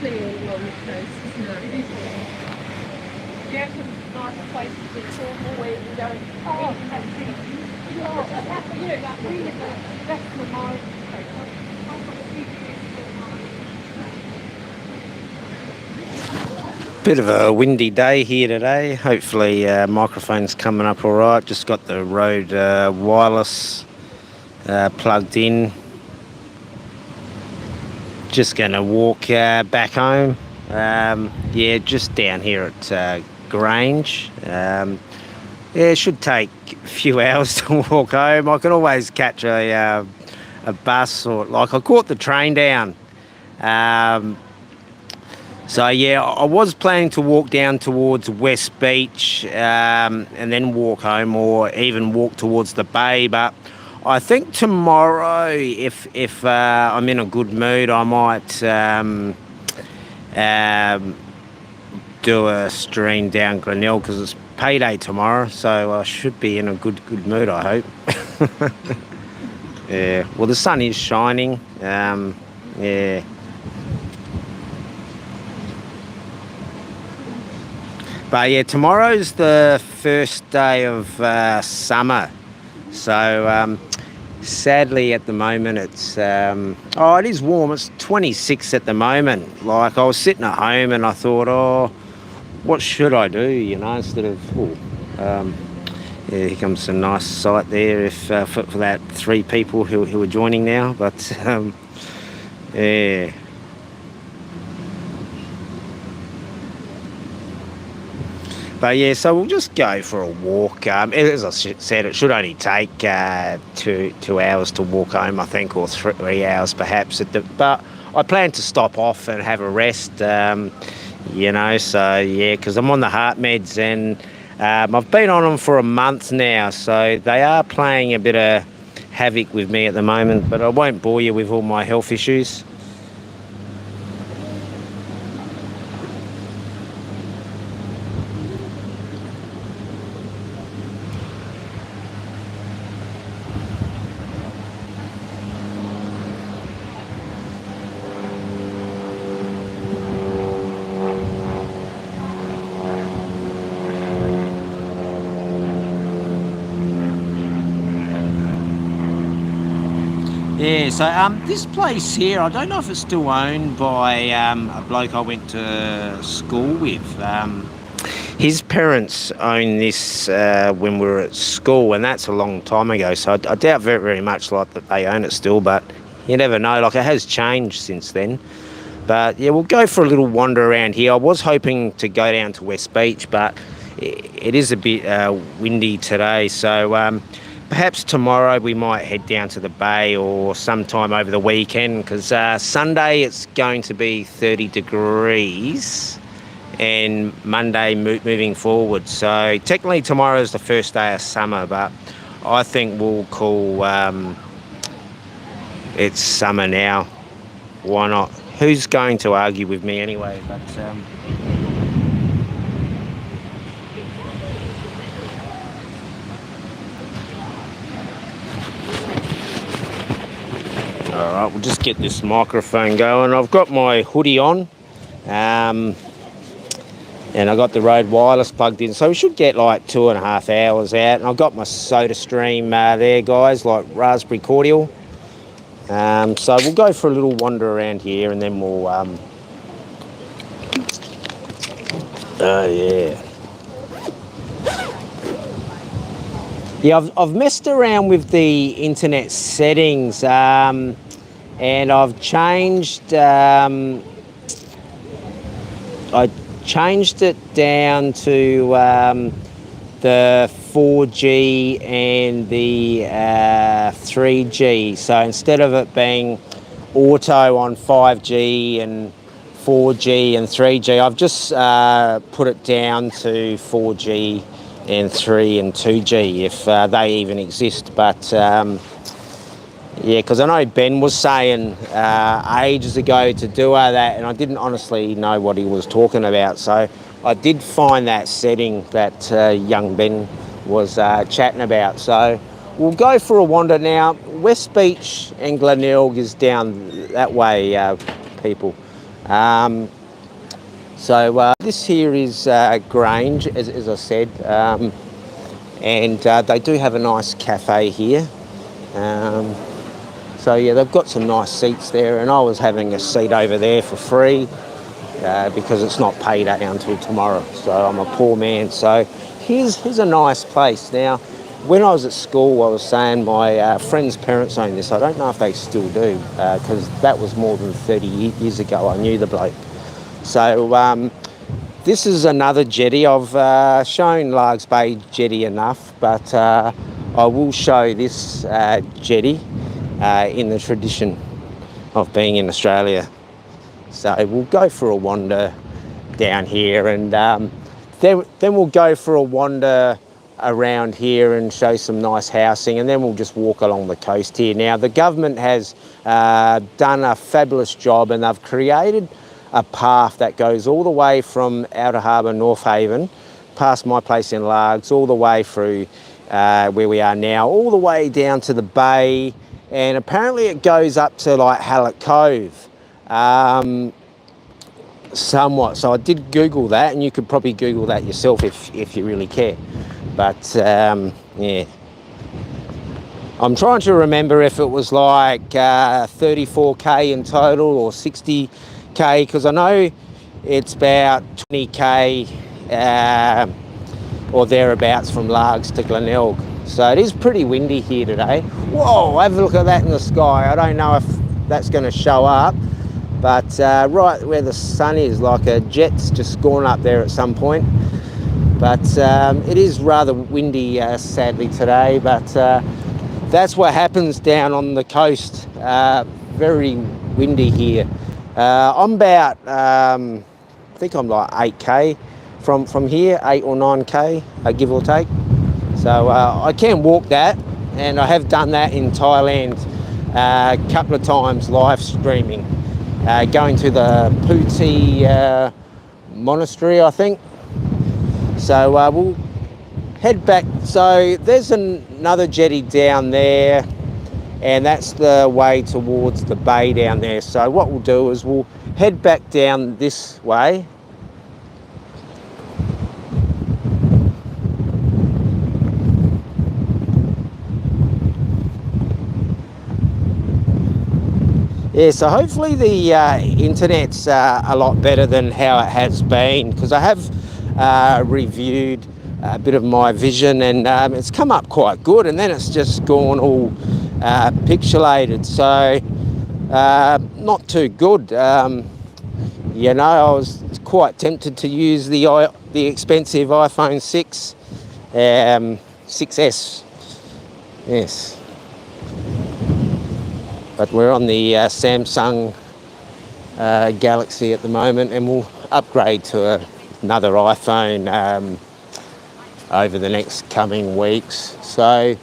clear along the coast, isn't it? Yeah, because it's nice places to travel where you don't have things. That really that's the mind. Bit of a windy day here today. Hopefully microphone's coming up all right. Just got the Rode wireless plugged in. Just going to walk back home. Yeah, just down here at Grange. Yeah, it should take a few hours to walk home. I can always catch a bus, or like I caught the train down. So yeah, I was planning to walk down towards West Beach and then walk home, or even walk towards the bay. But I think tomorrow, if I'm in a good mood, I might do a stream down Glenelg, because it's payday tomorrow. So I should be in a good mood, I hope. Yeah. Well, the sun is shining. Yeah. But yeah, tomorrow's the first day of summer. So sadly at the moment it's, it is warm. It's 26 at the moment. Like, I was sitting at home and I thought, what should I do, instead of, yeah, here comes a nice sight there if for that 3 people who are joining now. But yeah. But yeah, so we'll just go for a walk. As I said, it should only take 2 hours to walk home, I think, or 3 hours perhaps. But I plan to stop off and have a rest, so yeah, because I'm on the heart meds, and I've been on them for a month now, so they are playing a bit of havoc with me at the moment, but I won't bore you with all my health issues. Yeah, so this place here, I don't know if it's still owned by a bloke I went to school with. His parents owned this when we were at school, and that's a long time ago, so I doubt very, very much like that they own it still, but you never know, like, it has changed since then. But yeah, we'll go for a little wander around here. I was hoping to go down to West Beach, but it is a bit windy today, so perhaps tomorrow we might head down to the bay, or sometime over the weekend, because Sunday it's going to be 30 degrees and Monday moving forward. So technically tomorrow is the first day of summer, but I think we'll call it's summer now. Why not? Who's going to argue with me anyway? But Alright, we'll just get this microphone going. I've got my hoodie on, and I got the Rode wireless plugged in, so we should get like 2.5 hours out. And I've got my soda stream there, guys, like raspberry cordial. So we'll go for a little wander around here, and then we'll yeah. Yeah, I've messed around with the internet settings, and I've changed. I changed it down to the 4G and the 3G. So instead of it being auto on 5G and 4G and 3G, I've just put it down to 4G and 3 and 2G, if they even exist. But yeah, because I know Ben was saying ages ago to do that, and I didn't honestly know what he was talking about. So I did find that setting that young Ben was chatting about. So we'll go for a wander now. West Beach and Glenelg is down that way, people. So this here is Grange, as I said, and they do have a nice cafe here. So yeah, they've got some nice seats there, and I was having a seat over there for free because it's not paid out until tomorrow. So I'm a poor man. So here's a nice place. Now, when I was at school, I was saying my friend's parents own this. I don't know if they still do because that was more than 30 years ago. I knew the bloke. So this is another jetty. I've shown Largs Bay jetty enough, but I will show this jetty in the tradition of being in Australia. So we'll go for a wander down here, and then we'll go for a wander around here and show some nice housing, and then we'll just walk along the coast here. Now, the government has done a fabulous job, and they've created a path that goes all the way from Outer Harbour, North Haven, past my place in Largs, all the way through where we are now, all the way down to the bay, and apparently it goes up to like Hallett Cove somewhat. So I did Google that, and you could probably Google that yourself if you really care. But yeah, I'm trying to remember if it was like 34k in total or 60k, because I know it's about 20k or thereabouts from Largs to Glenelg. So it is pretty windy here today. Whoa, have a look at that in the sky. I don't know if that's going to show up, but right where the sun is, like a jet's just gone up there at some point. But it is rather windy, sadly, today. But that's what happens down on the coast. Very windy here. I'm about, I think I'm like 8k from here, 8 or 9k, give or take. So I can walk that, and I have done that in Thailand a couple of times, live streaming, going to the Puti monastery, I think. So we'll head back. So there's another jetty down there, and that's the way towards the bay down there. So what we'll do is we'll head back down this way. Yeah, so hopefully the internet's a lot better than how it has been, because I have reviewed a bit of my vision, and it's come up quite good, and then it's just gone all pixelated, so not too good. You know, I was quite tempted to use the expensive iPhone 6, 6S, yes. But we're on the Samsung Galaxy at the moment, and we'll upgrade to another iPhone over the next coming weeks. So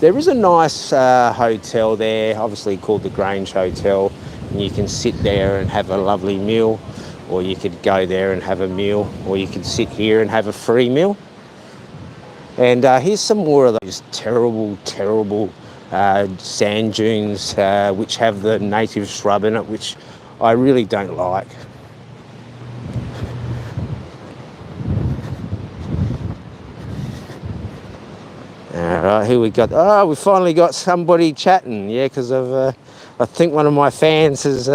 there is a nice hotel there, obviously called the Grange Hotel, and you can sit there and have a lovely meal, or you could go there and have a meal, or you could sit here and have a free meal. And here's some more of those terrible sand dunes which have the native shrub in it, which I really don't like. Alright, here we got, oh, we finally got somebody chatting, yeah, because I think one of my fans has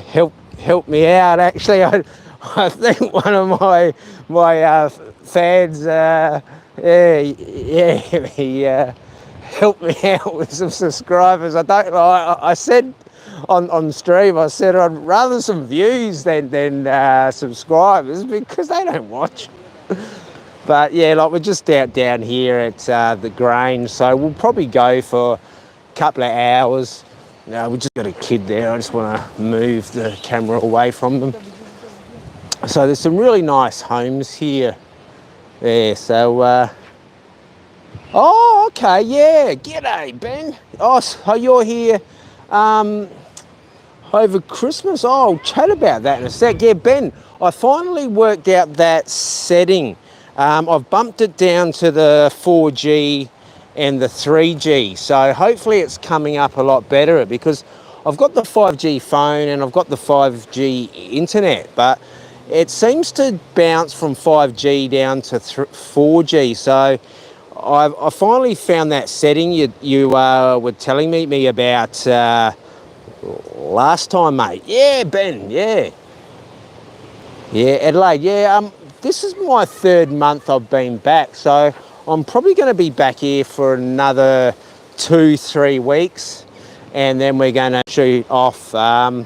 helped me out, actually. I think one of my fans, he help me out with some subscribers. I said on stream, I said I'd rather some views than subscribers, because they don't watch. But yeah, like we're just out down here at the Grange, so we'll probably go for a couple of hours. We just got a kid there. I just want to move the camera away from them. So there's some really nice homes here. There, so oh, okay, yeah. G'day, Ben. Oh, so you're here over Christmas? Oh, I'll chat about that in a sec. Yeah, Ben, I finally worked out that setting. I've bumped it down to the 4G and the 3G. So hopefully it's coming up a lot better, because I've got the 5G phone and I've got the 5G internet, but it seems to bounce from 5G down to 4G. So I finally found that setting you were telling me about last time, mate. Yeah, Ben. Yeah, Adelaide. Yeah. This is my 3rd month I've been back, so I'm probably going to be back here for another 2-3 weeks, and then we're going to shoot off. I'll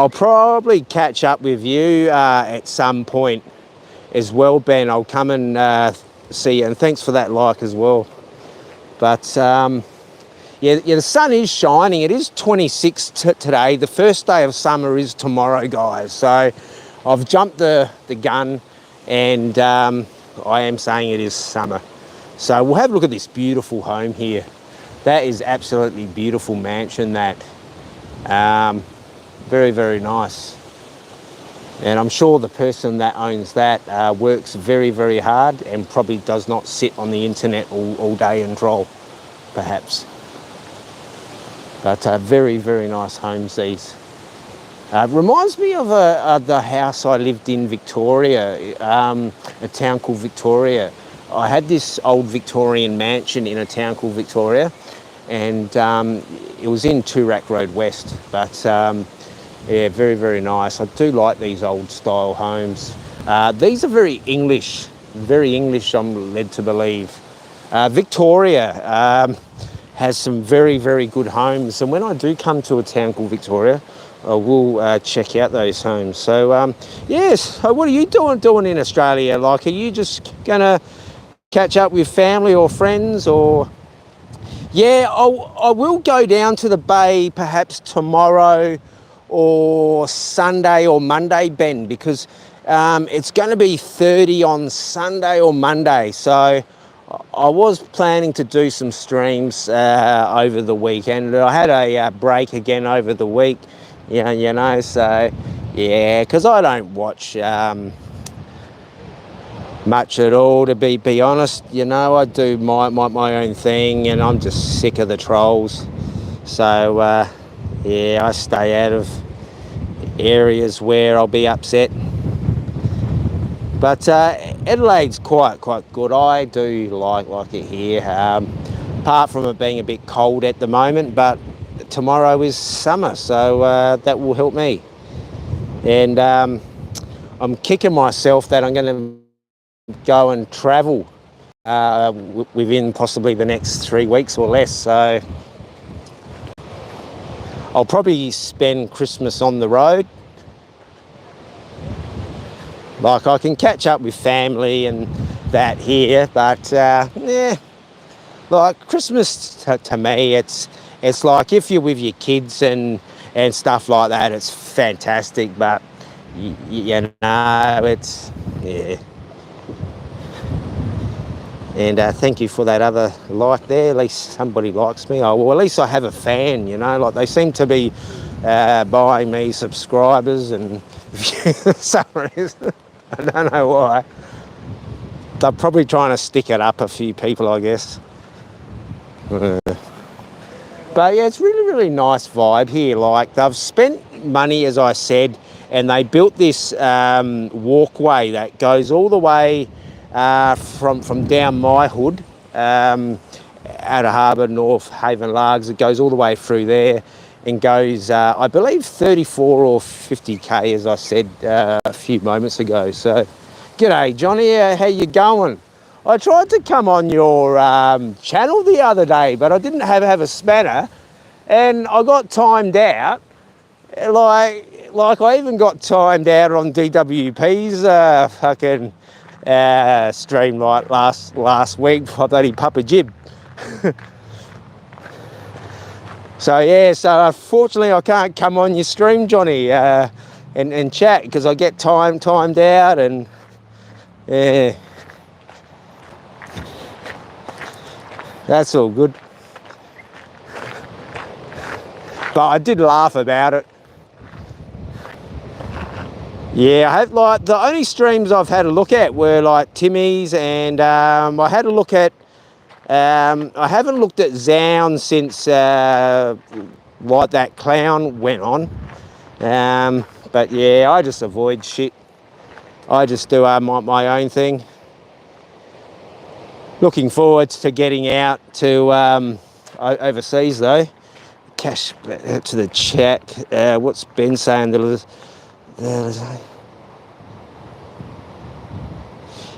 probably catch up with you at some point as well, Ben. I'll come and see you, and thanks for that like as well. But yeah, the sun is shining. It is 26 today. The first day of summer is tomorrow, guys. So I've jumped the gun, and I am saying it is summer. So we'll have a look at this beautiful home here. That is absolutely beautiful mansion, that. Very, very nice. And I'm sure the person that owns that works very, very hard and probably does not sit on the internet all day and troll, perhaps. But very, very nice homes, these. Reminds me of the house I lived in Victoria, a town called Victoria. I had this old Victorian mansion in a town called Victoria, and it was in Toorak Road West. But yeah, very, very nice. I do like these old style homes. These are very English, I'm led to believe. Victoria has some very, very good homes. And when I do come to a town called Victoria, I will check out those homes. So, yes, so what are you doing in Australia? Like, are you just going to catch up with family or friends, or... Yeah, I will go down to the bay perhaps tomorrow or Sunday or Monday, Ben, because it's going to be 30 on Sunday or Monday. So I was planning to do some streams over the weekend. I had a break again over the week, you know, so yeah, because I don't watch much at all, to be honest. You know, I do my own thing, and I'm just sick of the trolls. So yeah, I stay out of areas where I'll be upset. But Adelaide's quite good. I do like it here, apart from it being a bit cold at the moment, but tomorrow is summer, so that will help me. And I'm kicking myself that I'm going to go and travel within possibly the next 3 weeks or less. So I'll probably spend Christmas on the road. Like, I can catch up with family and that here, but yeah, like Christmas to me, it's like if you're with your kids and stuff like that, it's fantastic. But you know, it's, yeah. And thank you for that other like there. At least somebody likes me. Oh, well, at least I have a fan, you know. Like, they seem to be buying me subscribers and for some reason. I don't know why. They're probably trying to stick it up a few people, I guess. But yeah, it's really, really nice vibe here. Like, they've spent money, as I said, and they built this walkway that goes all the way from down my hood, Outer Harbour, North Haven Largs. It goes all the way through there and goes, I believe, 34 or 50k, as I said a few moments ago. So, g'day, Johnny. How you going? I tried to come on your channel the other day, but I didn't have a spanner, and I got timed out. Like I even got timed out on DWP's fucking stream like last week for bloody Papa Jib. So yeah, so unfortunately I can't come on your stream, Johnny, and chat, because I get timed out, and yeah, that's all good. But I did laugh about it. Yeah, I have, like, the only streams I've had a look at were like Timmy's, and I had a look at, I haven't looked at Zound since like that clown went on. But yeah, I just avoid shit. I just do my own thing. Looking forward to getting out to overseas though. Cash to the chat. What's Ben saying?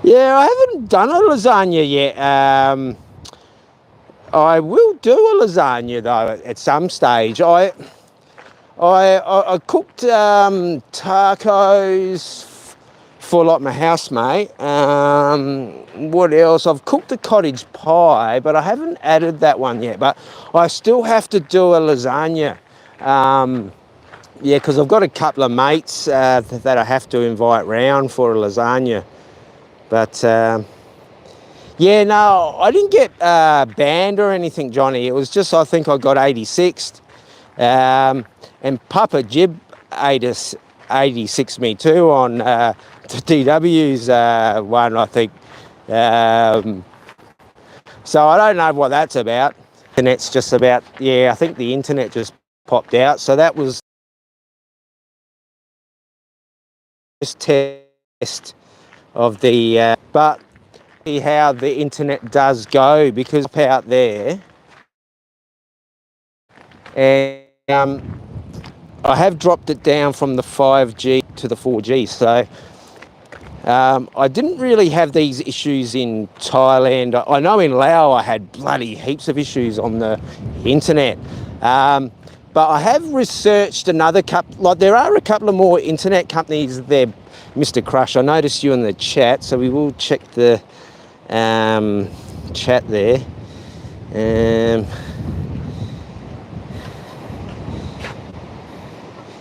Yeah, I haven't done a lasagna yet. I will do a lasagna though at some stage. I cooked tacos for like my housemate. What else? I've cooked a cottage pie, but I haven't added that one yet. But I still have to do a lasagna. Yeah, because I've got a couple of mates that I have to invite round for a lasagna. But yeah, no, I didn't get banned or anything, Johnny. It was just I think I got 86th. And Papa Jib 86 me too on the DW's one, I think. So I don't know what that's about. And it's just about, yeah, I think the internet just popped out. So that was just test of the, but see how the internet does go, because out there, and I have dropped it down from the 5G to the 4G. So I didn't really have these issues in Thailand. I know in Laos I had bloody heaps of issues on the internet. But I have researched another couple, like there are a couple of more internet companies there, Mr. Crush. I noticed you in the chat, so we will check the chat there.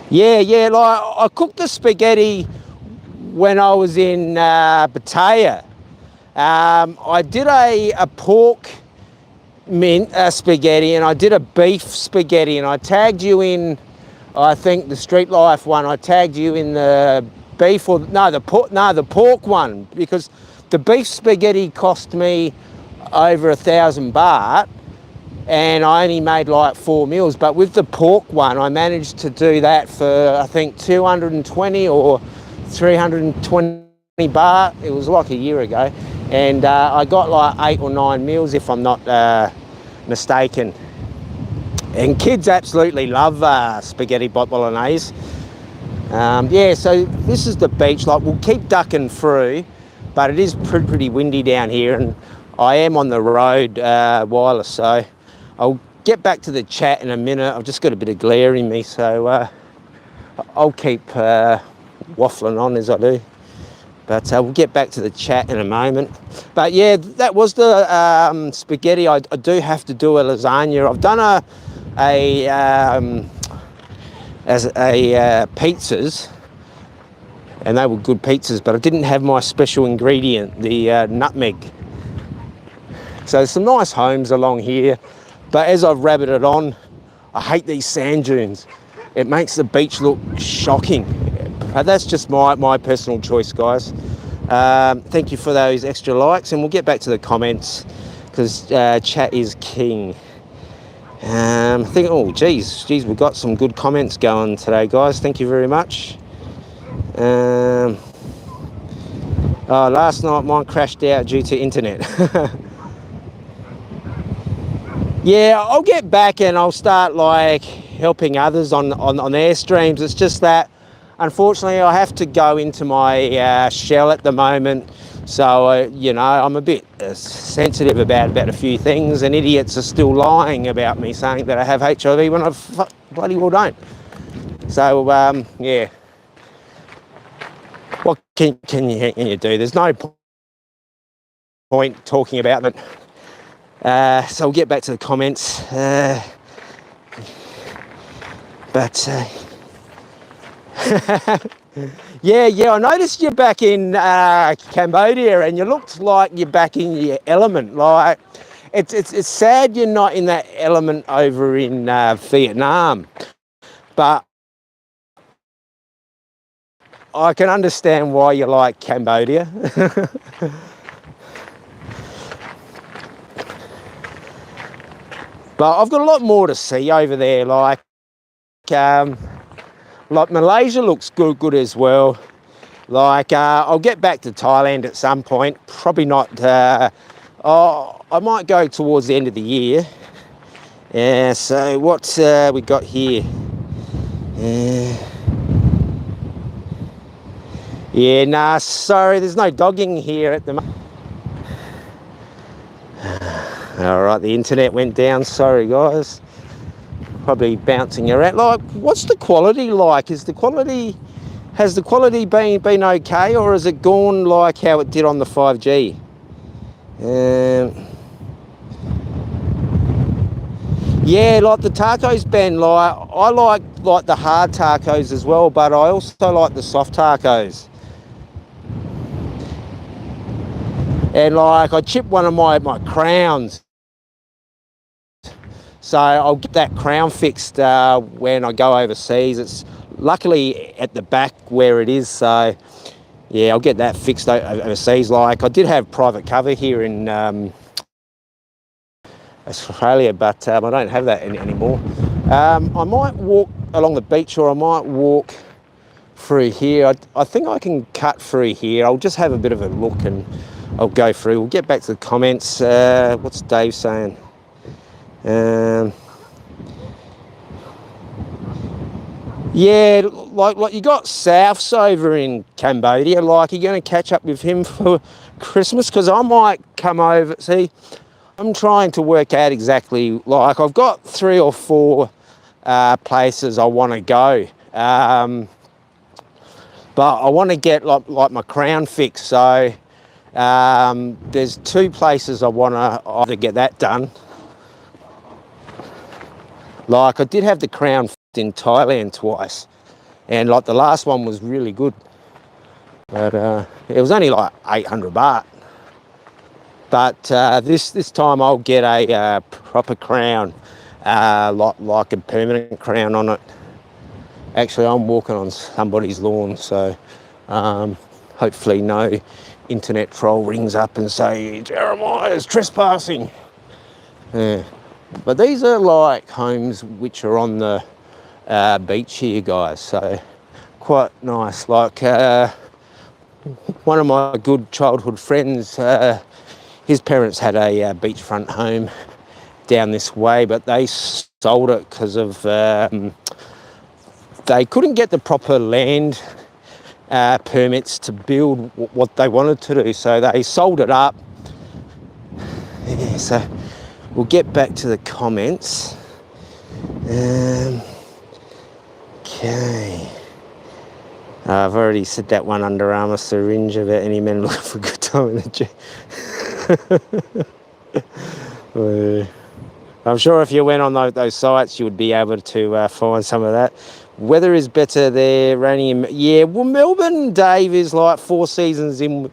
Yeah, like I cooked the spaghetti when I was in Pattaya. I did a pork spaghetti, and I did a beef spaghetti, and I tagged you in, I think the Street Life one. I tagged you in the beef or the pork one, because the beef spaghetti cost me over 1,000 baht, and I only made like 4 meals. But with the pork one, I managed to do that for I think 220 or 320 baht. It was like a year ago, and I got like 8 or 9 meals if I'm not mistaken. And kids absolutely love spaghetti bolognese. Yeah, so this is the beach. Like we'll keep ducking through, but it is pretty windy down here, and I am on the road wireless, so I'll get back to the chat in a minute. I've just got a bit of glare in me, so I'll keep waffling on as I do. But we'll get back to the chat in a moment. But yeah, that was the spaghetti. I do have to do a lasagna. I've done pizzas, and they were good pizzas, but I didn't have my special ingredient, the nutmeg. So there's some nice homes along here, but as I've rabbited on, I hate these sand dunes. It makes the beach look shocking. But that's just my personal choice, guys. Thank you for those extra likes, and we'll get back to the comments, because chat is king. I think, oh geez, we've got some good comments going today, guys. Thank you very much. Last night mine crashed out due to internet. Yeah, I'll get back and I'll start like helping others on their streams. It's just that unfortunately I have to go into my shell at the moment, so you know, I'm a bit sensitive about a few things, and idiots are still lying about me, saying that I have HIV when I bloody well don't. So yeah, what can you do? There's no point talking about it. So we'll get back to the comments. But yeah, I noticed you're back in Cambodia, and you looked like you're back in your element. Like it's sad you're not in that element over in Vietnam, but I can understand why you like Cambodia. But I've got a lot more to see over there. Like, I Like Malaysia looks good as well. Like I'll get back to Thailand at some point. Probably not. I might go towards the end of the year. Yeah. So what's we got here? Yeah. Nah. Sorry, there's no dogging here at the moment. All right. The internet went down. Sorry, guys. Probably bouncing around. Like, what's the quality like? Has the quality been okay, or has it gone like how it did on the 5G? Yeah, like the tacos, Ben. Like I like the hard tacos as well, but I also like the soft tacos. And like I chipped one of my crowns, so I'll get that crown fixed when I go overseas. It's luckily at the back where it is, so yeah, I'll get that fixed overseas. Like I did have private cover here in Australia, but I don't have that anymore. I might walk along the beach, or I might walk through here. I think I can cut through here. I'll just have a bit of a look and I'll go through. We'll get back to the comments. What's Dave saying? Yeah, like you got Souths over in Cambodia. Like, you're going to catch up with him for Christmas? Because I might come over. See, I'm trying to work out exactly, like I've got 3 or 4 places I want to go. But I want to get like my crown fixed. So there's 2 places I want to either get that done. Like I did have the crown in Thailand twice, and like the last one was really good, but it was only like 800 baht. But this time I'll get a proper crown, like a permanent crown on it. Actually, I'm walking on somebody's lawn, so hopefully no internet troll rings up and say Jeremiah's trespassing. Yeah. But these are like homes which are on the beach here, guys, so quite nice. Like one of my good childhood friends, his parents had a beachfront home down this way, but they sold it because of they couldn't get the proper land permits to build what they wanted to do, so they sold it up. Yeah, so we'll get back to the comments. Okay. I've already said that one Under Armour syringe about any men looking for a good time in the gym. I'm sure if you went on those sites, you would be able to find some of that. Weather is better there, raining. Yeah, well, Melbourne, Dave, is like 4 seasons in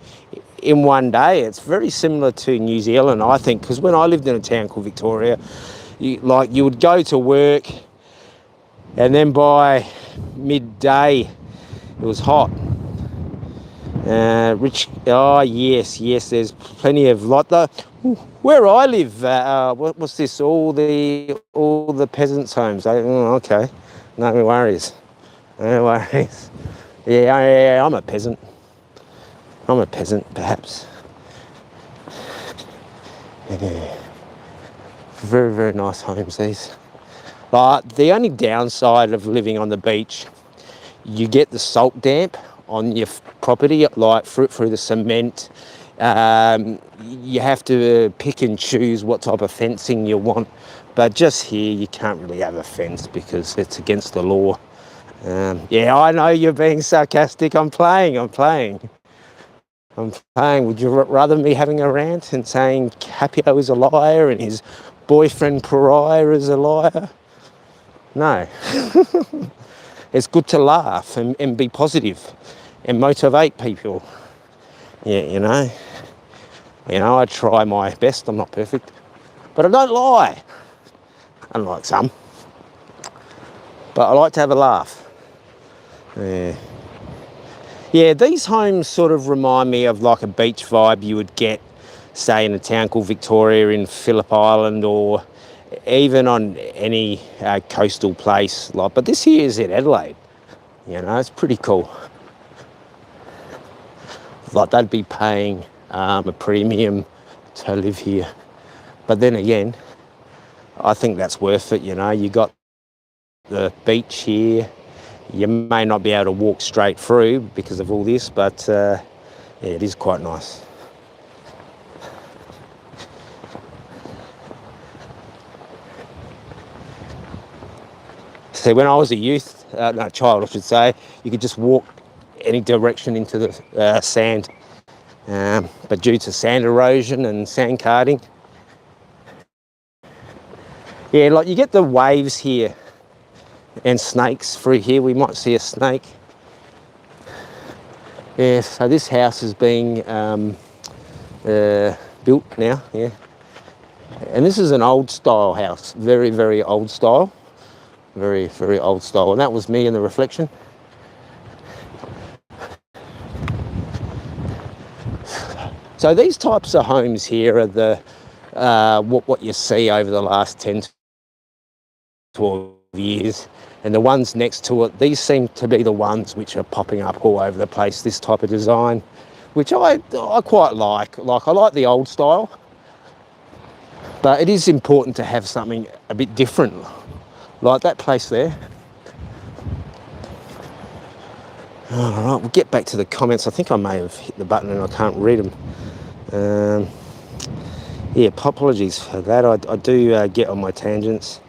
one day. It's very similar to New Zealand, I think, because when I lived in a town called Victoria, you would go to work, and then by midday it was hot. Yes, there's plenty of where I live. What's this? All the peasants' homes. Okay, no worries. Yeah, I'm a peasant. Perhaps. Yeah. Very, very nice homes, these. But the only downside of living on the beach, you get the salt damp on your property, like through the cement. You have to pick and choose what type of fencing you want. But just here, you can't really have a fence because it's against the law. Yeah, I know you're being sarcastic. I'm playing. Would you rather me having a rant and saying Capio is a liar and his boyfriend Pariah is a liar? No. It's good to laugh and be positive and motivate people. Yeah, I try my best. I'm not perfect, but I don't lie, unlike some. But I like to have a laugh. Yeah, these homes sort of remind me of like a beach vibe you would get, say, in a town called Victoria in Phillip Island, or even on any coastal place. But this here is in Adelaide. You know, it's pretty cool. Like they'd be paying a premium to live here. But then again, I think that's worth it, you know. You got the beach here. You may not be able to walk straight through because of all this, but yeah, it is quite nice. See, when I was a youth, no, child I should say, you could just walk any direction into the sand. But due to sand erosion and sand carting, yeah, like you get the waves here and snakes through here. We might see a snake. Yeah, so this house is being built now, yeah. And this is an old style house, very, very old style. Very, very old style. And that was me in the reflection. So these types of homes here are the what you see over the last 10 to 12 years. And the ones next to it, these seem to be the ones which are popping up all over the place, this type of design, which I quite like. Like, I like the old style, but it is important to have something a bit different, like that place there. All right, we'll get back to the comments. I think I may have hit the button and I can't read them. Yeah, apologies for that. I do get on my tangents.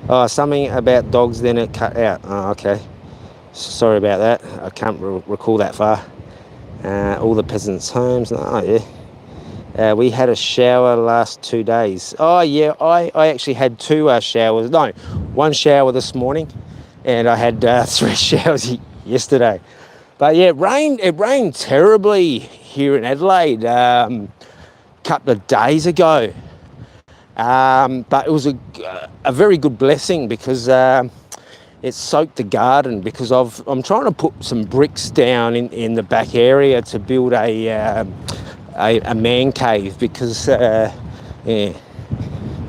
Oh, something about dogs, then it cut out. Oh, okay. Sorry about that. I can't recall that far. All the peasants' homes. Oh, yeah. We had a shower last 2 days. Oh, yeah. I actually had two showers. No, one shower this morning, and I had 3 showers yesterday. But yeah, it rained terribly here in Adelaide a couple of days ago. But it was a very good blessing because it soaked the garden, because I'm trying to put some bricks down in the back area to build a man cave, because yeah,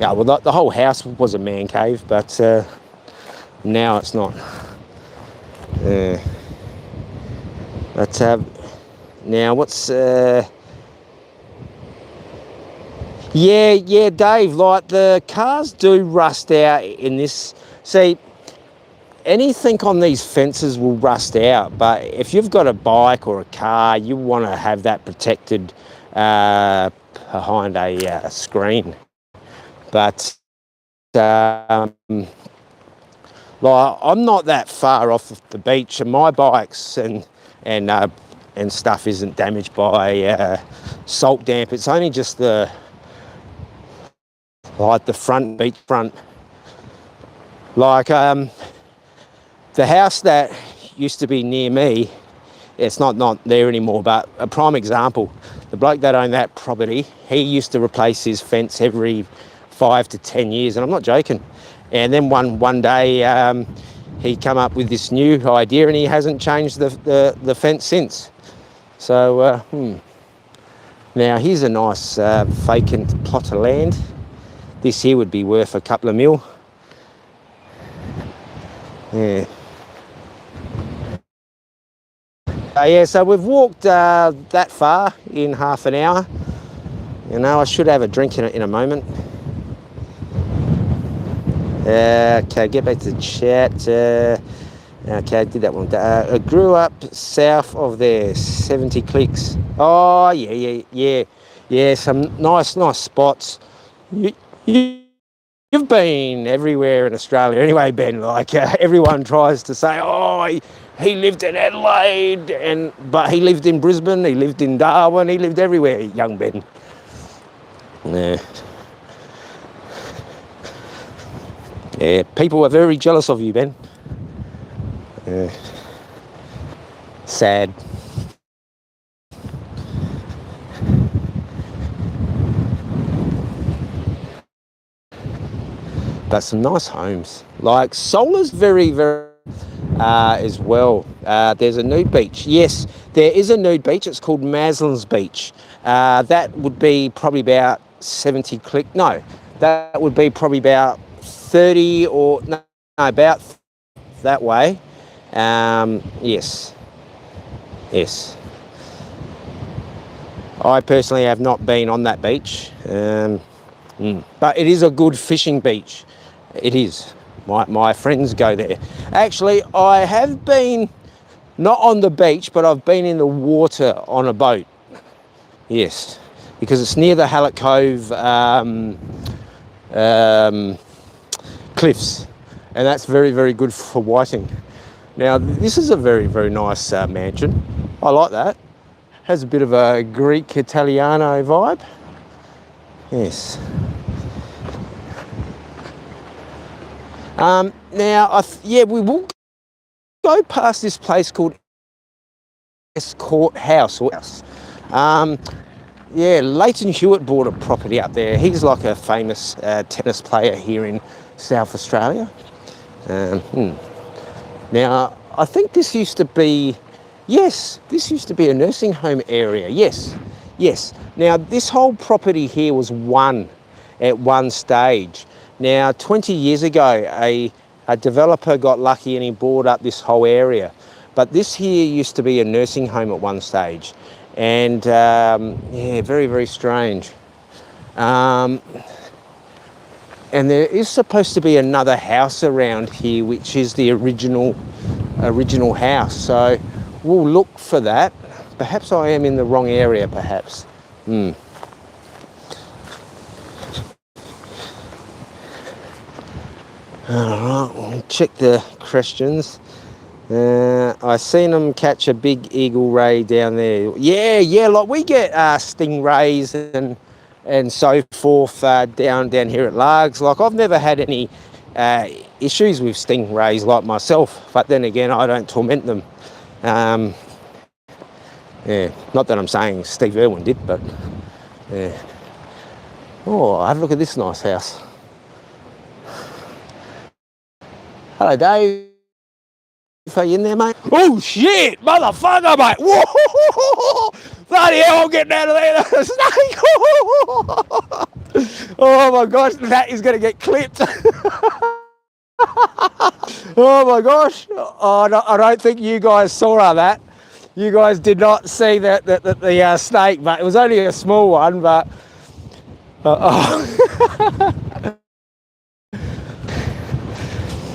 well, the whole house was a man cave, but now it's not. But now what's yeah, Dave, like the cars do rust out in this. See, anything on these fences will rust out, but if you've got a bike or a car, you want to have that protected behind a screen. But like, I'm not that far off the beach, and my bikes and stuff isn't damaged by salt damp. It's only just the front, beachfront. Like the house that used to be near me, it's not there anymore, but a prime example, the bloke that owned that property, he used to replace his fence every 5 to 10 years, and I'm not joking. And then one day he come up with this new idea, and he hasn't changed the fence since. So now here's a nice vacant plot of land. This here would be worth a couple of mil. Yeah. Yeah, so we've walked that far in half an hour. You know, I should have a drink in a moment. Okay, get back to the chat. Okay, I did that one. I grew up south of there, 70 clicks. Oh, yeah, some nice spots. You've been everywhere in Australia anyway, Ben. Like, everyone tries to say, oh, he lived in Adelaide, but he lived in Brisbane, he lived in Darwin, he lived everywhere, young Ben. Yeah. Yeah, people were very jealous of you, Ben. Yeah. Sad. But some nice homes. Like, Solar's very, very as well. There's a nude beach. Yes, there is a nude beach. It's called Maslin's Beach. That would be probably about 70 click. No, that would be probably about 30 or no, about that way. Yes. I personally have not been on that beach, but it is a good fishing beach. It is. My friends go there. Actually, I have been not on the beach, but I've been in the water on a boat. Yes, because it's near the Hallett Cove cliffs, and that's very, very good for whiting. Now, this is a very, very nice mansion. I like that. Has a bit of a Greek Italiano vibe. Yes. Now, we will go past this place called Escort House. Leighton Hewitt bought a property up there. He's like a famous tennis player here in South Australia. Now, I think this used to be a nursing home area. Yes. Now, this whole property here was at one stage. Now, 20 years ago, a developer got lucky and he bought up this whole area. But this here used to be a nursing home at one stage. And, very, very strange. And there is supposed to be another house around here, which is the original house. So we'll look for that. Perhaps I am in the wrong area, perhaps. All right, we'll check the questions. I seen them catch a big eagle ray down there. Yeah, like we get stingrays and so forth down here at Largs. Like I've never had any issues with stingrays like myself, but then again, I don't torment them. Not that I'm saying Steve Irwin did, but yeah. Oh, have a look at this nice house. Hello, Dave. Are you in there, mate? Oh, shit! Motherfucker, mate! Whoa! Bloody hell, I'm getting out of there. There's a snake! Oh, my gosh, that is going to get clipped. Oh, my gosh. Oh, no, I don't think you guys saw that. You guys did not see the snake, but it was only a small one, but...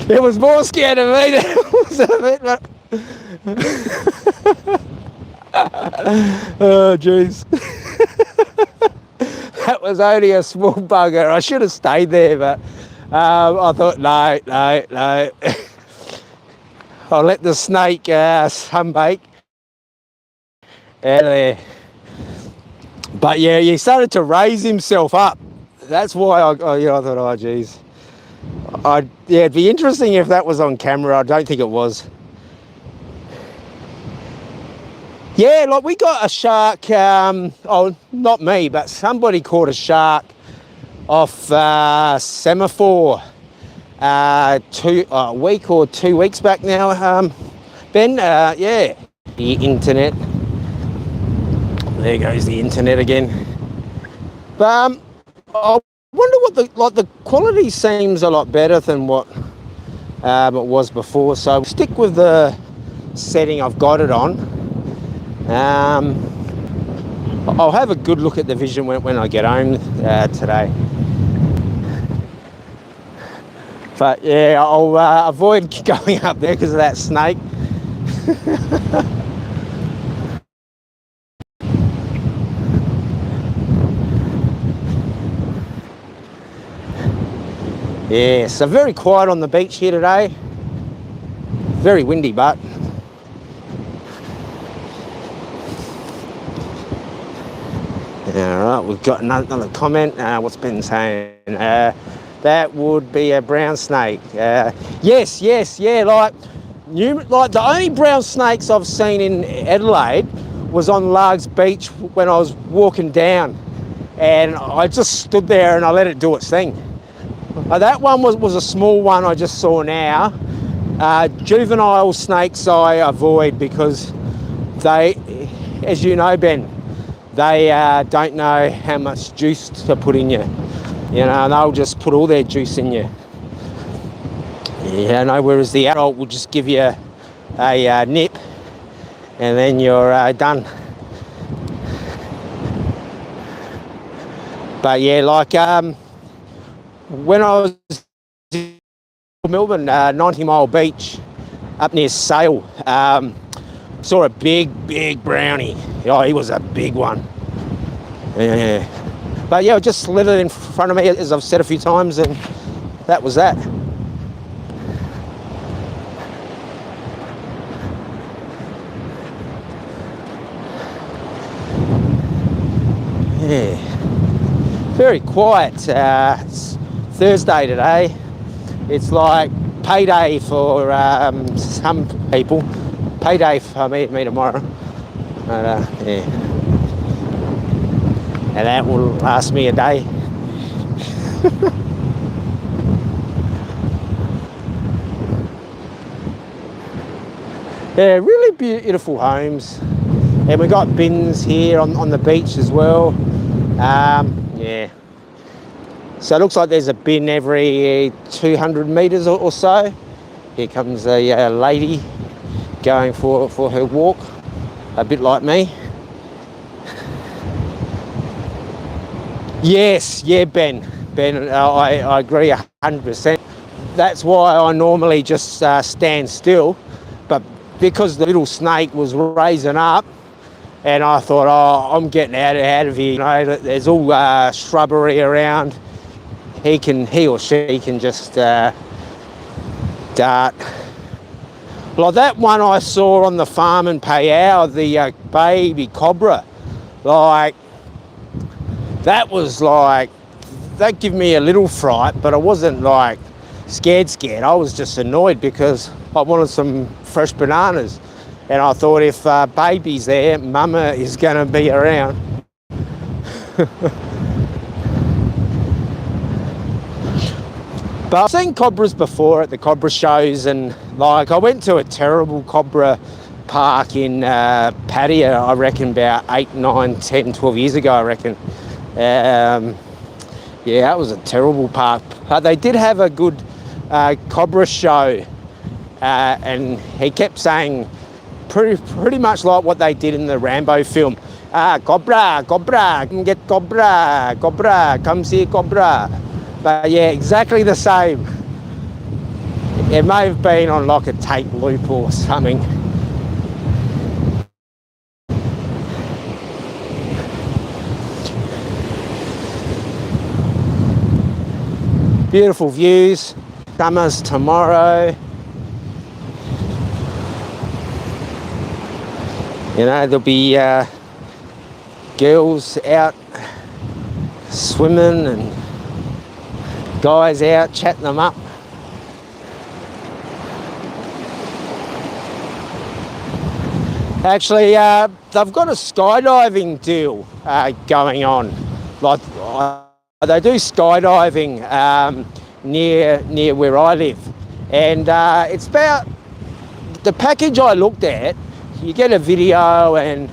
It was more scared of me than it was of it. But... Oh, jeez. That was only a small bugger. I should have stayed there, but I thought, no. I'll let the snake sunbake out of there. But yeah, he started to raise himself up. That's why I thought, oh, geez. It'd be interesting if that was on camera. I don't think it was. Yeah, like we got a shark, not me, but somebody caught a shark off Semaphore a week or 2 weeks back now, Ben. Yeah, the internet. There goes the internet again. But I wonder what the quality seems a lot better than what it was before. So stick with the setting I've got it on. I'll have a good look at the vision when I get home today. But yeah, I'll avoid going up there because of that snake. Yeah, so very quiet on the beach here today. Very windy, but all right, we've got another comment. What's been saying? That would be a brown snake. Yes, yeah. Like the only brown snakes I've seen in Adelaide was on Largs Beach when I was walking down, and I just stood there and I let it do its thing. That one was a small one I just saw now. Juvenile snakes I avoid because they, as you know, Ben, they don't know how much juice to put in you. And they'll just put all their juice in you. Yeah, no, whereas the adult will just give you a nip and then you're done. But yeah, like when I was in Melbourne, 90 Mile Beach, up near Sale, saw a big brownie. Oh, he was a big one. Yeah. But yeah, it just slithered in front of me, as I've said a few times, and that was that. Yeah. Very quiet. It's Thursday today. It's like payday for some people. Payday for me tomorrow. But, yeah. And that will last me a day. Yeah, really beautiful homes. And we got bins here on the beach as well. Yeah. So it looks like there's a bin every 200 metres or so. Here comes a lady going for her walk, a bit like me. Yes, yeah, Ben, I agree 100%. That's why I normally just stand still, but because the little snake was raising up, and I thought, oh, I'm getting out of here. You know, there's all shrubbery around. He or she can just dart. Like that one I saw on the farm in Payao, the baby cobra. Like, that was like, that gave me a little fright, but I wasn't like scared. I was just annoyed because I wanted some fresh bananas. And I thought, if baby's there, mama is going to be around. But I've seen cobras before at the cobra shows, and like I went to a terrible cobra park in Pattaya, I reckon about 8, 9, 10, 12 years ago, I reckon. Yeah, that was a terrible park. But they did have a good cobra show, and he kept saying pretty much like what they did in the Rambo film. Cobra, come get cobra, come see cobra. But yeah, exactly the same. It may have been on like a tape loop or something. Beautiful views. Summer's tomorrow. You know, there'll be girls out swimming and guys out chatting them up. Actually, they've got a skydiving deal going on. Like, they do skydiving near where I live, and it's about the package I looked at. You get a video, and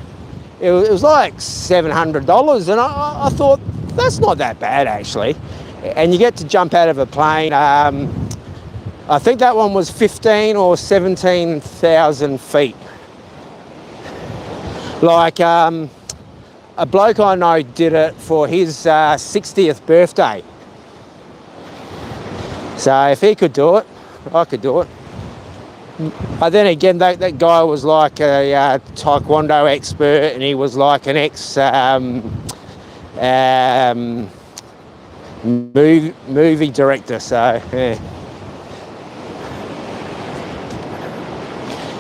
it was like $700, and I thought that's not that bad actually. And you get to jump out of a plane. I think that one was 15 or 17,000 feet. Like a bloke I know did it for his 60th birthday. So if he could do it, I could do it. But then again, that guy was like a taekwondo expert, and he was like an ex movie director. So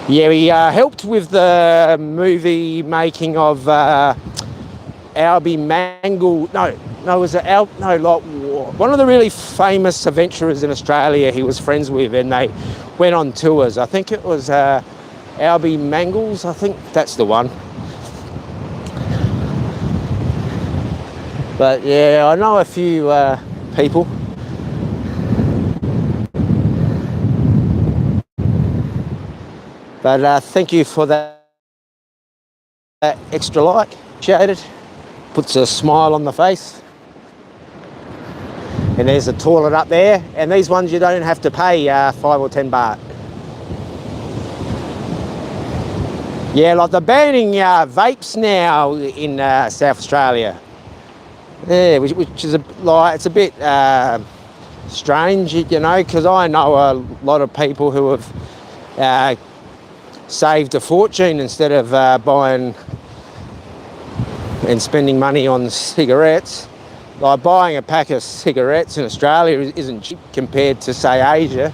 yeah, he helped with the movie making of Albie Mangle. No, was it like one of the really famous adventurers in Australia he was friends with, and they went on tours. I think it was Albie Mangles, I think that's the one. But yeah, I know a few people. But thank you for that extra like, appreciate it. Puts a smile on the face. And there's a toilet up there, and these ones you don't have to pay 5 or 10 baht. Yeah, like they're banning vapes now in South Australia. Yeah, which is it's a bit strange, you know, because I know a lot of people who have saved a fortune instead of buying and spending money on cigarettes. Like buying a pack of cigarettes in Australia isn't cheap compared to, say, Asia.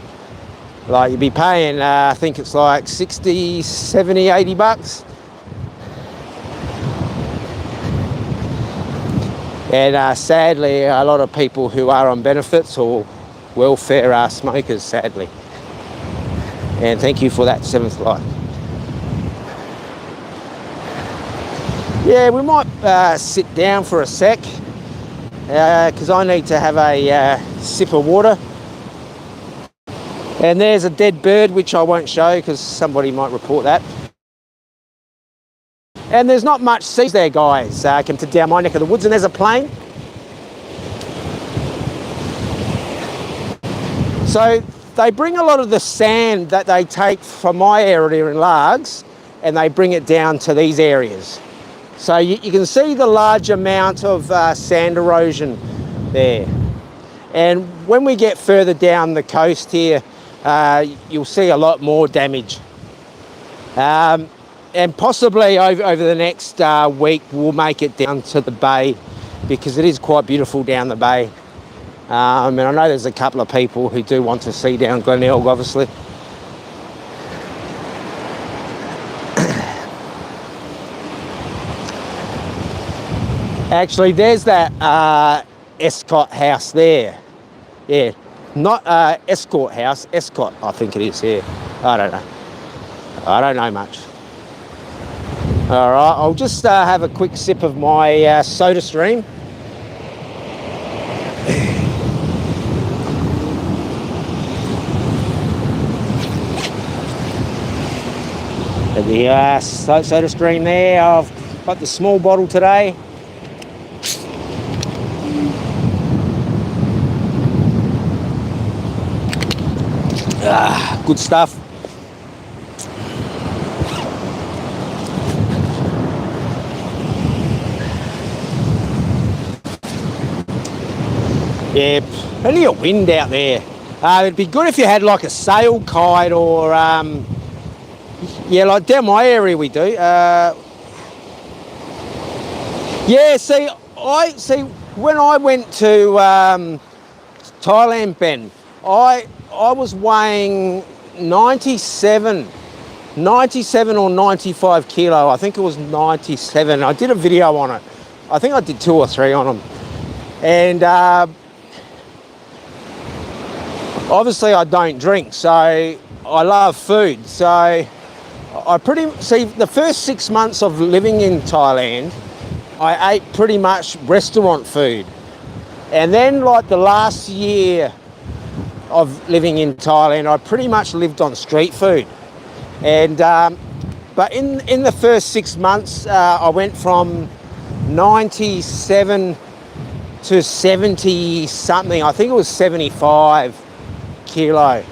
Like you'd be paying, I think it's like 60, 70, 80 bucks. And sadly, a lot of people who are on benefits or welfare are smokers, sadly. And thank you for that, Seventh Life. Yeah, we might sit down for a sec, because I need to have a sip of water. And there's a dead bird, which I won't show because somebody might report that. And there's not much seas there, guys, come to down my neck of the woods. And there's a plane. So they bring a lot of the sand that they take from my area in Largs, and they bring it down to these areas. So you can see the large amount of sand erosion there. And when we get further down the coast here, you'll see a lot more damage. And possibly over the next week, we'll make it down to the bay, because it is quite beautiful down the bay. And I know there's a couple of people who do want to see down Glenelg, obviously. Actually, there's that Escott house there. Yeah, not Escort house, Escott, I think it is here. I don't know. I don't know much. All right, I'll just have a quick sip of my soda stream. And the soda stream there, I've got the small bottle today. Good stuff. Yeah, plenty of wind out there. It'd be good if you had like a sail kite or, yeah, like down my area we do. Yeah, see, when I went to Thailand, Ben, I was weighing 97 or 95 kilo. I think it was 97. I did a video on it. I think I did 2 or 3 on them. And obviously I don't drink, so I love food. So I the first 6 months of living in Thailand, I ate pretty much restaurant food. And then like the last year of living in Thailand, I pretty much lived on street food. And but in the first 6 months, I went from 97 to 70 something. I think it was 75 kilo.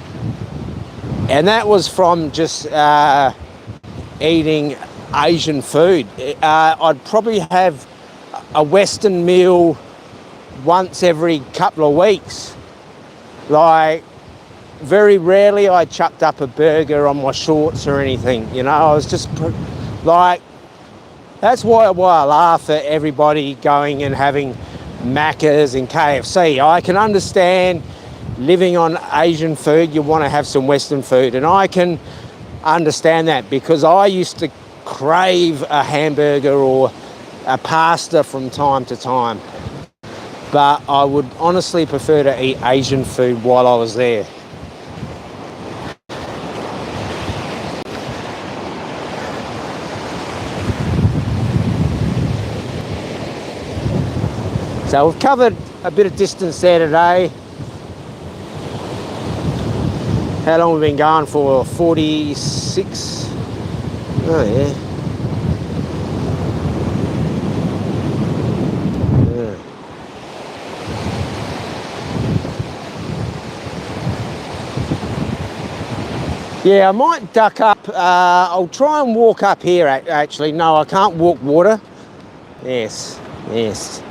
And that was from just eating Asian food. I'd probably have a Western meal once every couple of weeks. Like, very rarely I chucked up a burger on my shorts or anything, you know. I was just like, that's why I laugh at everybody going and having Macca's and KFC. I can understand living on Asian food, you want to have some Western food, and I can understand that because I used to crave a hamburger or a pasta from time to time. But I would honestly prefer to eat Asian food while I was there. So we've covered a bit of distance there today. How long have we been going for? 46? Oh yeah. Yeah, I might duck up. I'll try and walk up here, actually. No, I can't walk water. Yes, yes.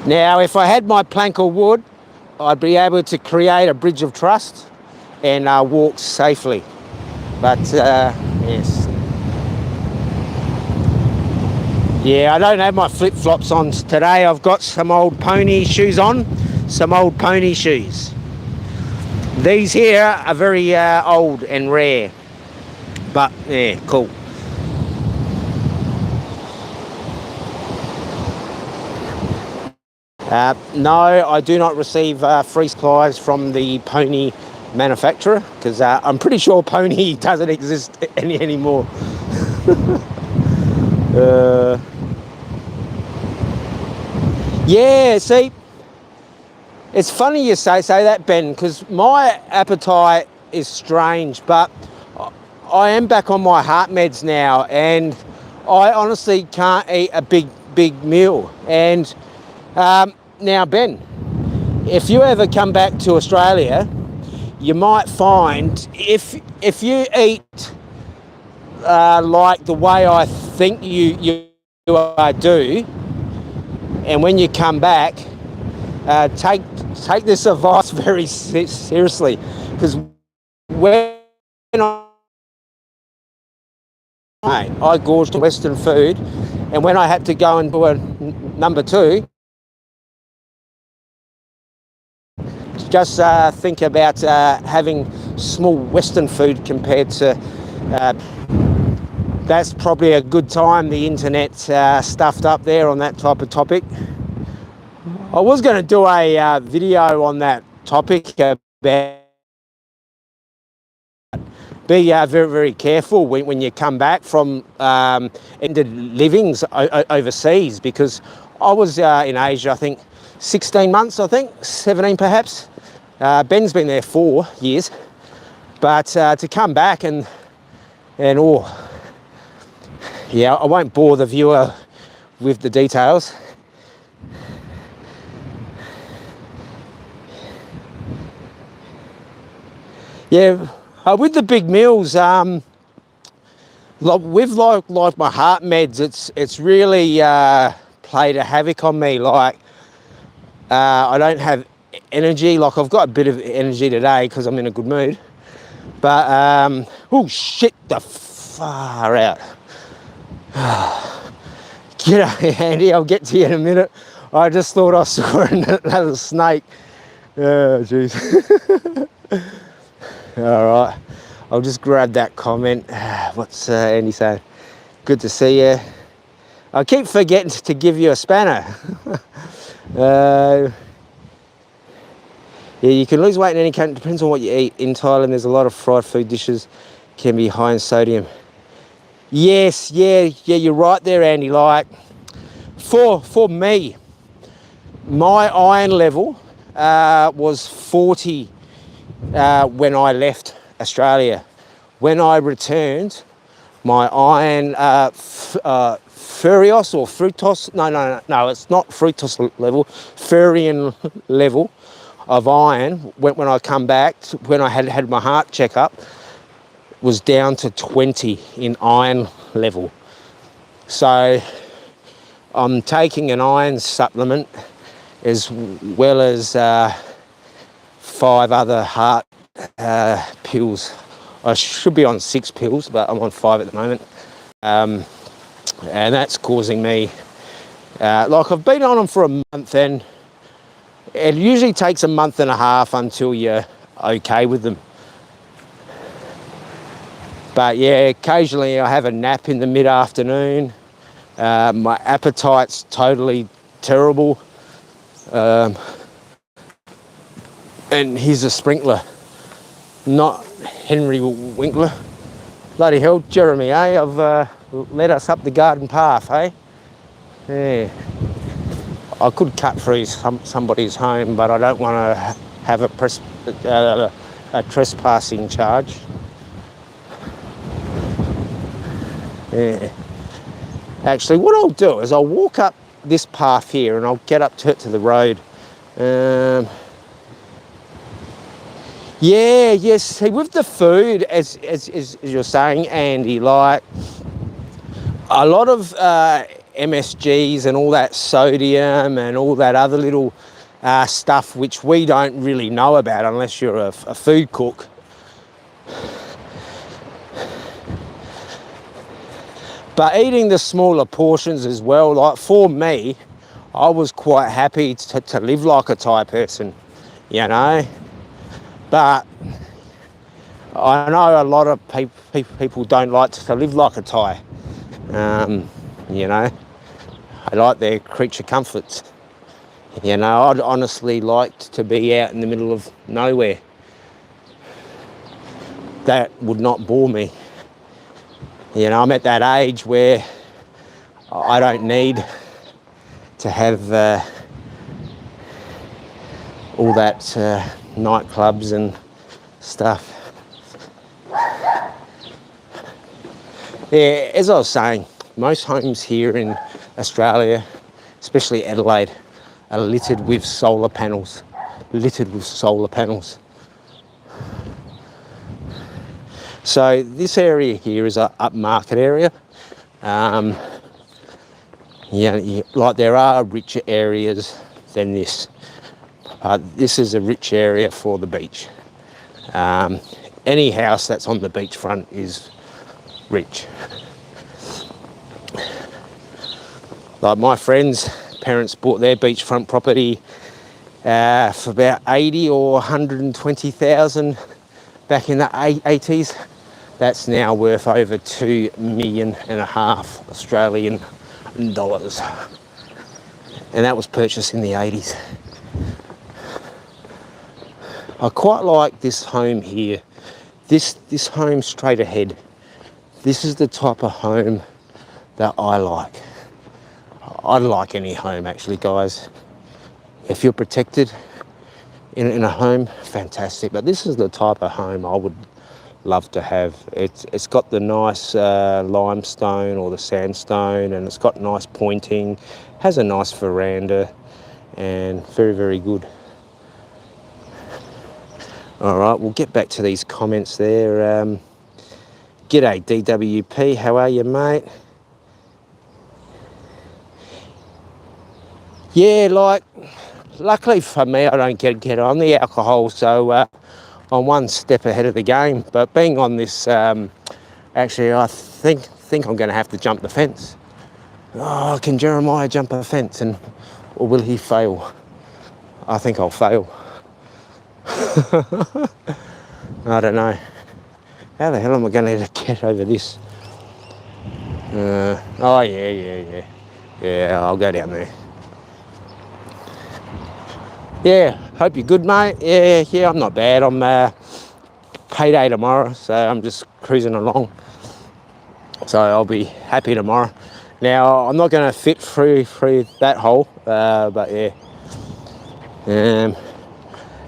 Now, if I had my plank of wood, I'd be able to create a bridge of trust and walk safely. But, yes. Yeah, I don't have my flip-flops on today. I've got some old pony shoes on. Some old pony shoes. These here are very old and rare. But, yeah, cool. No, I do not receive free supplies from the pony manufacturer because I'm pretty sure pony doesn't exist anymore. Yeah, see, it's funny you say that, Ben, because my appetite is strange, but I am back on my heart meds now, and I honestly can't eat a big meal. And now, Ben, if you ever come back to Australia, you might find if you eat like the way I think you do, and when you come back, take this advice very seriously, because when I gorged on Western food, and when I had to go and do a number two, just think about having small Western food compared to. That's probably a good time the internet's stuffed up there on that type of topic. I was going to do a video on that topic about be very careful when you come back from ended livings overseas, because I was in Asia, I think 16 months, 17 perhaps. Ben's been there 4 years, but to come back and oh yeah, I won't bore the viewer with the details. Yeah, with the big meals, with like my heart meds, it's really played a havoc on me. Like I don't have energy. Like I've got a bit of energy today because I'm in a good mood. But oh shit, the far out. G'day, Andy. I'll get to you in a minute. I just thought I saw another snake. Oh, jeez. All right. I'll just grab that comment. What's Andy saying? Good to see you. I keep forgetting to give you a spanner. Yeah, you can lose weight in any country. Depends on what you eat. In Thailand, there's a lot of fried food dishes can be high in sodium. Yes, yeah, you're right there, Andy. Like, for me, my iron level was 40 when I left Australia. When I returned, my iron furios or fructose, no, it's not fructose level, furion level of iron, when I come back, when I had my heart checkup, was down to 20 in iron level. So I'm taking an iron supplement as well as 5 other heart pills. I should be on 6 pills, but I'm on 5 at the moment. And that's causing me, like I've been on them for a month, and it usually takes a month and a half until you're okay with them. But yeah, occasionally I have a nap in the mid-afternoon. My appetite's totally terrible. And here's a sprinkler, not Henry Winkler. Bloody hell, Jeremy, eh? I've led us up the garden path, eh? Yeah. I could cut through somebody's home, but I don't want to have a trespassing charge. Yeah. Actually, what I'll do is I'll walk up this path here and I'll get up to the road. Yeah, yes. See, with the food, as you're saying, Andy, like a lot of MSGs and all that sodium and all that other little stuff which we don't really know about unless you're a food cook. But eating the smaller portions as well, like for me, I was quite happy to live like a Thai person, you know. But I know a lot of people don't like to live like a Thai, you know. They like their creature comforts. You know, I'd honestly like to be out in the middle of nowhere. That would not bore me. You know, I'm at that age where I don't need to have all that nightclubs and stuff. Yeah, as I was saying, most homes here in Australia, especially Adelaide, are littered with solar panels. Littered with solar panels. So this area here is a upmarket area. Yeah, like there are richer areas than this. This is a rich area for the beach. Any house that's on the beachfront is rich. Like my friends' parents bought their beachfront property for about 80 or 120,000 back in the 80s. That's now worth over $2.5 million Australian dollars. And that was purchased in the 80s. I quite like this home here. This home straight ahead. This is the type of home that I like. I like any home actually, guys. If you're protected in a home, fantastic. But this is the type of home I would love to have. It's got the nice limestone or the sandstone, and it's got nice pointing, has a nice veranda, and very, very good. All right, we'll get back to these comments there. G'day DWP, how are you, mate? Yeah, like, luckily for me, I don't get on the alcohol, so I'm one step ahead of the game. But being on this, actually, I think I'm going to have to jump the fence. Oh, can Jeremiah jump a fence, or will he fail? I think I'll fail. I don't know. How the hell am I going to get over this? Oh, yeah. Yeah, I'll go down there. Yeah, hope you're good, mate. Yeah, I'm not bad. I'm payday tomorrow, so I'm just cruising along. So I'll be happy tomorrow. Now, I'm not going to fit through that hole, but yeah.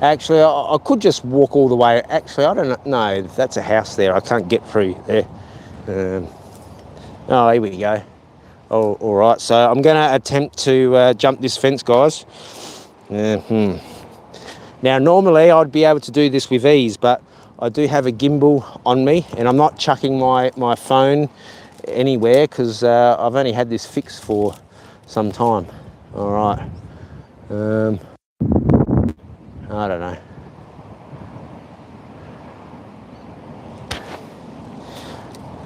Actually, I could just walk all the way. Actually, I don't know. That's a house there. I can't get through there. Oh, here we go. Oh, all right. So I'm going to attempt to jump this fence, guys. Now, normally I'd be able to do this with ease, but I do have a gimbal on me, and I'm not chucking my phone anywhere because I've only had this fixed for some time. All right. I don't know.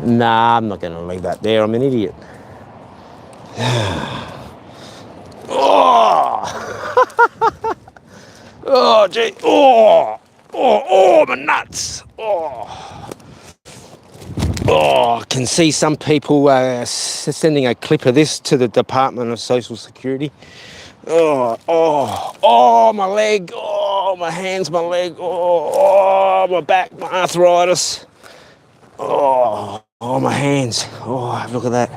Nah, I'm not going to leave that there. I'm an idiot. Oh! Oh, gee. Oh, my nuts. Oh, I can see some people sending a clip of this to the Department of Social Security. Oh, my leg. Oh, my hands, my leg. Oh, my back, my arthritis. Oh, my hands. Oh, look at that.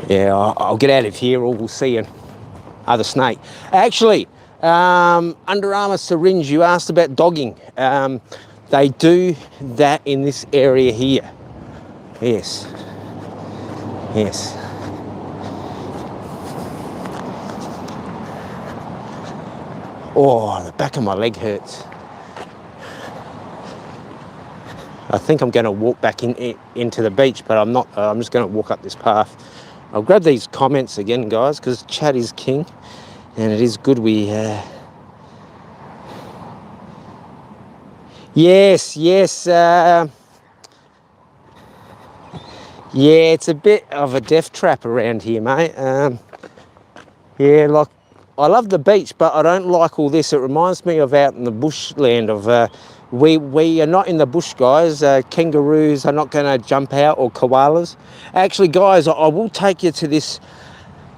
Yeah, I'll get out of here or we'll see you. The snake. Actually, Under Armour syringe, you asked about dogging. They do that in this area here. Yes. Oh, the back of my leg hurts. I think I'm going to walk back into the beach, but I'm not. I'm just going to walk up this path. I'll grab these comments again, guys, because chat is king, and it is good we... Yes. Yeah, it's a bit of a death trap around here, mate. Yeah, like, I love the beach, but I don't like all this. It reminds me of out in the bushland of... we are not in the bush, guys. Kangaroos are not going to jump out, or koalas. Actually, guys, I will take you to this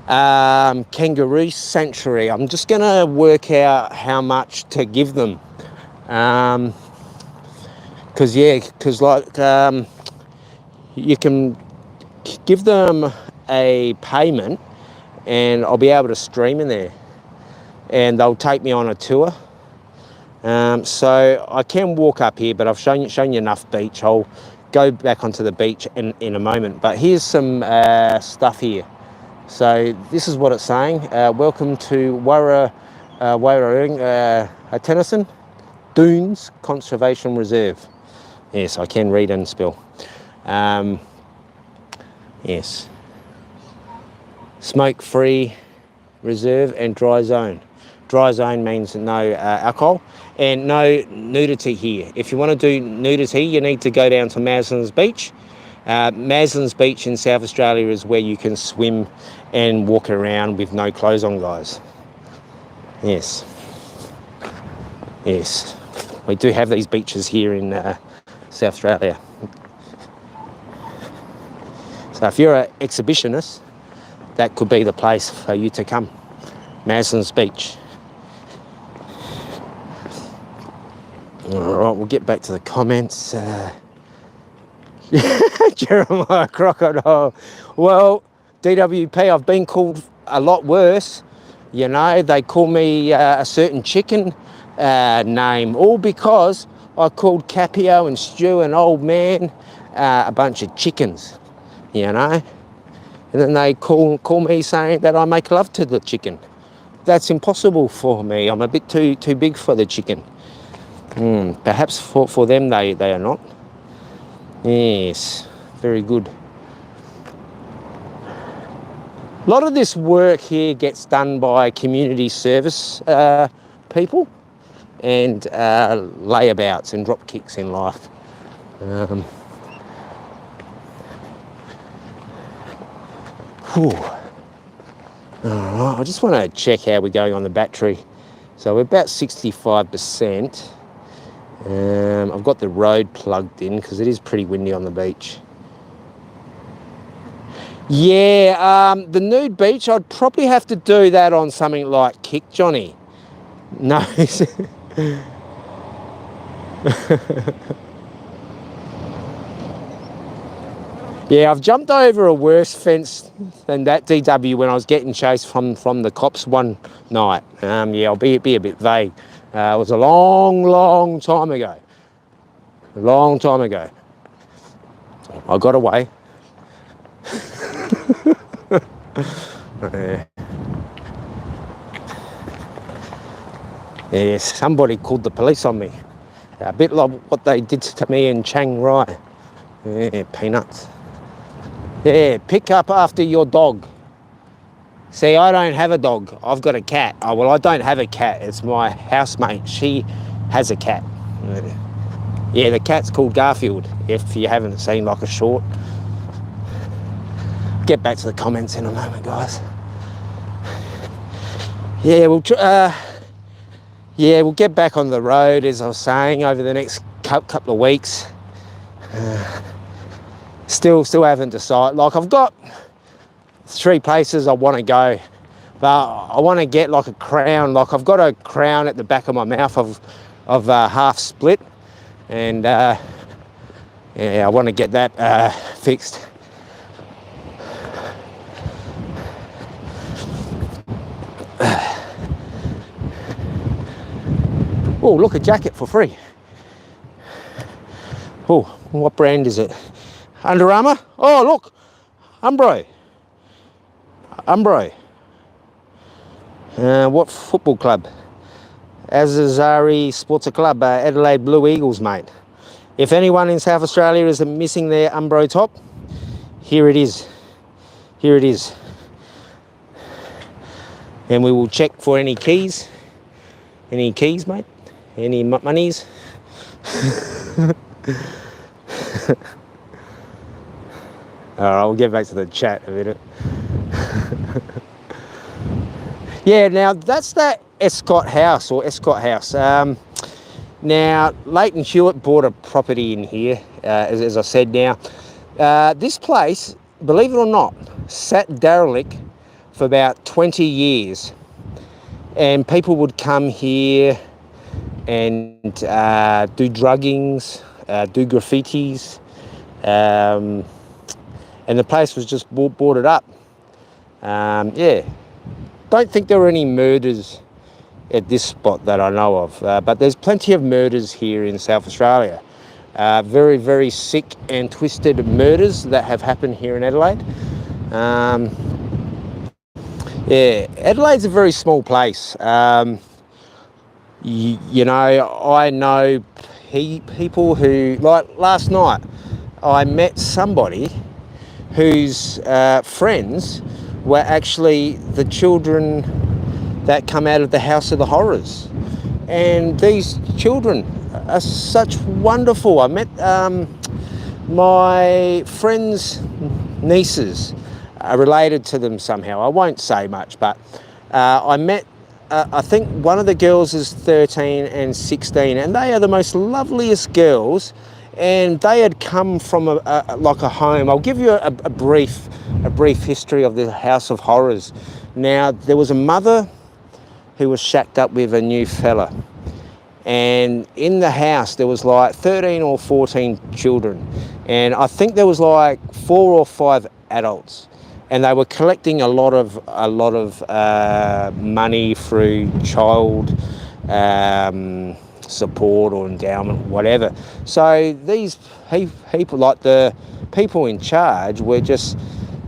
kangaroo sanctuary. I'm just going to work out how much to give them. Because you can give them a payment and I'll be able to stream in there and they'll take me on a tour. So I can walk up here, but I've shown you enough beach. I'll go back onto the beach in a moment. But here's some stuff here. So this is what it's saying. Welcome to Tennyson Dunes Conservation Reserve. Yes, I can read and spell. Yes. Smoke-free reserve and dry zone. Dry zone means no alcohol and no nudity here. If you want to do nudity, you need to go down to Maslin's Beach. Maslin's Beach in South Australia is where you can swim and walk around with no clothes on, guys. Yes. Yes. We do have these beaches here in South Australia. So if you're an exhibitionist, that could be the place for you to come. Maslin's Beach. All right, we'll get back to the comments. Jeremiah Crocodile. Well, DWP, I've been called a lot worse. You know, they call me a certain chicken name, all because I called Capio and Stu and Old Man a bunch of chickens, you know. And then they call me saying that I make love to the chicken. That's impossible for me. I'm a bit too big for the chicken. Perhaps for them they are not. Yes, very good. A lot of this work here gets done by community service people and layabouts and drop kicks in life. Alright, I just want to check how we're going on the battery. So we're about 65%. I've got the road plugged in because it is pretty windy on the beach. Yeah, the nude beach, I'd probably have to do that on something like Kick Johnny. No. Yeah, I've jumped over a worse fence than that DW when I was getting chased from the cops one night. Yeah, I'll be a bit vague. It was a long time ago. A long time ago. I got away. Yeah, somebody called the police on me. A bit like what they did to me in Chiang Rai. Yeah, peanuts. Yeah, pick up after your dog. See, I don't have a dog. I've got a cat. Oh, well, I don't have a cat. It's my housemate. She has a cat. Yeah, the cat's called Garfield, if you haven't seen like a short. Get back to the comments in a moment, guys. Yeah, we'll get back on the road, as I was saying, over the next couple of weeks. Still haven't decided. Like, I've got 3 places I want to go, but I want to get like a crown. Like, I've got a crown at the back of my mouth of half split, and yeah, I want to get that fixed. Oh, look, a jacket for free. Oh, what brand is it? Under Armour? Oh, look, Umbro. What football club? Azazari Sports Club, Adelaide Blue Eagles, mate. If anyone in South Australia is missing their Umbro top, here it is. Here it is. And we will check for any keys. Any keys, mate? Any monies? Alright, I'll get back to the chat a minute. Yeah, now that's that Escott House or Escott House. Now, Leighton Hewitt bought a property in here, as I said. Now, this place, believe it or not, sat derelict for about 20 years. And people would come here and do druggings, do graffitis, and the place was just boarded up. Yeah, don't think there were any murders at this spot that I know of, but there's plenty of murders here in South Australia. Very, very sick and twisted murders that have happened here in Adelaide. Yeah, Adelaide's a very small place. You know, I know people who, like last night, I met somebody whose friends were actually the children that come out of the House of the Horrors. And these children are such wonderful. I met my friend's nieces are related to them somehow. I won't say much, but I met, I think one of the girls is 13 and 16, and they are the most loveliest girls, and they had come from like a home. I'll give you a brief history of the House of Horrors. Now, there was a mother who was shacked up with a new fella, and in the house there was like 13 or 14 children, and I think there was like 4 or 5 adults, and they were collecting a lot of money through child support or endowment, whatever. So these people, like the people in charge, were just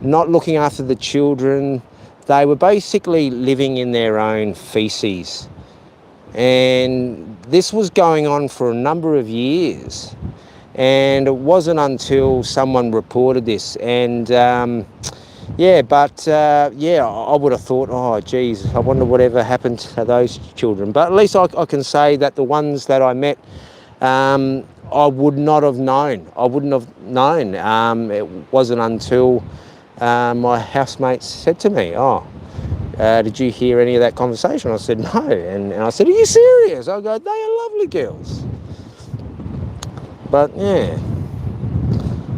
not looking after the children. They were basically living in their own feces. And this was going on for a number of years. And it wasn't until someone reported this. And yeah, I would have thought, oh, geez, I wonder whatever happened to those children. But at least I can say that the ones that I met, I would not have known. I wouldn't have known. It wasn't until my housemates said to me, oh, did you hear any of that conversation? I said, no. And I said, are you serious? I go, they are lovely girls. But yeah,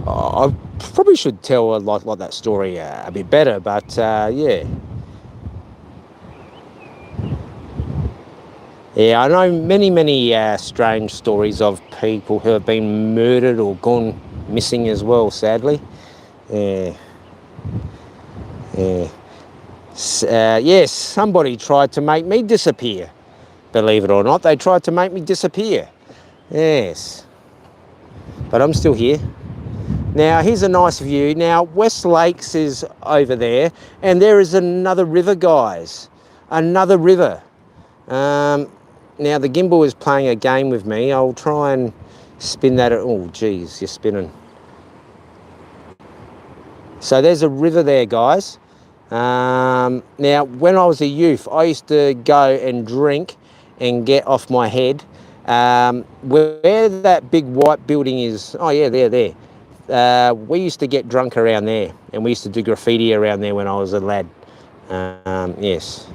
I probably should tell like that story a bit better, but yeah. Yeah, I know many strange stories of people who have been murdered or gone missing as well, sadly. Yeah. Yeah. Yes, somebody tried to make me disappear. Believe it or not, they tried to make me disappear. Yes. But I'm still here. Now, here's a nice view. Now, West Lakes is over there, and there is another river, guys. Another river. Now, the gimbal is playing a game with me. I'll try and spin that. Oh, geez, you're spinning. So there's a river there, guys. Now, when I was a youth, I used to go and drink and get off my head. Where that big white building is, oh yeah, there. We used to get drunk around there, and we used to do graffiti around there when I was a lad. Yes.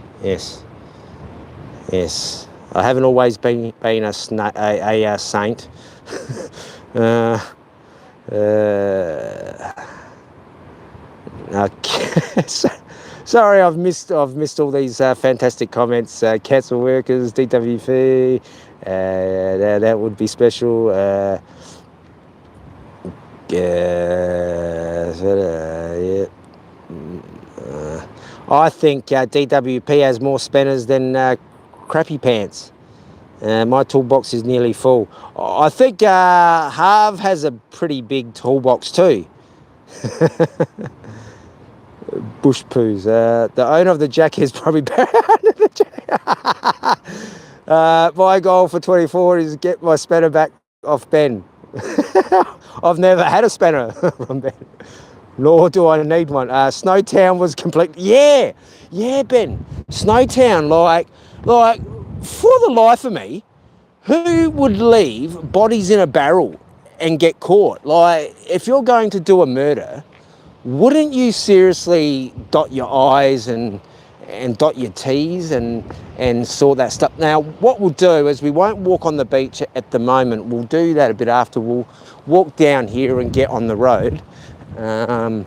I haven't always been a saint. Okay. Sorry, I've missed all these fantastic comments. Council workers, DWP, that would be special. Yeah. I think DWP has more spinners than crappy pants. My toolbox is nearly full. I think Harv has a pretty big toolbox too. Bush poos. The owner of the jack is probably buried under the jack. My goal for 24 is get my spanner back off Ben. I've never had a spanner from Ben. Nor do I need one. Snowtown was complete. Yeah, Ben. Snowtown, like, for the life of me, who would leave bodies in a barrel and get caught? Like, if you're going to do a murder, wouldn't you seriously dot your I's and dot your T's and sort that stuff? Now, what we'll do is we won't walk on the beach at the moment. We'll do that a bit after. We'll walk down here and get on the road. The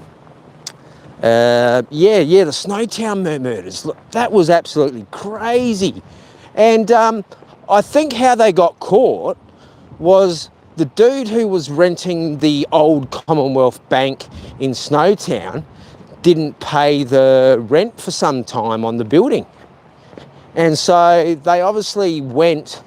Snowtown murders. Look, that was absolutely crazy. And I think how they got caught was the dude who was renting the old Commonwealth Bank in Snowtown didn't pay the rent for some time on the building. And so they obviously went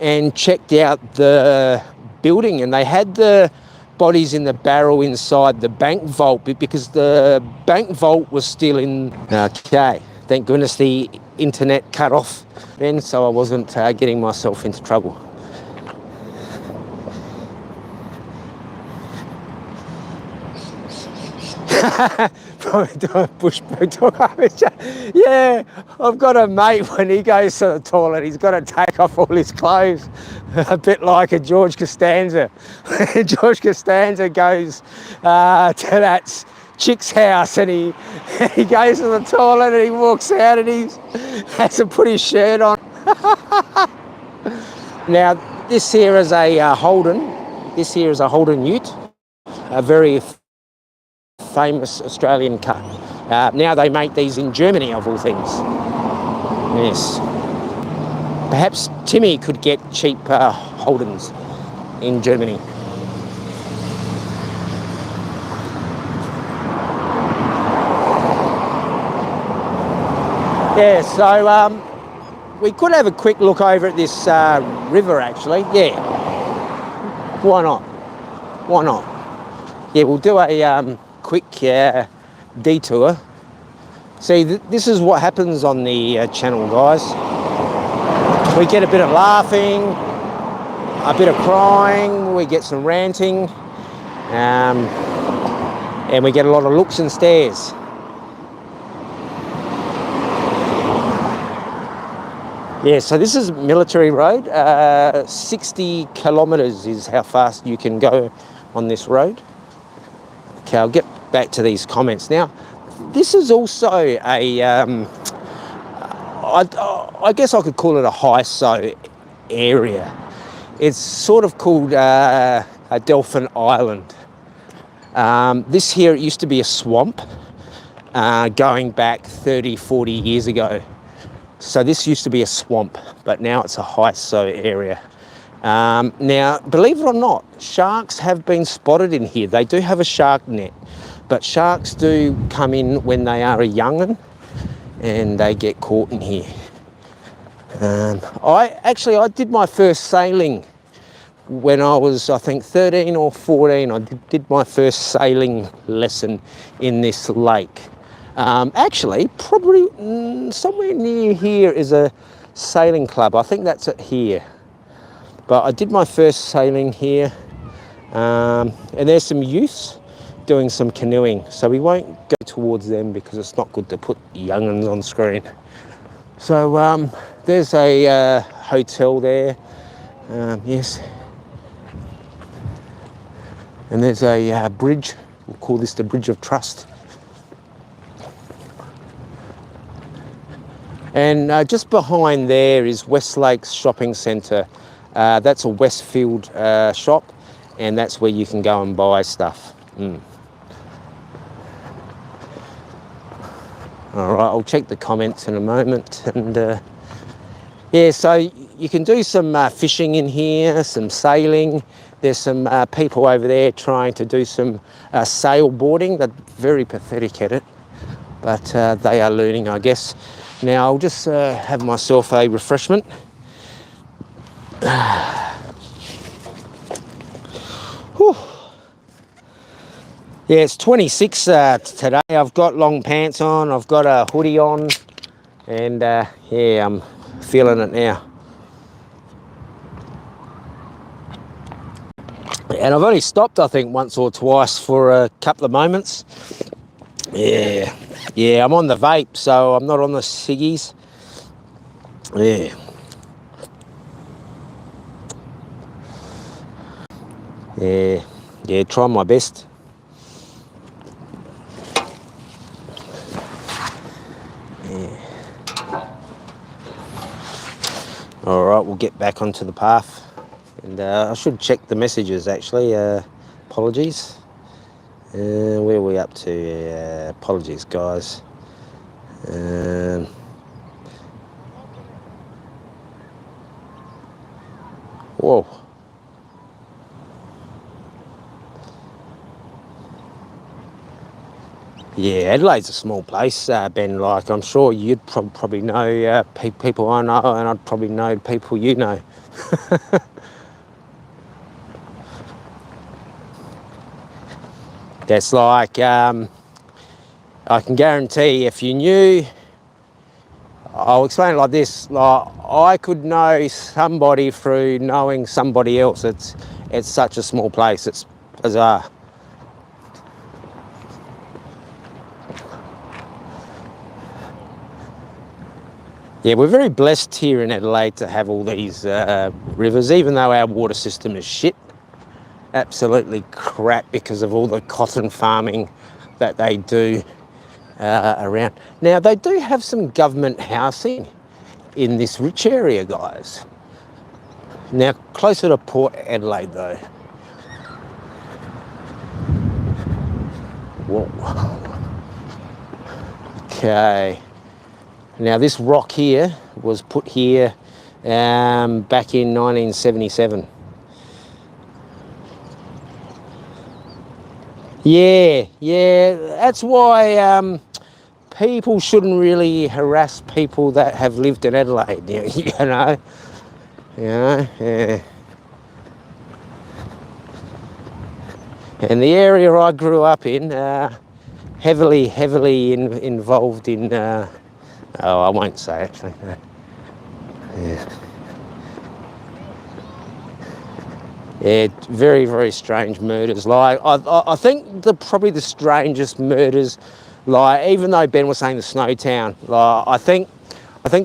and checked out the building, and they had the bodies in the barrel inside the bank vault because the bank vault was still in. Okay, thank goodness the internet cut off then, so I wasn't getting myself into trouble. Probably doing bush talk. Yeah, I've got a mate, when he goes to the toilet, he's got to take off all his clothes, a bit like a George Costanza. George Costanza goes to that chick's house and he goes to the toilet and he walks out and he has to put his shirt on. Now, this here is a Holden. This here is a Holden Ute, a very famous Australian car. Now they make these in Germany, of all things. Yes. Perhaps Timmy could get cheap Holdens in Germany. Yeah, so we could have a quick look over at this river, actually. Yeah. Why not? Why not? Yeah, we'll do a quick detour. See, this is what happens on the channel, guys. We get a bit of laughing, a bit of crying, we get some ranting, and we get a lot of looks and stares. Yeah, so this is Military Road. 60 kilometres is how fast you can go on this road. Okay, I'll get back to these comments now. This is also a, I guess I could call it a high-so area. It's sort of called Delphin Island. This here, it used to be a swamp going back 30, 40 years ago. So this used to be a swamp, but now it's a high-so area. Now, believe it or not, sharks have been spotted in here. They do have a shark net, but sharks do come in when they are a young'un and they get caught in here. I did my first sailing when I was, I think, 13 or 14. I did my first sailing lesson in this lake. Actually, probably somewhere near here is a sailing club. I think that's it here. But I did my first sailing here, and there's some youths doing some canoeing. So we won't go towards them because it's not good to put young'uns on screen. So there's a hotel there, yes. And there's a bridge. We'll call this the Bridge of Trust. And just behind there is Westlakes Shopping Centre. That's a Westfield shop, and that's where you can go and buy stuff. All right, I'll check the comments in a moment. And yeah, so you can do some fishing in here, some sailing. There's some people over there trying to do some sailboarding. They're very pathetic at it, but they are learning, I guess. Now, I'll just have myself a refreshment. Whew. Yeah, it's 26 today. I've got long pants on, I've got a hoodie on, and yeah, I'm feeling it now. And I've only stopped, I think, once or twice for a couple of moments. Yeah. Yeah, I'm on the vape, so I'm not on the ciggies. Yeah. Yeah. Yeah, try my best. Yeah. All right, we'll get back onto the path. And I should check the messages, actually. Apologies. Where are we up to? Apologies, guys. Whoa. Yeah, Adelaide's a small place, Ben. Like, I'm sure you'd probably know people I know, and I'd probably know people you know. That's like, I can guarantee if you knew, I'll explain it like this, like, I could know somebody through knowing somebody else. It's such a small place, it's bizarre. Yeah, we're very blessed here in Adelaide to have all these rivers, even though our water system is shit. Absolutely crap because of all the cotton farming that they do around. Now, they do have some government housing in this rich area, guys. Now, closer to Port Adelaide, though. Whoa. Okay. Now, this rock here was put here back in 1977. Yeah, that's why people shouldn't really harass people that have lived in Adelaide, you know, yeah. And the area I grew up in, heavily involved in, I won't say actually. Yeah. Yeah, very strange murders. Like, I think probably the strangest murders, like, even though Ben was saying the Snowtown, like, I think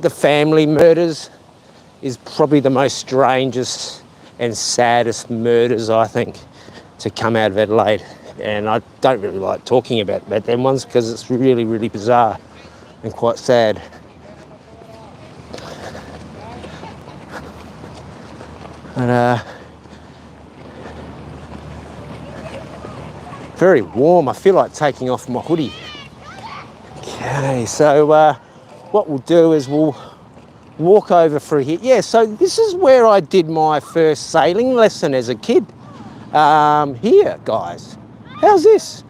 the family murders is probably the most strangest and saddest murders, I think, to come out of Adelaide. And I don't really like talking about them ones because it's really bizarre and quite sad. And very warm. I feel like taking off my hoodie. Okay, so what we'll do is we'll walk over through here. Yeah, so this is where I did my first sailing lesson as a kid. Here, guys. How's this?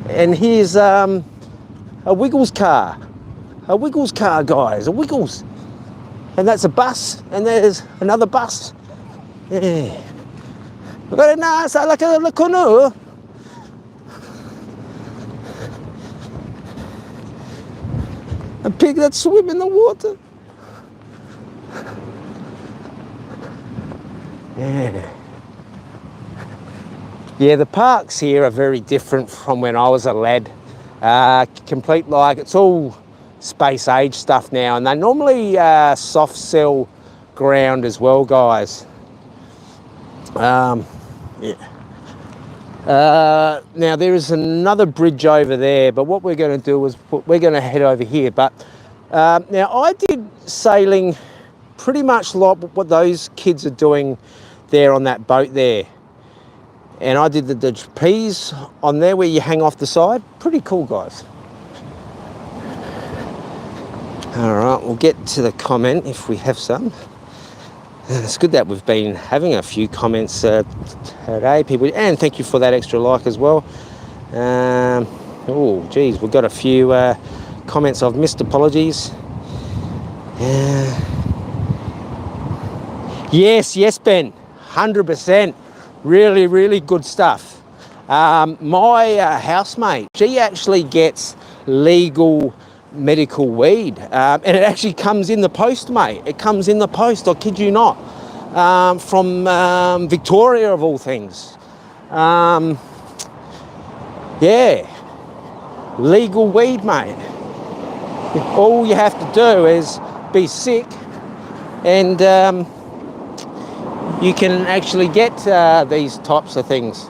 And here's a Wiggles car. A Wiggles car, guys. A Wiggles. And that's a bus. And there's another bus. Yeah. Very nice. I like a canoe. A pig that swim in the water. Yeah. Yeah, the parks here are very different from when I was a lad. Complete, like, it's all space age stuff now, and they normally soft sell ground as well, guys. Yeah. Now there is another bridge over there, but what we're going to do is we're going to head over here. But now I did sailing pretty much like what those kids are doing there on that boat there. And I did the trapeze on there where you hang off the side. Pretty cool, guys. All right, we'll get to the comment if we have some. It's good that we've been having a few comments today, people. And thank you for that extra like as well. Oh, geez, we've got a few comments I've missed. Apologies. Yes, Ben. 100%. Really good stuff. My housemate, she actually gets legal medical weed, and it actually comes in the post, mate. It comes in the post, I kid you not. from Victoria of all things. Yeah, legal weed, mate. All you have to do is be sick and you can actually get these types of things.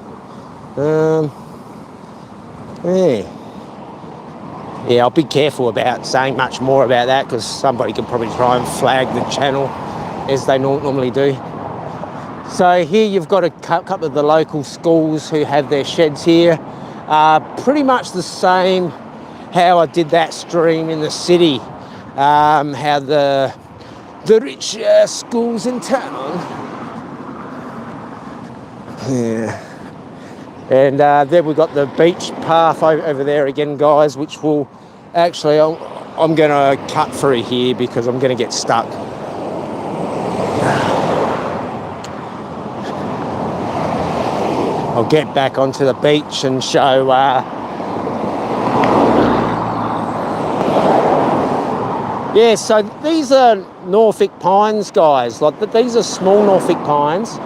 Yeah, I'll be careful about saying much more about that because somebody could probably try and flag the channel as they normally do. So here you've got a couple of the local schools who have their sheds here. Pretty much the same how I did that stream in the city. How the rich schools in town. Yeah. And then we've got the beach path over there again, guys, which will actually, I'm going to cut through here because I'm going to get stuck. I'll get back onto the beach and show yeah, so these are Norfolk pines, guys. Like these are small Norfolk pines.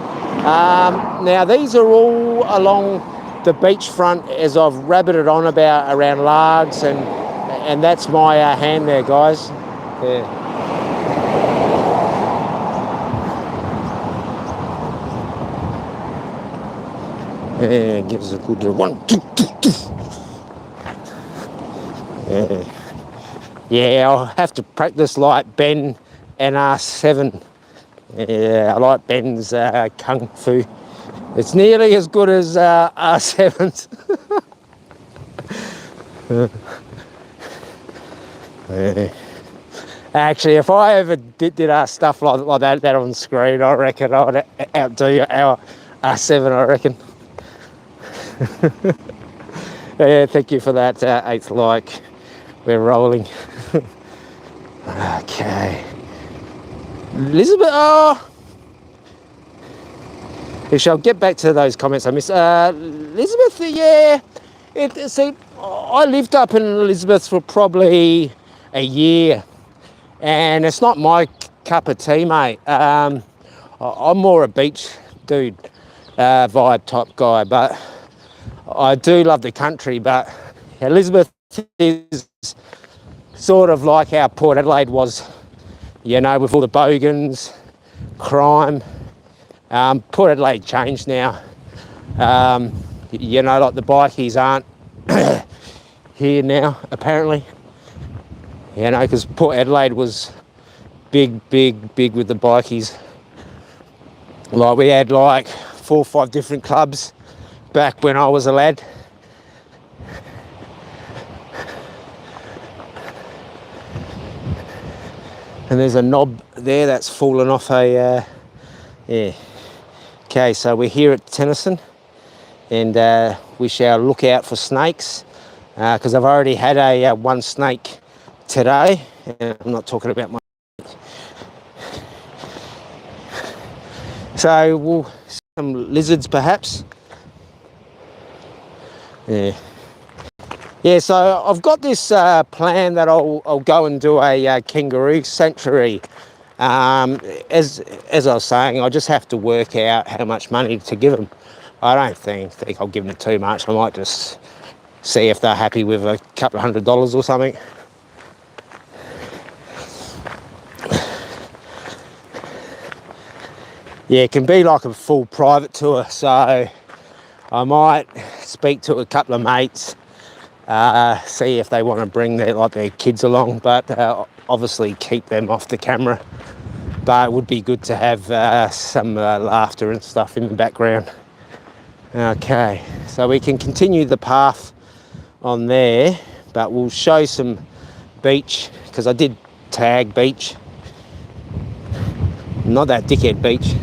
Now these are all along the beachfront as I've rabbited on about around Largs, and that's my hand there, guys. Yeah. Yeah, give us a good 1, 2, 2, 2. Yeah. Yeah, I'll have to practice like Ben and R7. Yeah, I like Ben's kung fu. It's nearly as good as R7's. Yeah. Actually, if I ever did stuff like that on screen, I reckon I would outdo our R7, I reckon. Yeah, thank you for that 8th like. We're rolling. Okay. Elizabeth, oh! I'll get back to those comments I missed. Elizabeth, yeah. See, I lived up in Elizabeth for probably a year, and it's not my cup of tea, mate. I'm more a beach dude, vibe type guy, but I do love the country. But Elizabeth is sort of like how Port Adelaide was, you know, with all the bogans, crime. Port Adelaide changed now. You know, like the bikies aren't here now, apparently. You know, because Port Adelaide was big with the bikies. Like we had like 4 or 5 different clubs back when I was a lad. And there's a knob there that's fallen off a, yeah. Okay, so we're here at Tennyson, and we shall look out for snakes, because I've already had a one snake today, and I'm not talking about my... So we'll see some lizards perhaps. Yeah. Yeah, so I've got this plan that I'll go and do a kangaroo sanctuary. As I was saying, I just have to work out how much money to give them. I don't think I'll give them too much. I might just see if they're happy with a couple of $100 or something. Yeah, it can be like a full private tour, so I might speak to a couple of mates, see if they want to bring their kids along, but obviously keep them off the camera. But it would be good to have some laughter and stuff in the background. Okay, so we can continue the path on there, but we'll show some beach, because I did tag beach, not that dickhead beach.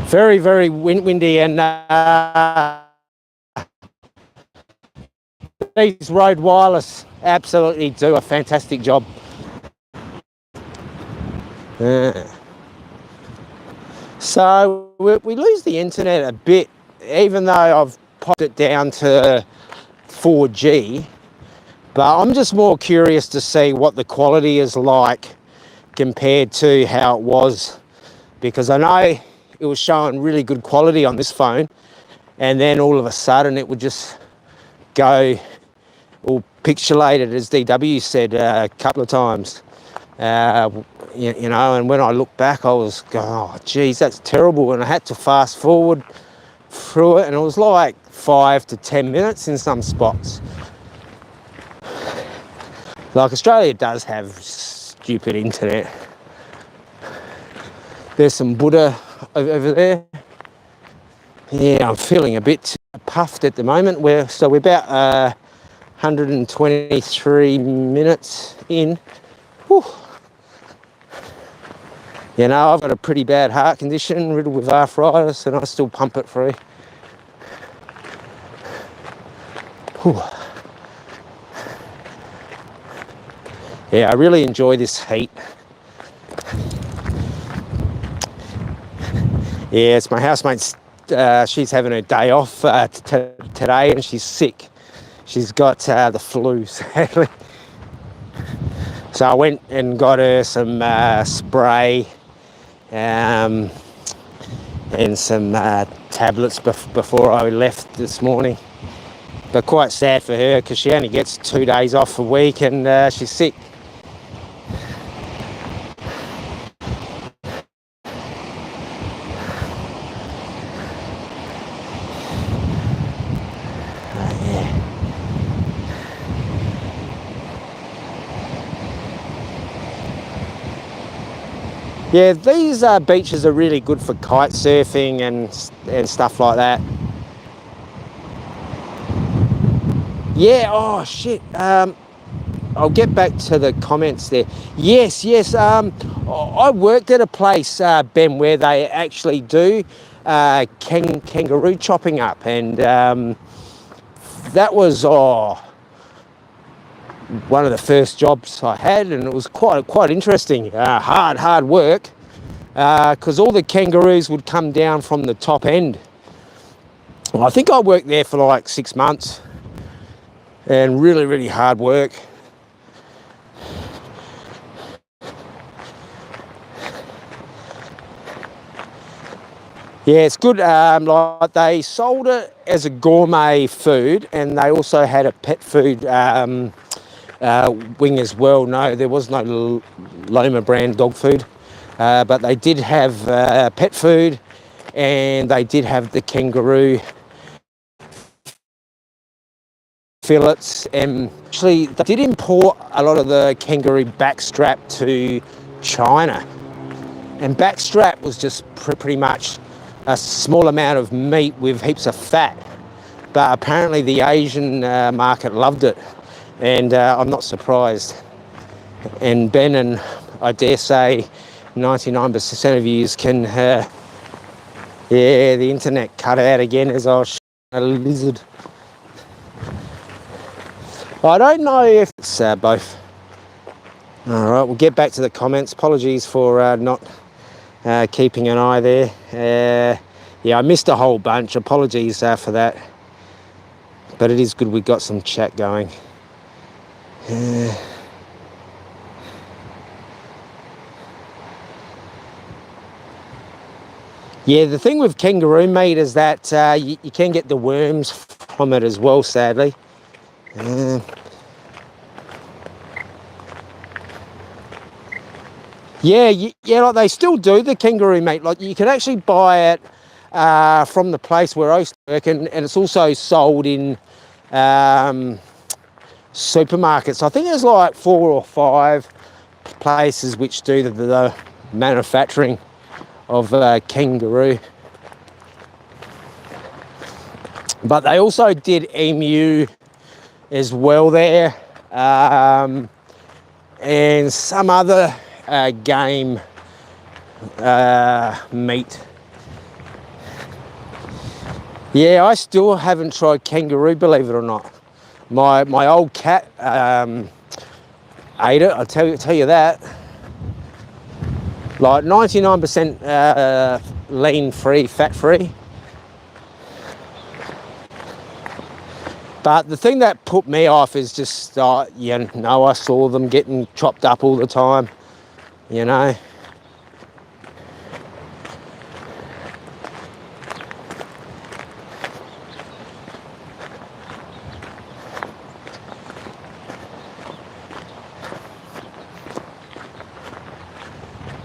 Very, very windy, and these Road Wireless absolutely do a fantastic job. So we lose the internet a bit, even though I've popped it down to 4G. But I'm just more curious to see what the quality is like compared to how it was, because I know it was showing really good quality on this phone, and then all of a sudden it would just go all pixelated, as DW said a couple of times. You know, and when I look back, I was going, oh, geez, that's terrible. And I had to fast forward through it, and it was like 5 to 10 minutes in some spots. Like, Australia does have stupid internet. There's some Buddha over there. Yeah, I'm feeling a bit puffed at the moment. We're about 123 minutes in. Whew. You know, I've got a pretty bad heart condition, riddled with arthritis, and I still pump it through. Whew. Yeah, I really enjoy this heat. Yeah, it's my housemate's, she's having a day off today, and she's sick. She's got the flu, sadly. So I went and got her some spray and some tablets before I left this morning. But quite sad for her, because she only gets 2 days off a week, and she's sick. Yeah, these beaches are really good for kite surfing and stuff like that. Yeah, oh shit. I'll get back to the comments there. Yes. I worked at a place, Ben, where they actually do kangaroo chopping up, and that was one of the first jobs I had, and it was quite interesting. Hard work, because all the kangaroos would come down from the top end. Well, I think I worked there for like 6 months, and really hard work. Yeah, it's good. Like, they sold it as a gourmet food, and they also had a pet food wing as well. No, there was no Loma brand dog food, but they did have pet food, and they did have the kangaroo fillets. And actually, they did import a lot of the kangaroo backstrap to China, and backstrap was just pretty much a small amount of meat with heaps of fat, but apparently the Asian market loved it, and I'm not surprised. And Ben, and I dare say 99% of you can yeah, the internet cut out again as I was a lizard. I don't know if it's both. All right, we'll get back to the comments. Apologies for not keeping an eye there. Yeah, I missed a whole bunch. Apologies for that. But it is good we got some chat going. Yeah, the thing with kangaroo meat is that you can get the worms from it as well, sadly. Yeah, like they still do the kangaroo meat. Like, you can actually buy it from the place where I used to work, and it's also sold in supermarkets. I think there's like 4 or 5 places which do the manufacturing of kangaroo. But they also did emu as well there, and some other game meat. Yeah, I still haven't tried kangaroo, believe it or not. My old cat ate it, I'll tell you that. Like 99% lean free, fat free. But the thing that put me off is just, you know, I saw them getting chopped up all the time, you know.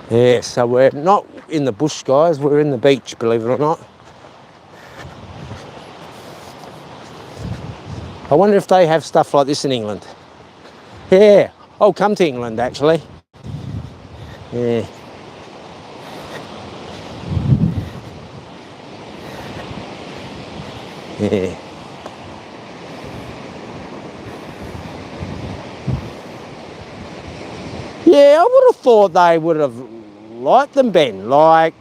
Yeah, so we're not in the bush, guys, we're in the beach, believe it or not. I wonder if they have stuff like this in England. Yeah, I'll come to England, actually. Yeah. Yeah. Yeah, I would have thought they would have liked them, Ben. Like,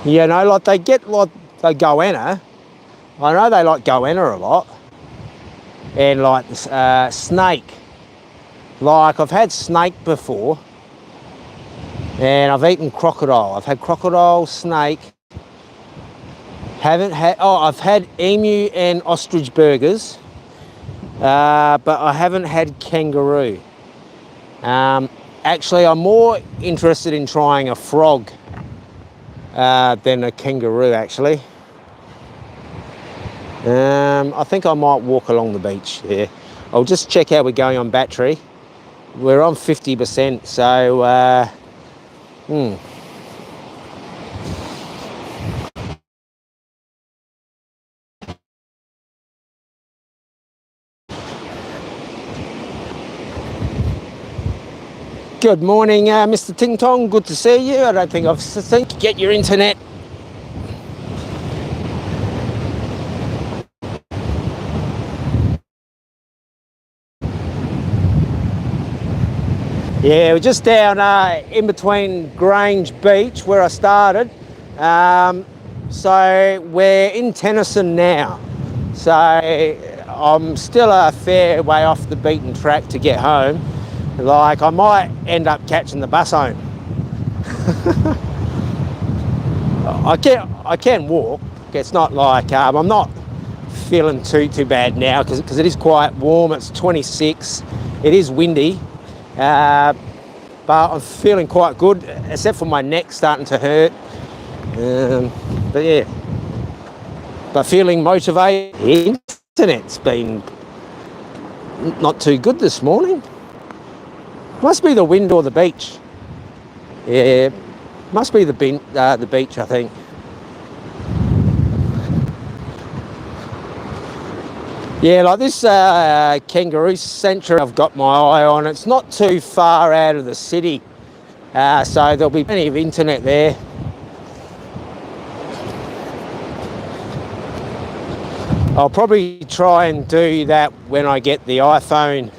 you know, like they get like the goanna. I know they like goanna a lot. And like snake. Like, I've had snake before. And I've eaten crocodile. I've had crocodile, snake. Haven't had, I've had emu and ostrich burgers. But I haven't had kangaroo. Actually, I'm more interested in trying a frog than a kangaroo, actually. I think I might walk along the beach here. I'll just check how we're going on battery. We're on 50%, so... Good morning, Mr. Ting Tong. Good to see you. I don't think I've seen you get your internet. Yeah, we're just down in between Grange Beach where I started. So we're in Tennyson now. So I'm still a fair way off the beaten track to get home. Like, I might end up catching the bus home. I can walk. It's not like I'm not feeling too bad now because it is quite warm. It's 26. It is windy, but I'm feeling quite good, except for my neck starting to hurt. But yeah, but feeling motivated. The internet's been not too good this morning. Must be the wind or the beach. Yeah, must be the beach, I think. Yeah, like this kangaroo sanctuary I've got my eye on. It's not too far out of the city, so there'll be plenty of internet there. I'll probably try and do that when I get the iPhone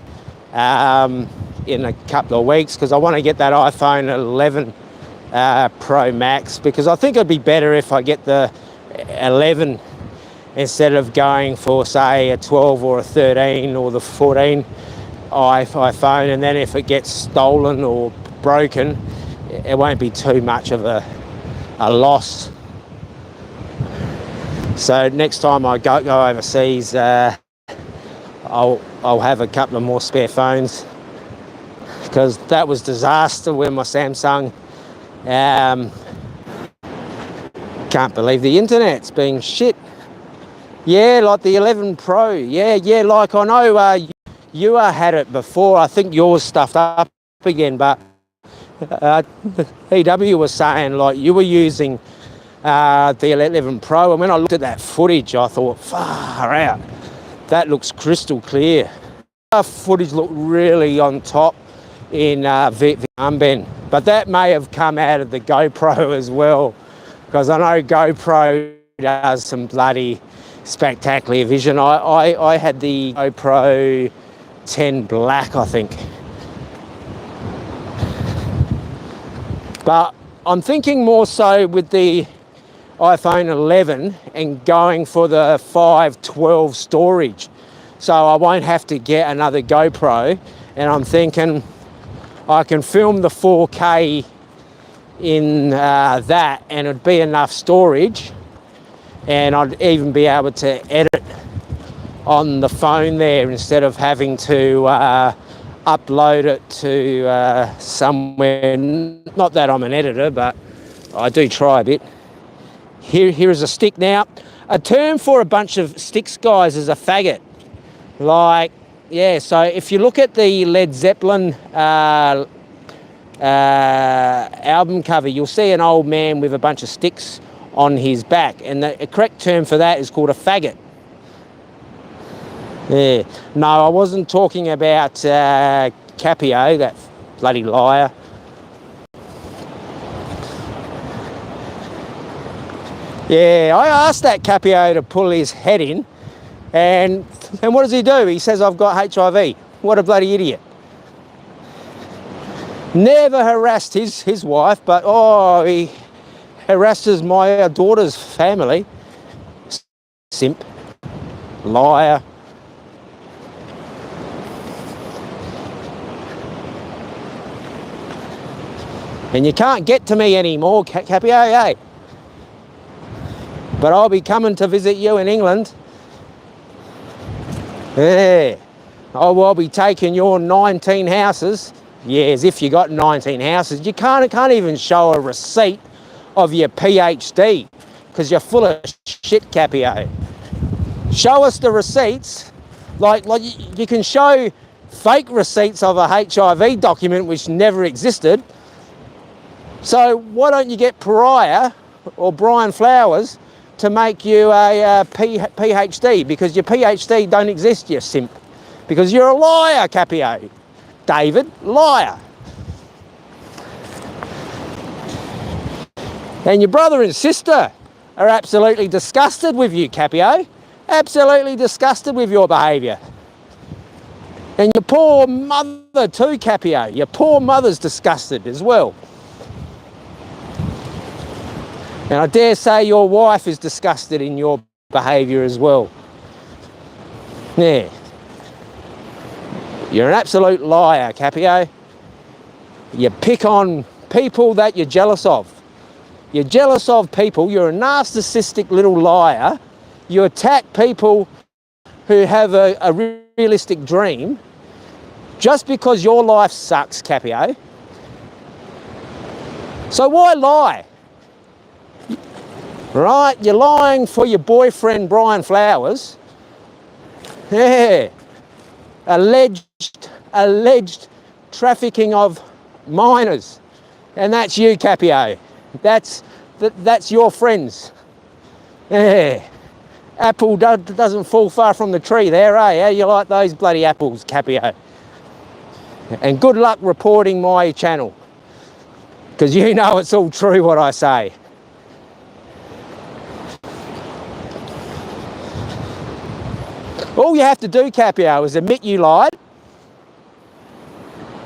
in a couple of weeks, because I want to get that iPhone 11 Pro Max, because I think it'd be better if I get the 11 instead of going for, say, a 12 or a 13 or the 14 iPhone, and then if it gets stolen or broken, it won't be too much of a loss. So next time I go overseas, I'll have a couple of more spare phones, because that was disaster when my Samsung. Can't believe the internet's been shit. Yeah, like the 11 Pro. Yeah, like I know you had it before. I think yours stuffed up again, but EW was saying like you were using the 11 Pro, and when I looked at that footage, I thought, far out, that looks crystal clear. Footage looked really on top in Vietnam, but that may have come out of the GoPro as well, because I know GoPro does some bloody spectacular vision. I had the GoPro 10 Black, I think. But I'm thinking more so with the iPhone 11 and going for the 512 storage, so I won't have to get another GoPro, and I'm thinking I can film the 4K in that, and it'd be enough storage, and I'd even be able to edit on the phone there instead of having to upload it to somewhere. Not that I'm an editor, but I do try a bit. Here is a stick now. A term for a bunch of sticks, guys, is a faggot. Like, yeah, so if you look at the Led Zeppelin album cover, you'll see an old man with a bunch of sticks on his back, and the correct term for that is called a faggot. Yeah, no, I wasn't talking about Capio, that bloody liar. Yeah, I asked that Capio to pull his head in, and what does he do? He says, I've got HIV. What a bloody idiot. Never harassed his wife, but he harasses my daughter's family. Simp. Liar. And you can't get to me anymore, Capio, eh? But I'll be coming to visit you in England. Yeah. I'll be taking your 19 houses. Yeah, as if you got 19 houses. You can't even show a receipt of your PhD because you're full of shit, Capio. Show us the receipts. Like you can show fake receipts of a HIV document which never existed. So why don't you get Pariah or Brian Flowers to make you a PhD, because your PhD don't exist, you simp. Because you're a liar, Capio. David, liar. And your brother and sister are absolutely disgusted with you, Capio. Absolutely disgusted with your behaviour. And your poor mother too, Capio. Your poor mother's disgusted as well. And I dare say your wife is disgusted in your behaviour as well. Yeah. You're an absolute liar, Capio. You pick on people that you're jealous of. You're jealous of people. You're a narcissistic little liar. You attack people who have a realistic dream just because your life sucks, Capio. So why lie? Right, you're lying for your boyfriend Brian Flowers. Yeah. Alleged trafficking of minors. And that's you, Capio. That's your friends. Yeah. Apple doesn't fall far from the tree there, eh? How you like those bloody apples, Capio? And good luck reporting my channel, because you know it's all true what I say. All you have to do, Capio, is admit you lied,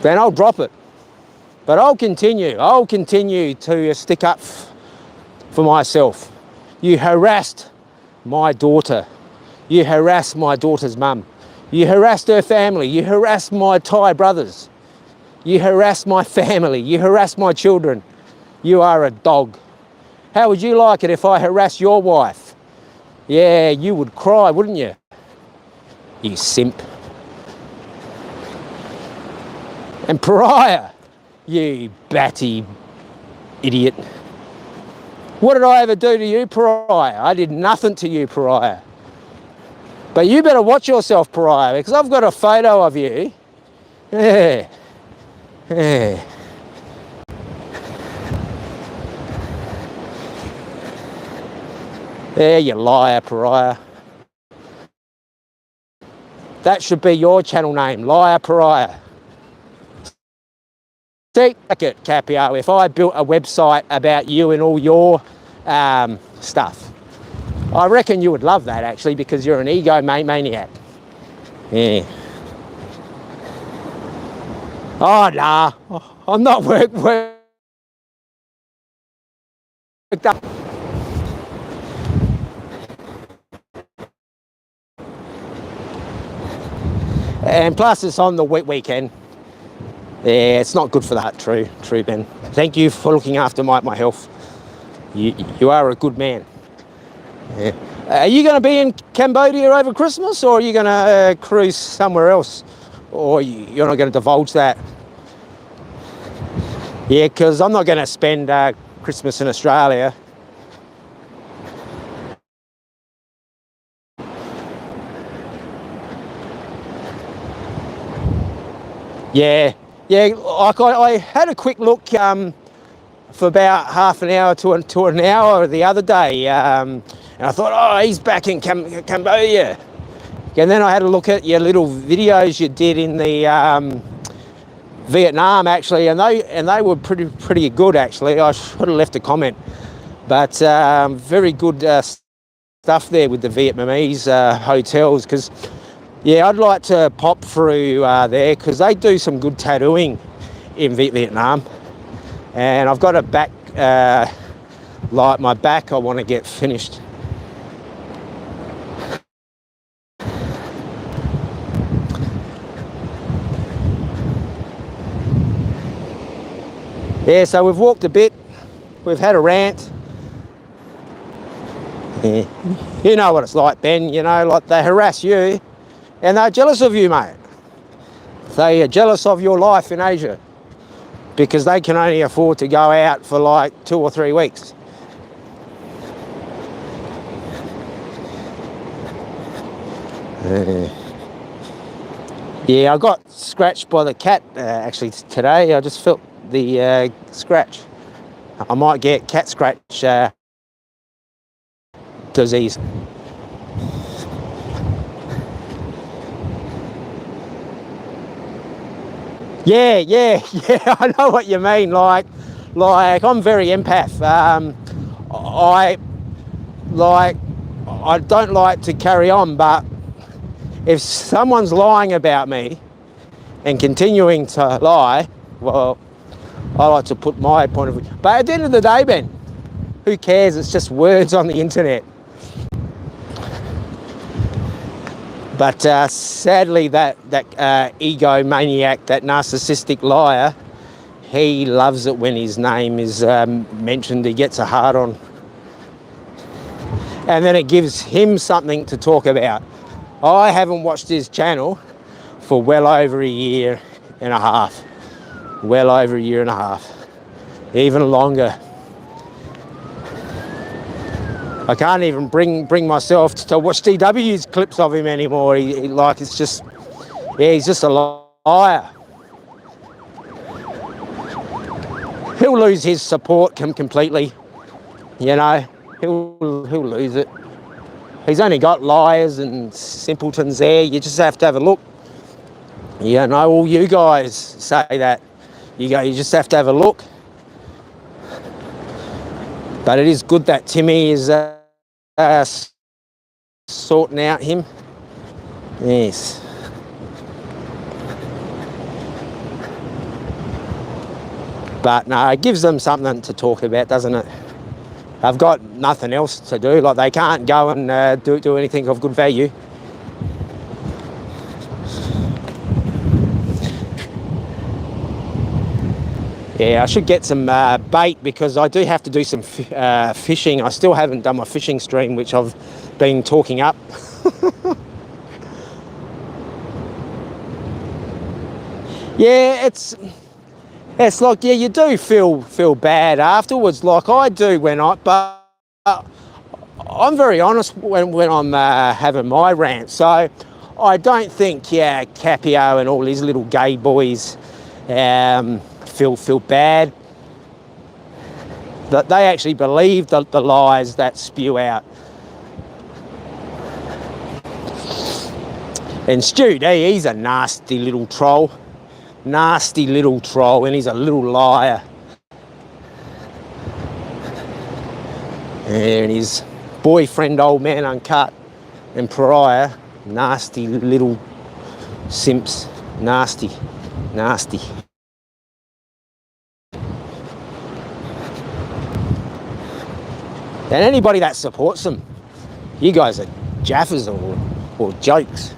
then I'll drop it. But I'll continue to stick up for myself. You harassed my daughter. You harassed my daughter's mum. You harassed her family. You harassed my Thai brothers. You harassed my family. You harassed my children. You are a dog. How would you like it if I harassed your wife? Yeah, you would cry, wouldn't you? You simp. And Pariah, you batty idiot. What did I ever do to you, Pariah? I did nothing to you, Pariah. But you better watch yourself, Pariah, because I've got a photo of you. Yeah. Yeah. There, you liar, Pariah. That should be your channel name, Liar Pariah. See, look at Capio, if I built a website about you and all your stuff, I reckon you would love that, actually, because you're an ego maniac. Yeah. Oh, nah, I'm not worked up. And plus it's on the weekend. Yeah, it's not good for that, true, Ben. Thank you for looking after my health. You are a good man. Yeah. Are you going to be in Cambodia over Christmas, or are you going to cruise somewhere else? Or you're not going to divulge that? Yeah, because I'm not going to spend Christmas in Australia. Yeah, like I had a quick look for about half an hour to an hour the other day, and I thought, oh, he's back in Cambodia. And then I had a look at your little videos you did in the Vietnam, actually, and they were pretty good, actually. I should have left a comment, but very good stuff there with the Vietnamese hotels, because yeah, I'd like to pop through there, because they do some good tattooing in Vietnam, and I've got a back, like my back I want to get finished. Yeah, so we've walked a bit, we've had a rant. Yeah. You know what it's like, Ben, you know, like they harass you and they're jealous of you, mate. They are jealous of your life in Asia because they can only afford to go out for like 2 or 3 weeks. Yeah, I got scratched by the cat actually today. I just felt the scratch. I might get cat scratch disease. Yeah, I know what you mean. Like I'm very empath. I don't like to carry on, but if someone's lying about me and continuing to lie, well, I like to put my point of view. But at the end of the day, Ben, who cares? It's just words on the internet. But sadly, that egomaniac, that narcissistic liar, he loves it when his name is mentioned. He gets a hard on. And then it gives him something to talk about. I haven't watched his channel for well over a year and a half. Well over a year and a half. Even longer. I can't even bring myself to watch DW's clips of him anymore. He like, it's just, yeah, he's just a liar. He'll lose his support completely, you know. He'll lose it. He's only got liars and simpletons there. You just have to have a look. You know, all you guys say that. You just have to have a look. But it is good that Timmy is sorting out him. Yes. But no, it gives them something to talk about, doesn't it? They've got nothing else to do. Like, they can't go and do anything of good value. Yeah, I should get some bait, because I do have to do some fishing. I still haven't done my fishing stream, which I've been talking up. Yeah, it's like, yeah, you do feel bad afterwards, like I do but I'm very honest when I'm having my rant. So I don't think, yeah, Capio and all these little gay boys feel bad. That they actually believe the lies that spew out. And Stu, he's a nasty little troll. Nasty little troll, and he's a little liar. And his boyfriend, Old Man Uncut, and Pariah, nasty little simps. Nasty. And anybody that supports them, you guys are jaffers or jokes.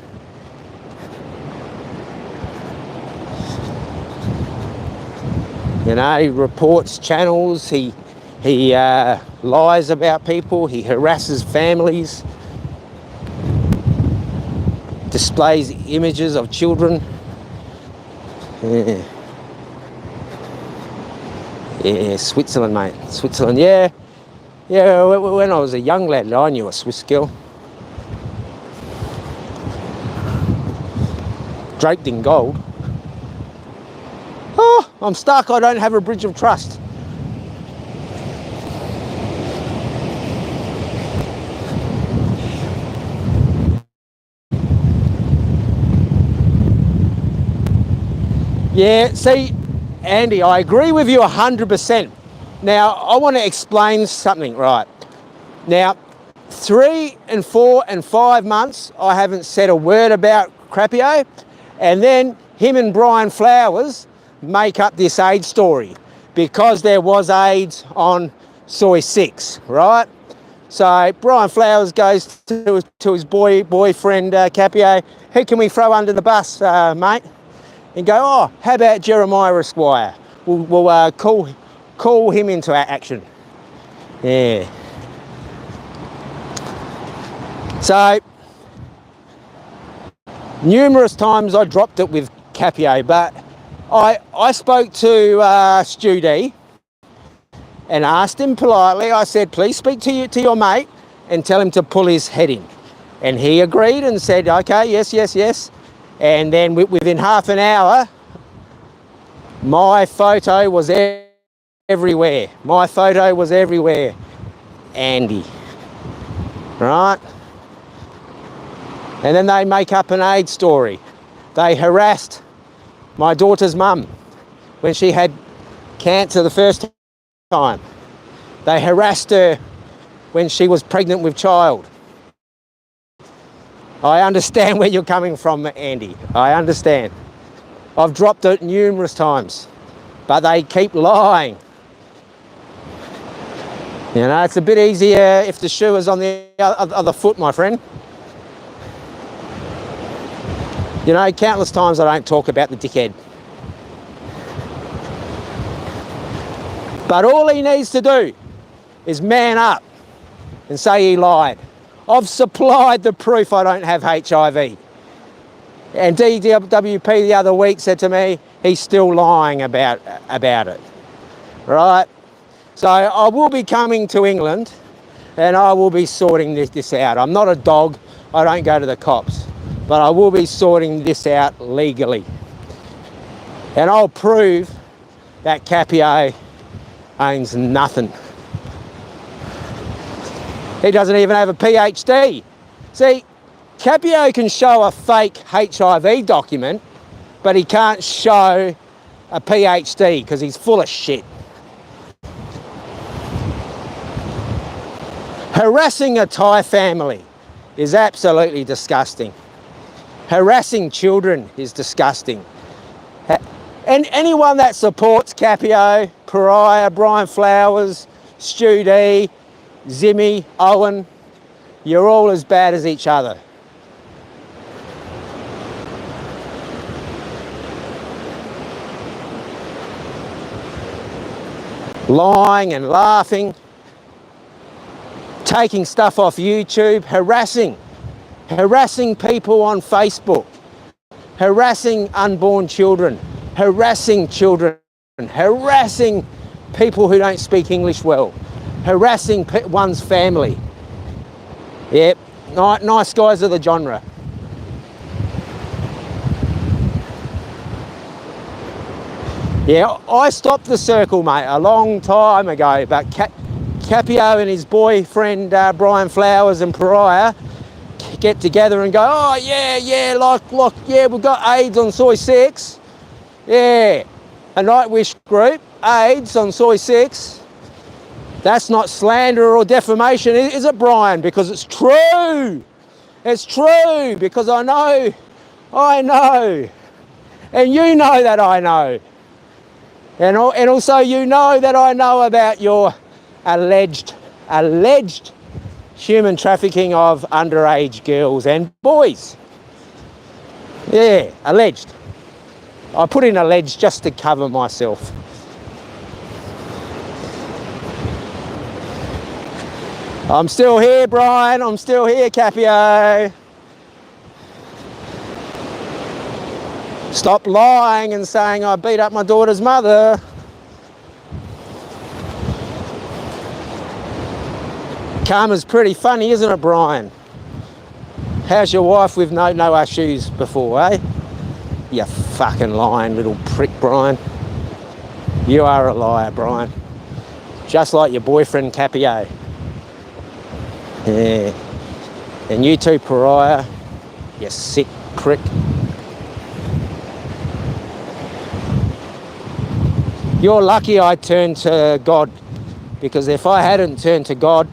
You know, he reports channels, he lies about people, he harasses families, displays images of children. Yeah. Yeah, Switzerland, mate. Switzerland, yeah. Yeah, when I was a young lad, I knew a Swiss girl. Draped in gold. Oh, I'm stuck. I don't have a bridge of trust. Yeah, see, Andy, I agree with you 100%. Now, I want to explain something, right? Now, 3 and 4 and 5 months, I haven't said a word about Crapio, and then him and Brian Flowers make up this AIDS story because there was AIDS on Soy 6, right? So Brian Flowers goes to his boyfriend Capio, who can we throw under the bus, mate? And go, oh, how about Jeremiah Esquire? We'll call him into action. Yeah. So, numerous times I dropped it with Capio, but I spoke to Stu D and asked him politely, I said, please speak to your mate and tell him to pull his head in. And he agreed and said, okay, yes. And then within half an hour, my photo was everywhere. My photo was everywhere. Andy. Right? And then they make up an AIDS story. They harassed my daughter's mum when she had cancer the first time. They harassed her when she was pregnant with child. I understand where you're coming from, Andy. I understand. I've dropped it numerous times, but they keep lying. You know, it's a bit easier if the shoe is on the other foot, my friend. You know, countless times I don't talk about the dickhead. But all he needs to do is man up and say he lied. I've supplied the proof I don't have HIV. And DWP the other week said to me, he's still lying about it, right? So I will be coming to England and I will be sorting this out. I'm not a dog, I don't go to the cops, but I will be sorting this out legally. And I'll prove that Capio owns nothing. He doesn't even have a PhD. See, Capio can show a fake HIV document, but he can't show a PhD because he's full of shit. Harassing a Thai family is absolutely disgusting. Harassing children is disgusting. And anyone that supports Capio, Pariah, Brian Flowers, Stu D, Zimmy, Owen, you're all as bad as each other. Lying and laughing, taking stuff off YouTube, harassing people on Facebook, harassing unborn children, harassing people who don't speak English well, harassing one's family. Yep, nice guys of the genre. Yeah, I stopped the circle, mate, a long time ago, but Capio and his boyfriend Brian Flowers and Pariah get together and go, oh yeah, like we've got AIDS on Soy 6. Yeah, a Nightwish group, AIDS on Soy 6. That's not slander or defamation, is it, Brian? Because it's true. It's true, because I know, and you know that I know. And also you know that I know about your alleged human trafficking of underage girls and boys. Yeah, alleged. I put in alleged just to cover myself. I'm still here, Brian. I'm still here, Capio. Stop lying and saying I beat up my daughter's mother. Karma's pretty funny, isn't it, Brian? How's your wife with no issues before, eh? You fucking lying little prick, Brian. You are a liar, Brian. Just like your boyfriend, Capio. Yeah. And you too, Pariah. You sick prick. You're lucky I turned to God, because if I hadn't turned to God,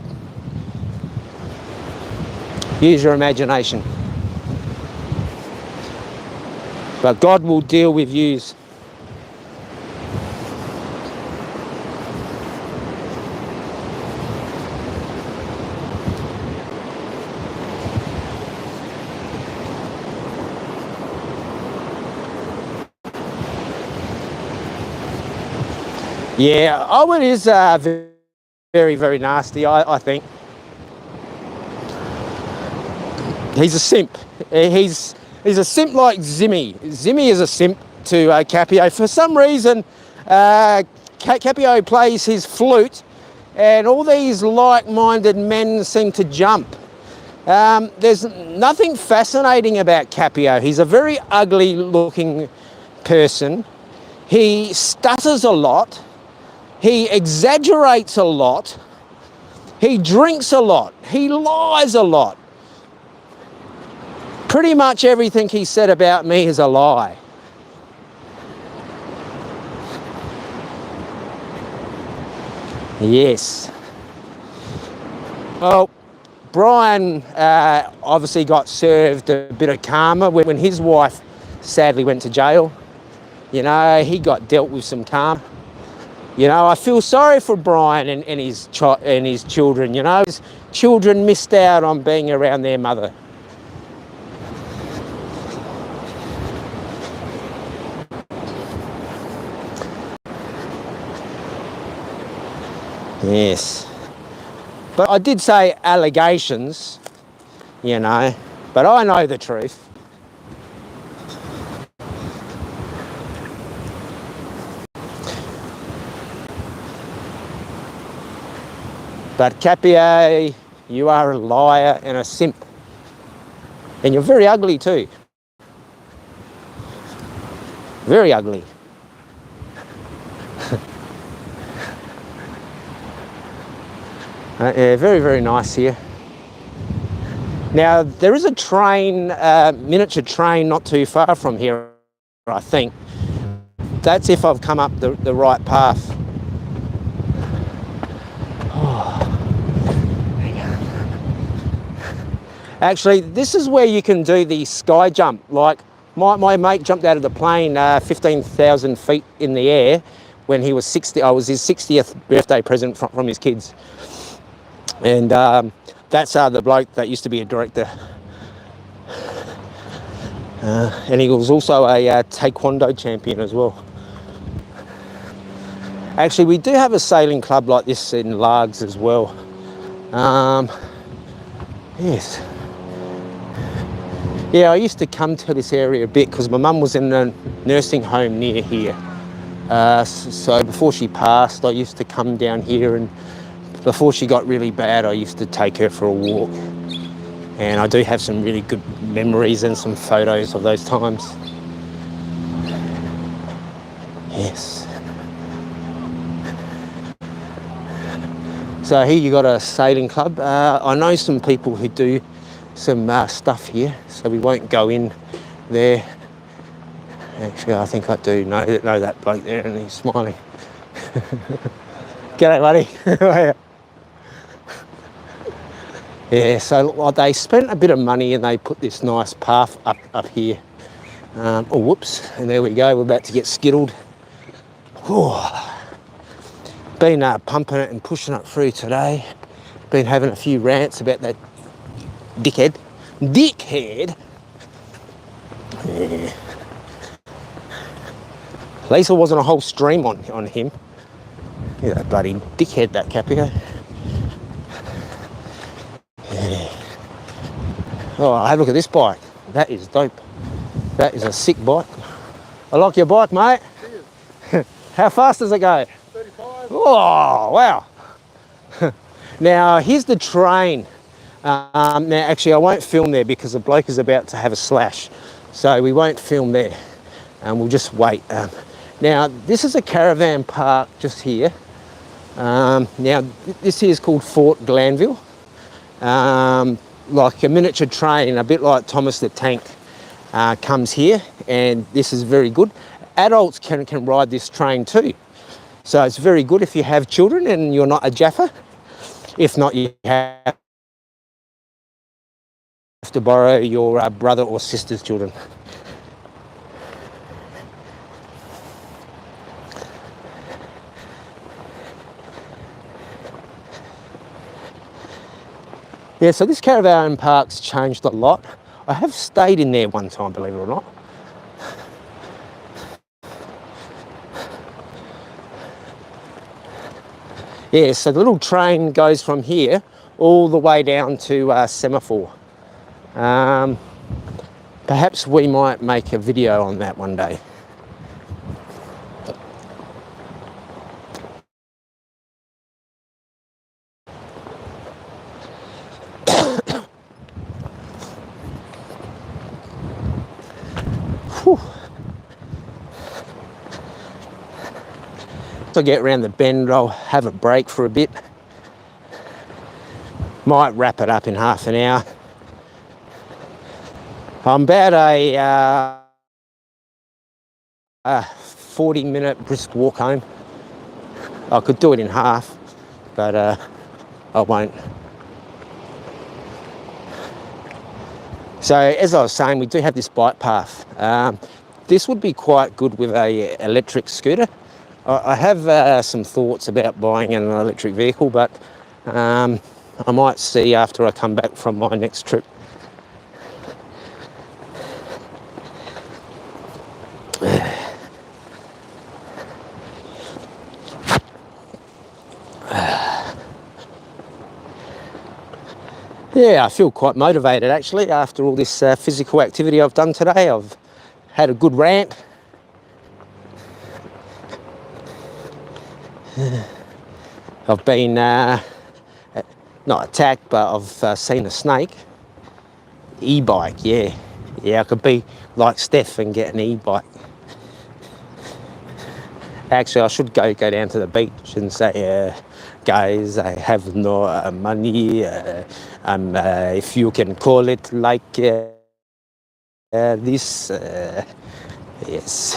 use your imagination. But God will deal with yous. Yeah, it is very, very nasty, I think. He's a simp. He's a simp like Zimmy. Zimmy is a simp to Capio. For some reason, Capio plays his flute and all these like-minded men seem to jump. There's nothing fascinating about Capio. He's a very ugly-looking person. He stutters a lot. He exaggerates a lot. He drinks a lot. He lies a lot. Pretty much everything he said about me is a lie. Yes. Well, Brian obviously got served a bit of karma when his wife sadly went to jail. You know, he got dealt with some karma. You know, I feel sorry for Brian and his children. You know, his children missed out on being around their mother. Yes. But I did say allegations, you know, but I know the truth. But Capio, you are a liar and a simp. And you're very ugly too. Very ugly. Yeah, very, very nice here. Now, there is a train, miniature train not too far from here, I think. That's if I've come up the right path. Actually, this is where you can do the sky jump. Like, my mate jumped out of the plane 15,000 feet in the air when he was 60. I was his 60th birthday present from his kids. And that's the bloke that used to be a director. And he was also a taekwondo champion as well. Actually, we do have a sailing club like this in Largs as well. Yes. Yeah, I used to come to this area a bit because my mum was in a nursing home near here. So before she passed, I used to come down here, and before she got really bad, I used to take her for a walk. And I do have some really good memories and some photos of those times. Yes. So here you got a sailing club. I know some people who do some stuff here, so we won't go in there. Actually, I think I do know that bloke there, and he's smiling. G'day, buddy. Yeah, so they spent a bit of money and they put this nice path up here. Oh, whoops, and there we go, we're about to get skittled. Been pumping it and pushing it through today. Been having a few rants about that dickhead. Yeah. At least there wasn't a whole stream on him. Yeah, that bloody dickhead, that Capio. Yeah. Oh, have a look at this bike. That is dope. That is a sick bike. I like your bike, mate. How fast does it go? 35. Oh, wow. Now, here's the train. Now, actually, I won't film there because the bloke is about to have a slash. So we won't film there. And we'll just wait. Now, this is a caravan park just here. Now, this here is called Fort Glanville. Like a miniature train, a bit like Thomas the Tank, comes here. And this is very good. Adults can ride this train too. So it's very good if you have children and you're not a Jaffa. If not, you have to borrow your brother or sister's children. Yeah, so this caravan park's changed a lot. I have stayed in there one time, believe it or not. Yeah, so the little train goes from here all the way down to Semaphore. Perhaps we might make a video on that one day. So I get around the bend, I'll have a break for a bit. Might wrap it up in half an hour. I'm about a 40-minute brisk walk home. I could do it in half, but I won't. So as I was saying, we do have this bike path. This would be quite good with a electric scooter. I have some thoughts about buying an electric vehicle, but I might see after I come back from my next trip. Yeah, I feel quite motivated actually after all this physical activity I've done today. I've had a good rant. I've been not attacked, but I've seen a snake. E-bike, yeah. Yeah, I could be like Steph and get an e-bike. Actually, I should go down to the beach and say, guys, I have no money. If you can call it like this, yes.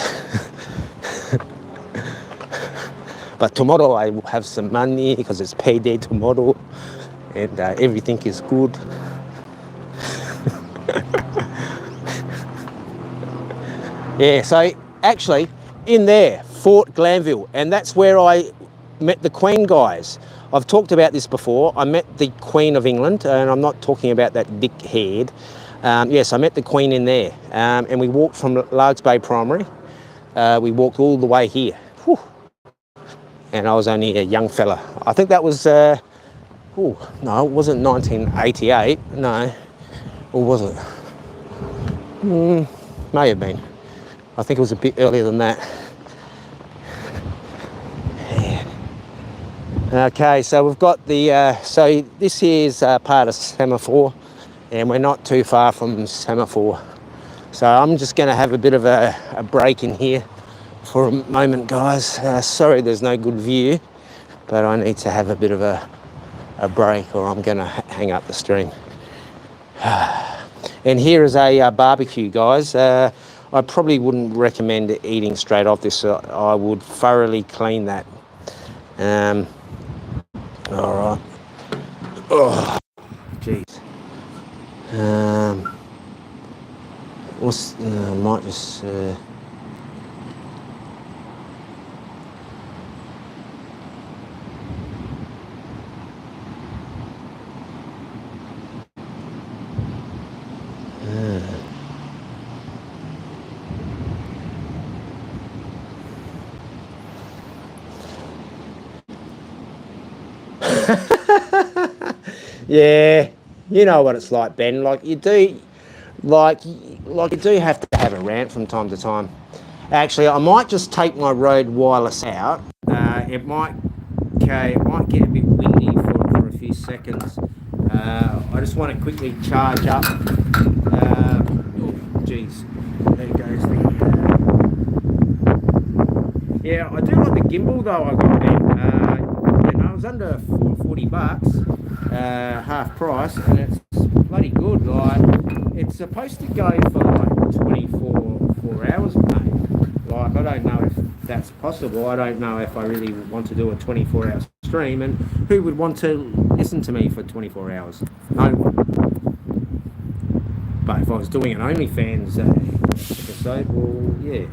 But tomorrow I will have some money because it's payday tomorrow and everything is good. Yeah, so actually in there, Fort Glanville, and that's where I met the Queen guys. I've talked about this before. I met the Queen of England, and I'm not talking about that dick-haired. Yes, I met the Queen in there, and we walked from Largs Bay Primary. We walked all the way here. Whew. And I was only a young fella. I think that was, no, it wasn't 1988, no. Or was it? May have been. I think it was a bit earlier than that. Yeah. Okay, so we've got the, so this here is part of Semaphore, and we're not too far from Semaphore. So I'm just going to have a bit of a break in here for a moment, guys. Sorry there's no good view, but I need to have a bit of a break or I'm going to hang up the stream. And here is a barbecue, guys. I probably wouldn't recommend eating straight off this. I would thoroughly clean that. All right. Oh, jeez. I might just... Yeah, you know what it's like, Ben. Like you do have to have a rant from time to time. Actually, I might just take my Rode wireless out. It might get a bit windy for a few seconds. I just want to quickly charge up. Oh, geez, there goes the. Yeah, I do like the gimbal though. I got there. It was under $40, half price, and it's bloody good. Like, it's supposed to go for like 24 hours, mate. Like, I don't know if that's possible. I don't know if I really want to do a 24-hour stream, and who would want to listen to me for 24 hours? No one. But if I was doing an OnlyFans episode, well, yeah.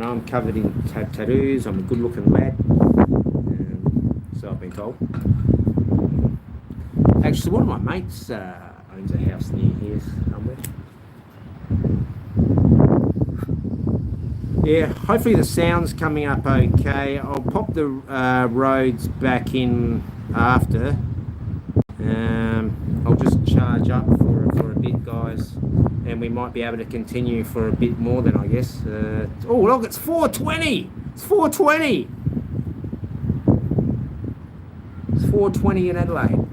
I'm covered in tattoos. I'm a good-looking lad. So I've been told. Actually, one of my mates owns a house near here somewhere. Yeah, hopefully the sound's coming up okay. I'll pop the roads back in after. I'll just charge up for a bit, guys, and we might be able to continue for a bit more than I guess. Oh, look, it's 4:20. It's 4:20. It's 4:20 in Adelaide.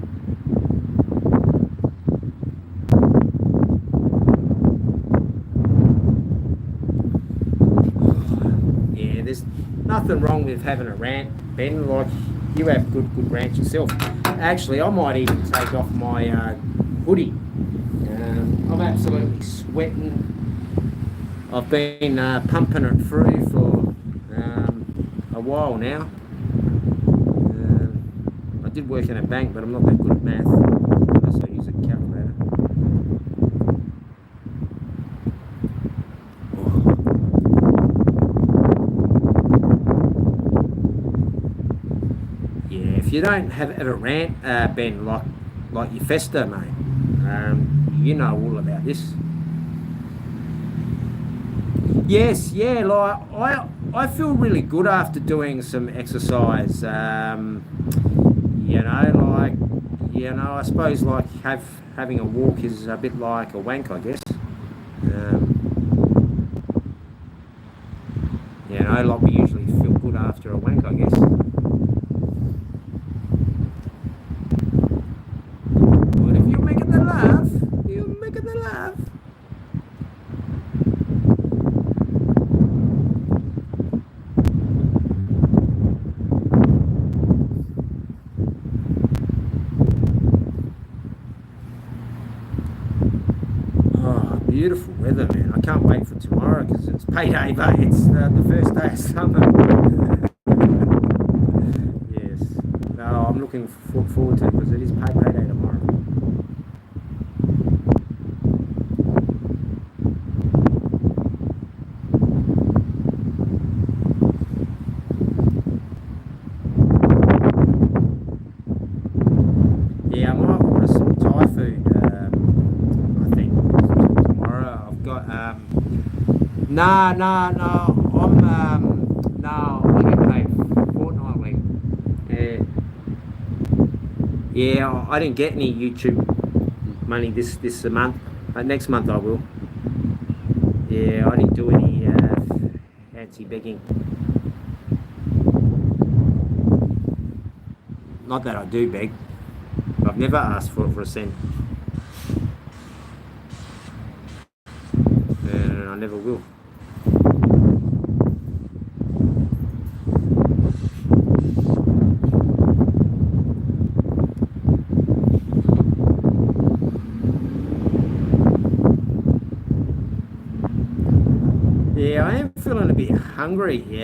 Yeah, there's nothing wrong with having a rant, Ben. Like, you have good rants yourself. Actually, I might even take off my hoodie. I'm absolutely sweating. I've been pumping it through for a while now. I did work in a bank, but I'm not that good at math, unless I use a calculator. Yeah, if you don't have a rant, Ben, like your fester, mate, you know all about this. Yes, yeah, like I feel really good after doing some exercise. I suppose like having a walk is a bit like a wank, I guess. Like we usually feel good after a wank, I guess. But if you're making the laugh, beautiful weather, man. I can't wait for tomorrow because it's payday, but it's the first day of summer. Yes. No, I'm looking forward to it because it is payday tomorrow. Yeah, I might order some Thai food. No, I get paid fortnightly. Yeah, I didn't get any YouTube money this month. Next month I will. Yeah, I didn't do any fancy begging. Not that I do beg. I've never asked for a cent. And I never will. Yeah, I am feeling a bit hungry. Tomorrow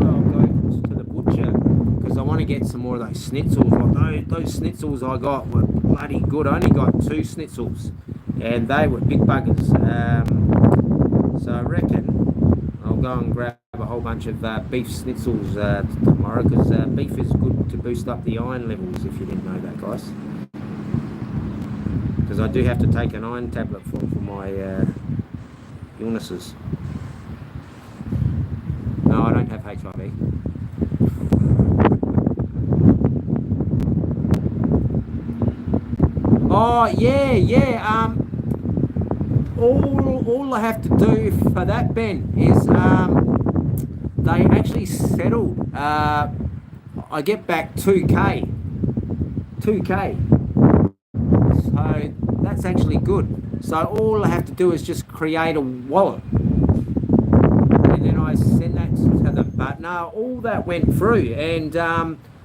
I'll go to the butcher because I want to get some more of those schnitzels. Like those schnitzels I got were bloody good. I only got 2 schnitzels and they were big buggers. So I reckon I'll go and grab a whole bunch of beef schnitzels tomorrow because beef is good to boost up the iron levels, if you didn't know that, guys. Because I do have to take an iron tablet for my illnesses. No, I don't have HIV. Oh yeah, yeah. All I have to do for that, Ben, is they actually settled. I get back 2k, 2k. So that's actually good. So all I have to do is just create a wallet, and then I send that to them. But no, all that went through, and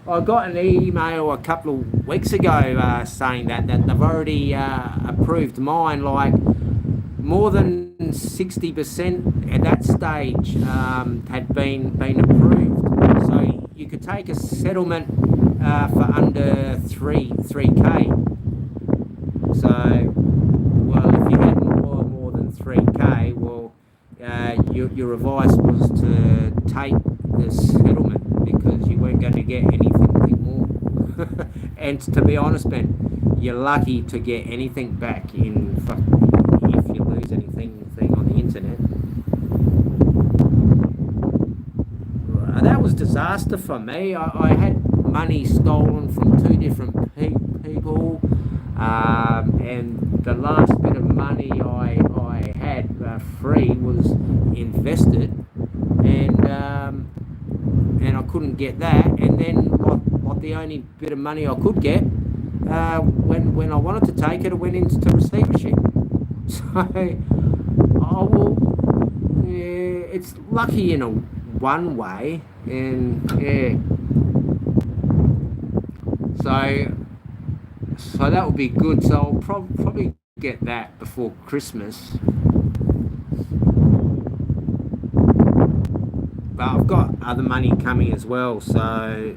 I got an email a couple of weeks ago saying that they've already approved mine. Like more than 60% at that stage had been approved. So you could take a settlement for under three k. So, well, if you had more than 3k, well, your advice was to take the settlement because you weren't going to get anything more. And to be honest, Ben, you're lucky to get anything back if you lose anything on the internet. That was disaster for me. I had money stolen from two different people. And the last bit of money I had free was invested, and I couldn't get that. And then like the only bit of money I could get, when I wanted to take it, it went into receivership. So yeah, it's lucky in a one way, and yeah. So that would be good. So I'll probably get that before Christmas. But I've got other money coming as well. So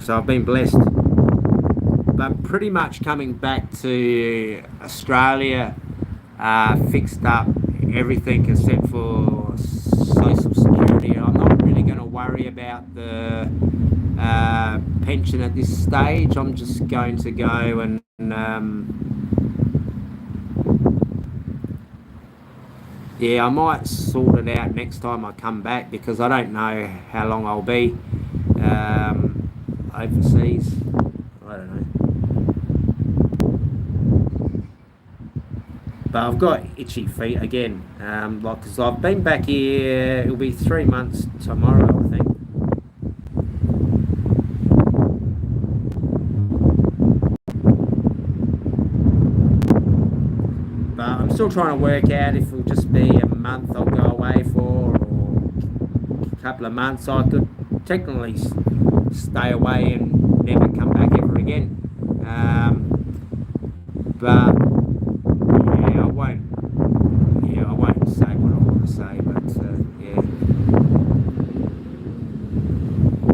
I've been blessed. But pretty much coming back to Australia, fixed up everything except for social security. I'm not really going to worry about the pension at this stage. I'm just going to go and yeah, I might sort it out next time I come back because I don't know how long I'll be overseas. I don't know. But I've got itchy feet again. Like, because I've been back here, it'll be 3 months tomorrow, I think. But I'm still trying to work out if it'll just be a month I'll go away for, or a couple of months. I could technically stay away and never come back ever again. But yeah, I won't say what I want to say. But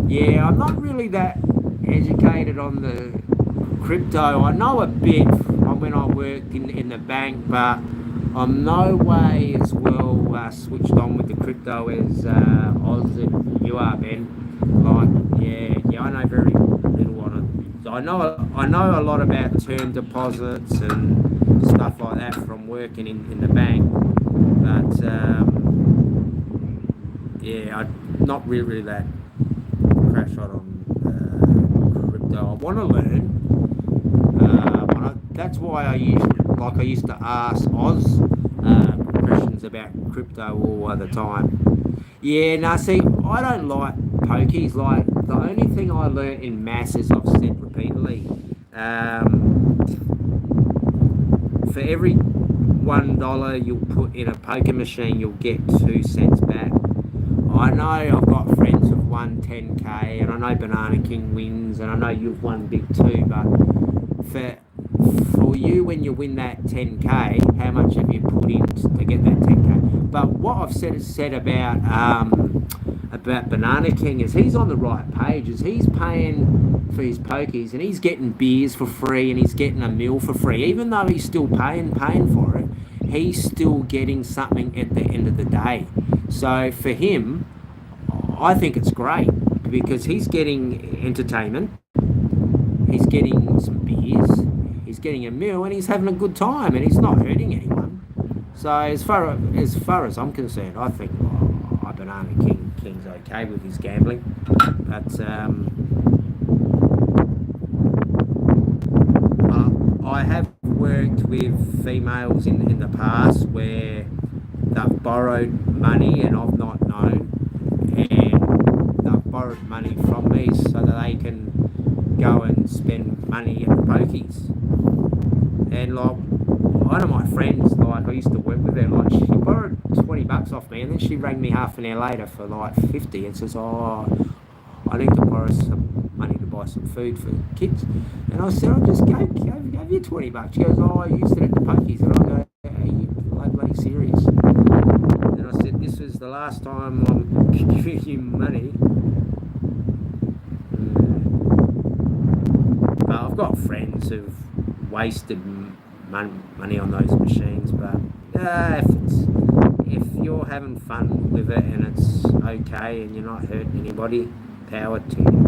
yeah, I'm not really that educated on the crypto. I know a bit from when I worked in the bank, but I'm no way as well switched on with the crypto as Oz and you are, Ben. Like, yeah, I know very little on it. So I know a lot about term deposits and stuff like that from working in the bank, but yeah, I'm not really that crash out on crypto. I want to learn. That's why I used to ask Oz questions about crypto all the time. Yeah, now see, I don't like pokies. Like, the only thing I learnt in maths, as I've said repeatedly, for every $1 you'll put in a poker machine, you'll get 2 cents back. I know I've got friends who've won 10k, and I know Banana King wins, and I know you've won big too, but for you, when you win that 10k, how much have you put in to get that 10k? But what I've said about Banana King is he's on the right page. Is he's paying for his pokies, and he's getting beers for free, and he's getting a meal for free. Even though he's still paying for it, he's still getting something at the end of the day. So for him, I think it's great because he's getting entertainment, he's getting some beers, he's getting a meal, and he's having a good time, and he's not hurting anyone. So as far as I'm concerned, I think Banana King's okay with his gambling, but I have worked with females in the past where they've borrowed money and I've not known, and they've borrowed money from me so that they can go and spend money at the pokies. And like one of my friends, like I used to work with her, like she borrowed $20 off me, and then she rang me half an hour later for like 50 and says, "Oh, I need to borrow some money to buy some food for kids." And I said, "I just gave you $20." She goes, "Oh, I used it at the pokies." And I go, "Are you bloody serious?" And I said, "This was the last time I'm giving you money." But I've got friends who've wasted money on those machines, but if you're having fun with it and it's okay and you're not hurting anybody, power to you.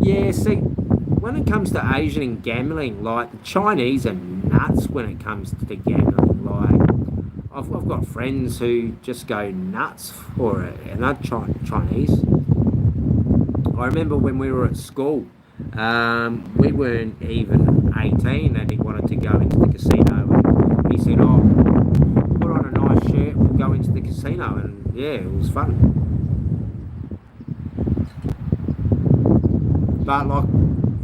Yeah, see, when it comes to Asian gambling, like the Chinese are nuts when it comes to gambling. Like I've got friends who just go nuts for it, and they're Chinese. I remember when we were at school, we weren't even 18 and he wanted to go into the casino, and he said, "Oh, put on a nice shirt, we'll go into the casino." And yeah, it was fun. But like,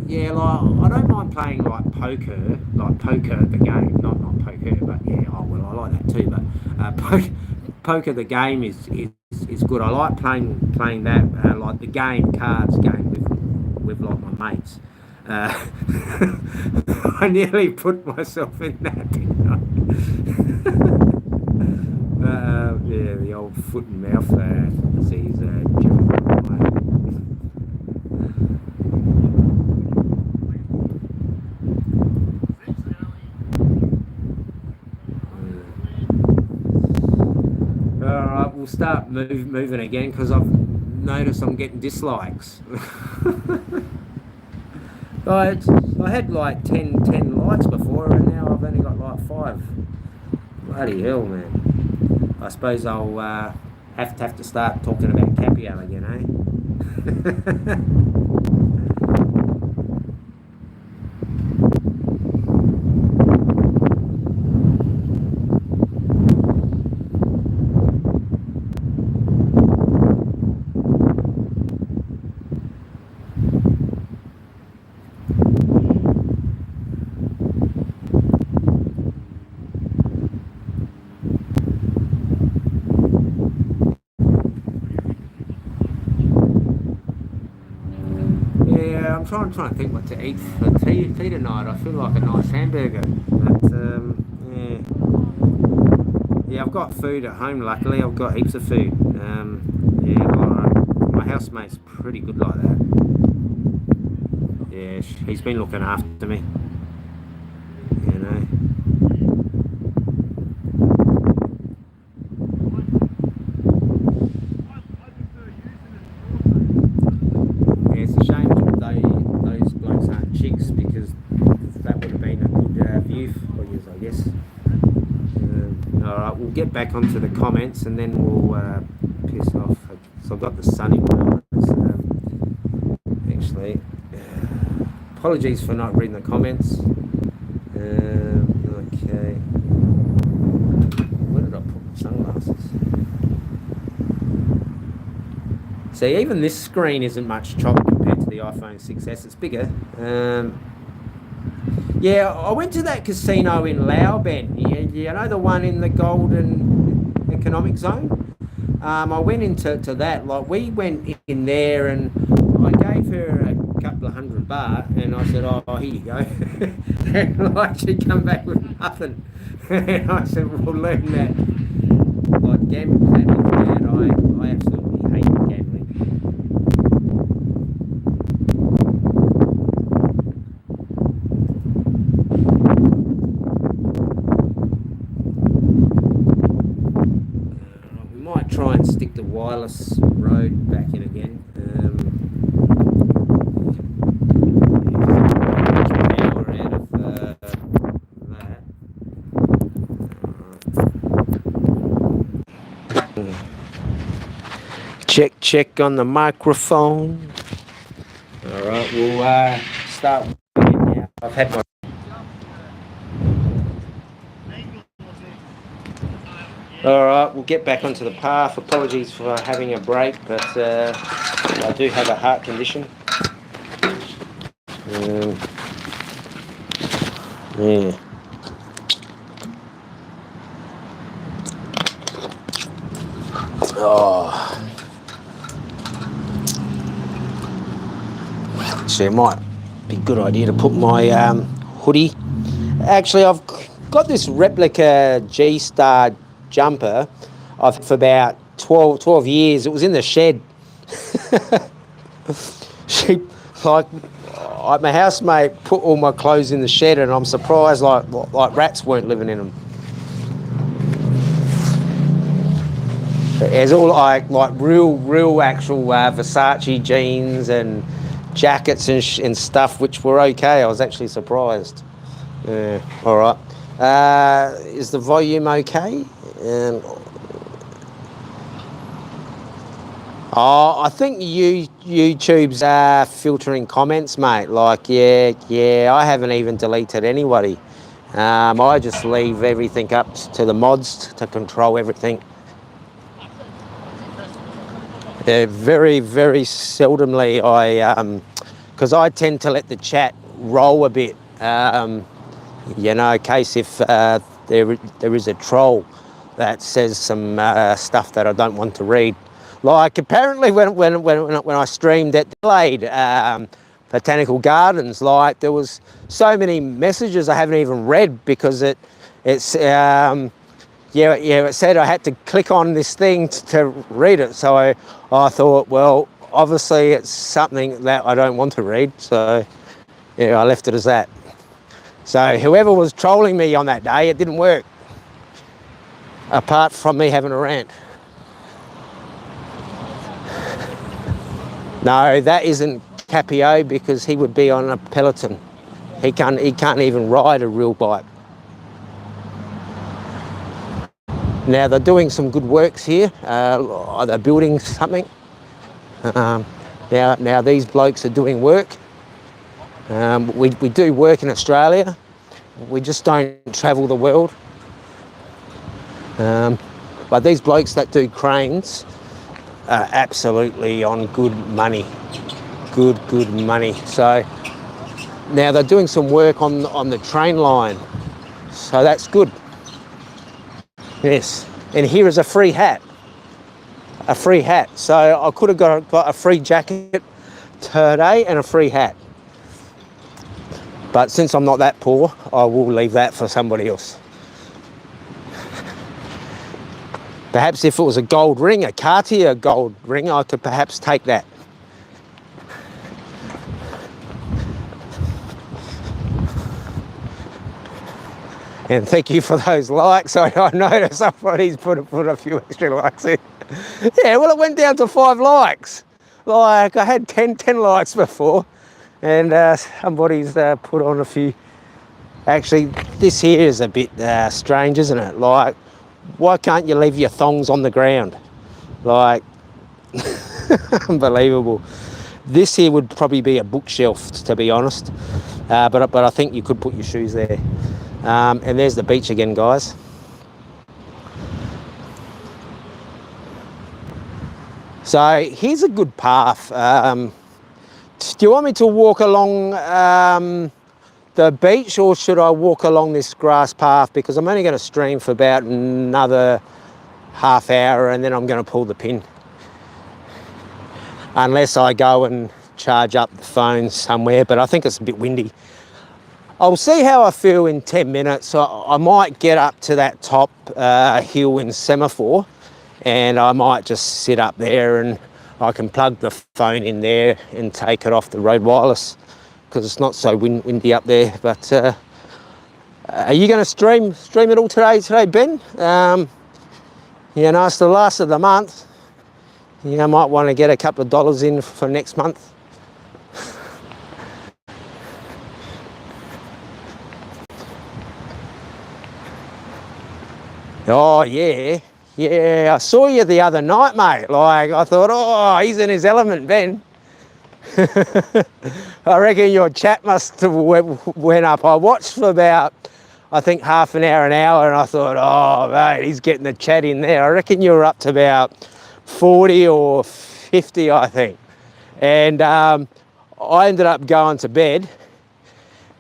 yeah, like I don't mind playing like poker the game, not poker, but yeah, oh well, I like that too. But poker the game is good. I like playing that, like the cards game with like my mates. I nearly put myself in that, didn't I? Yeah, the old foot and mouth disease. Alright, we'll start moving again because I've noticed I'm getting dislikes. I had like 10 likes before, and now I've only got like 5. Bloody hell, man. I suppose I'll have to start talking about Capio again, eh? I'm trying to think what to eat for tea tonight. I feel like a nice hamburger, but yeah, I've got food at home. Luckily, I've got heaps of food. Yeah, my housemate's pretty good like that. Yeah, he's been looking after me. You know. Those blokes aren't chicks, because that would have been a good view for you, I guess. Alright, we'll get back onto the comments and then we'll piss off. So I've got the sunny one on. Actually, apologies for not reading the comments. Okay. Where did I put my sunglasses? See, even this screen isn't much chop compared to the iPhone 6S. It's bigger. Yeah, I went to that casino in Lauben. You know, the one in the Golden Economic Zone? I went into that. Like, we went in there and I gave her a couple of $100, and I said, "Oh, here you go." And like, she come back with nothing. And I said, "We'll learn that." Like, gambling, man, I absolutely hate gambling. Try and stick the wireless road back in again. Power out of that. Check on the microphone. All right, we'll start now. I've had my... All right, we'll get back onto the path. Apologies for having a break, but I do have a heart condition. Yeah. Oh. So it might be a good idea to put my hoodie. Actually, I've got this replica G-Star jumper. I've had for about 12 years. It was in the shed. My housemate put all my clothes in the shed, and I'm surprised like rats weren't living in them. It's all like real actual Versace jeans and jackets and stuff, which were okay. I was actually surprised. Yeah, all right. Is the volume okay? I think YouTube's filtering comments, mate. Like, yeah, I haven't even deleted anybody. I just leave everything up to the mods to control everything. Very, very seldomly because I tend to let the chat roll a bit, in case if there is a troll that says some stuff that I don't want to read. Like apparently when I streamed at Adelaide Botanical Gardens, like there was so many messages I haven't even read because it said I had to click on this thing to read it. So I thought, well, obviously it's something that I don't want to read. So yeah, I left it as that. So whoever was trolling me on that day, it didn't work. Apart from me having a rant. No, that isn't Capio because he would be on a peloton. He can't even ride a real bike. Now they're doing some good works here. They're building something. Now these blokes are doing work. We do work in Australia. We just don't travel the world. But these blokes that do cranes are absolutely on good money. Good money. So now they're doing some work on the train line. So that's good. Yes. And here is a free hat. A free hat. So I could have got a free jacket today and a free hat. But since I'm not that poor, I will leave that for somebody else. Perhaps if it was a gold ring, a Cartier gold ring, I could perhaps take that. And thank you for those likes. I noticed somebody's put a few extra likes in. Yeah, well, it went down to 5 likes. Like, I had 10 likes before, and somebody's put on a few. Actually, this here is a bit strange, isn't it? Like, why can't you leave your thongs on the ground? Like, unbelievable. This here would probably be a bookshelf, to be honest. But I think you could put your shoes there. And there's the beach again, guys. So here's a good path. Do you want me to walk along the beach, or should I walk along this grass path? Because I'm only going to stream for about another half hour and then I'm going to pull the pin. Unless I go and charge up the phone somewhere, but I think it's a bit windy. I'll see how I feel in 10 minutes. I might get up to that top hill in Semaphore, and I might just sit up there and I can plug the phone in there and take it off the road wireless because it's not so windy up there. But are you going to stream it all today, Ben? It's the last of the month. I might want to get a couple of dollars in for next month. Oh, yeah. Yeah, I saw you the other night, mate. Like, I thought, oh, he's in his element, Ben. I reckon your chat must have went up. I watched for about, I think, half an hour, and I thought, oh, mate, he's getting the chat in there. I reckon you were up to about 40 or 50, I think. And I ended up going to bed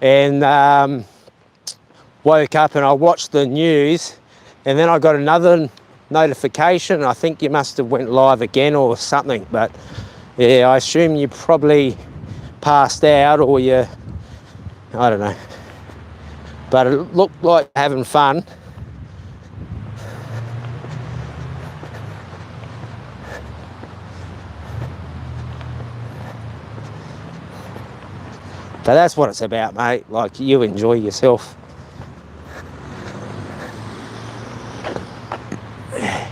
and woke up and I watched the news, and then I got another notification. I think you must have went live again or something, but yeah, I assume you probably passed out or I don't know. But it looked like having fun. But that's what it's about, mate. Like, you enjoy yourself.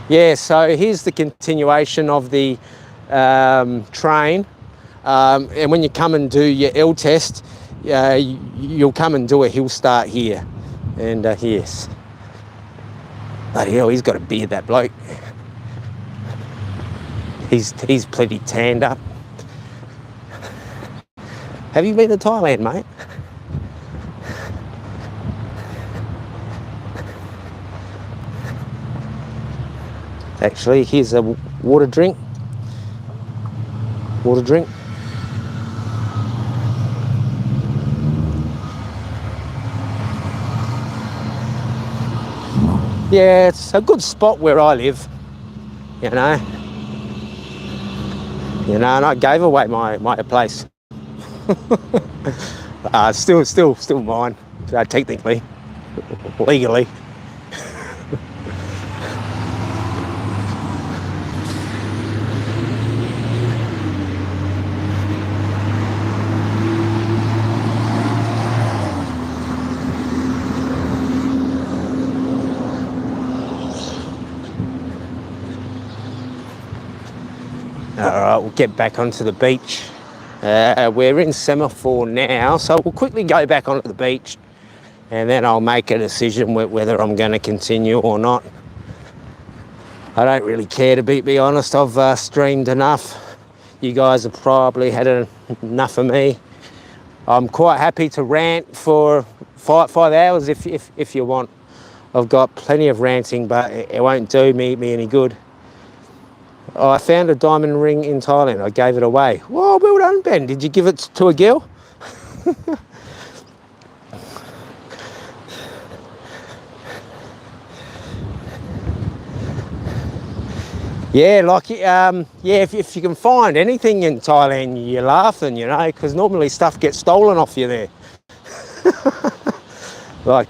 Yeah, so here's the continuation of the train. And when you come and do your L test, you'll come and do a hill start here. And yes. Bloody hell, he's got a beard, that bloke. He's plenty tanned up. Have you been to Thailand, mate? Actually, here's a water drink. Water drink. Yeah, it's a good spot where I live, you know. You know, and I gave away my place. Still mine, technically, legally. All right, we'll get back onto the beach. We're in semaphore now, so we'll quickly go back onto the beach and then I'll make a decision whether I'm going to continue or not. I don't really care, to be honest. I've streamed enough. You guys have probably had enough of me. I'm quite happy to rant for five hours if you want. I've got plenty of ranting, but it won't do me any good. Oh, I found a diamond ring in Thailand. I gave it away. Whoa, well done, Ben. Did you give it to a girl? Yeah, like, yeah, if you can find anything in Thailand, you're laughing, you know, because normally stuff gets stolen off you there. like,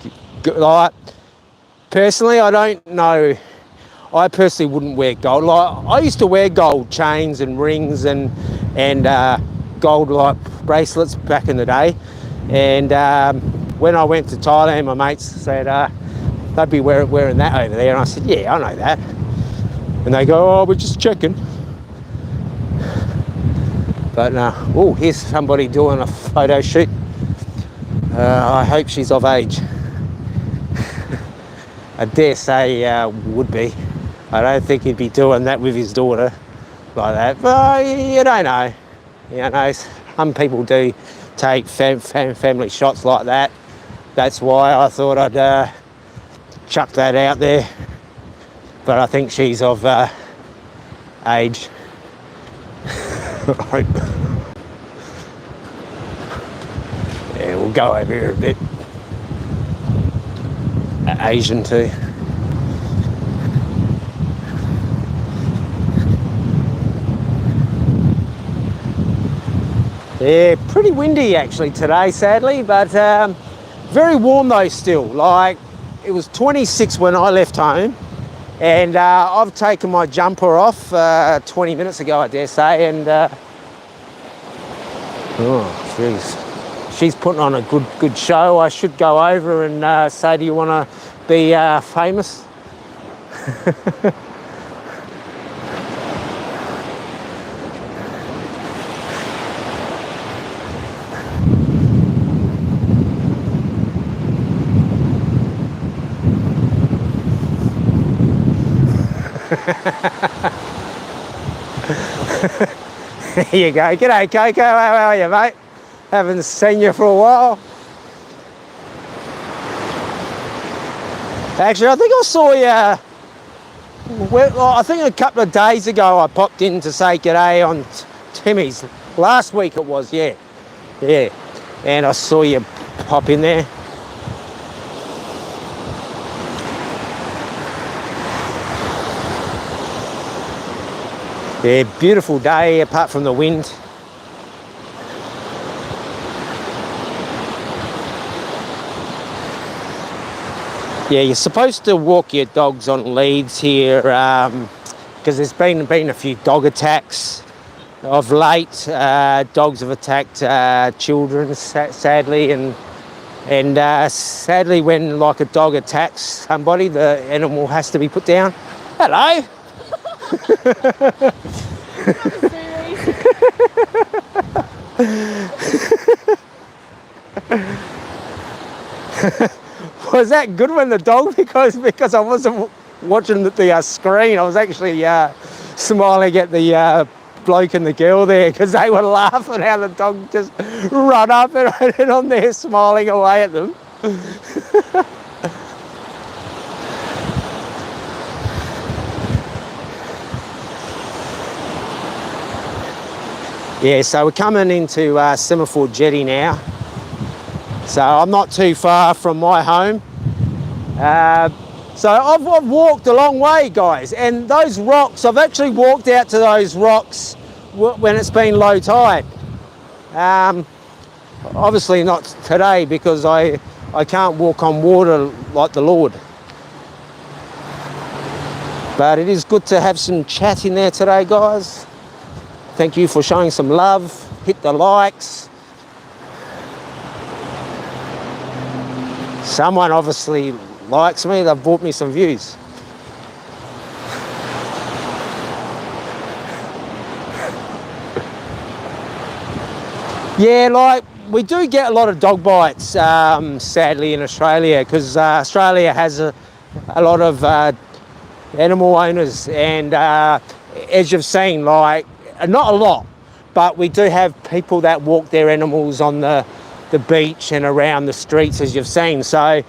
personally, I don't know. I personally wouldn't wear gold. Like, I used to wear gold chains and rings and gold like bracelets back in the day. And when I went to Thailand, my mates said they'd be wearing that over there, and I said, yeah, I know that. And they go, oh, we're just checking. But oh, here's somebody doing a photo shoot. I hope she's of age. I dare say would be. I don't think he'd be doing that with his daughter like that. But you don't know. You know, some people do take family shots like that. That's why I thought I'd chuck that out there. But I think she's of age. Yeah, we'll go over here a bit. Asian too. Yeah, pretty windy actually today, sadly, but very warm though still. Like, it was 26 when I left home, and I've taken my jumper off 20 minutes ago, I dare say, and oh, jeez, she's putting on a good show. I should go over and say, do you want to be famous? There you go. G'day, Coco. How are you, mate? Haven't seen you for a while. Actually, I think I saw you. Well, I think a couple of days ago I popped in to say g'day on Timmy's. Last week it was, yeah. And I saw you pop in there. Yeah, beautiful day apart from the wind. Yeah, you're supposed to walk your dogs on leads here because there's been a few dog attacks of late. Dogs have attacked children, sadly, and sadly, when like a dog attacks somebody, the animal has to be put down. Hello. Was that good when the dog, because I wasn't watching the screen, I was actually smiling at the bloke and the girl there because they were laughing how the dog just run up and I'm there smiling away at them. Yeah, so we're coming into Semaphore Jetty now. So I'm not too far from my home. So I've walked a long way, guys, and those rocks, I've actually walked out to those rocks when it's been low tide. Obviously not today because I can't walk on water like the Lord. But it is good to have some chat in there today, guys. Thank you for showing some love. Hit the likes. Someone obviously likes me. They've brought me some views. Yeah, like we do get a lot of dog bites, sadly, in Australia because Australia has a lot of animal owners, and as you've seen, like not a lot, but we do have people that walk their animals on the beach and around the streets, as you've seen. So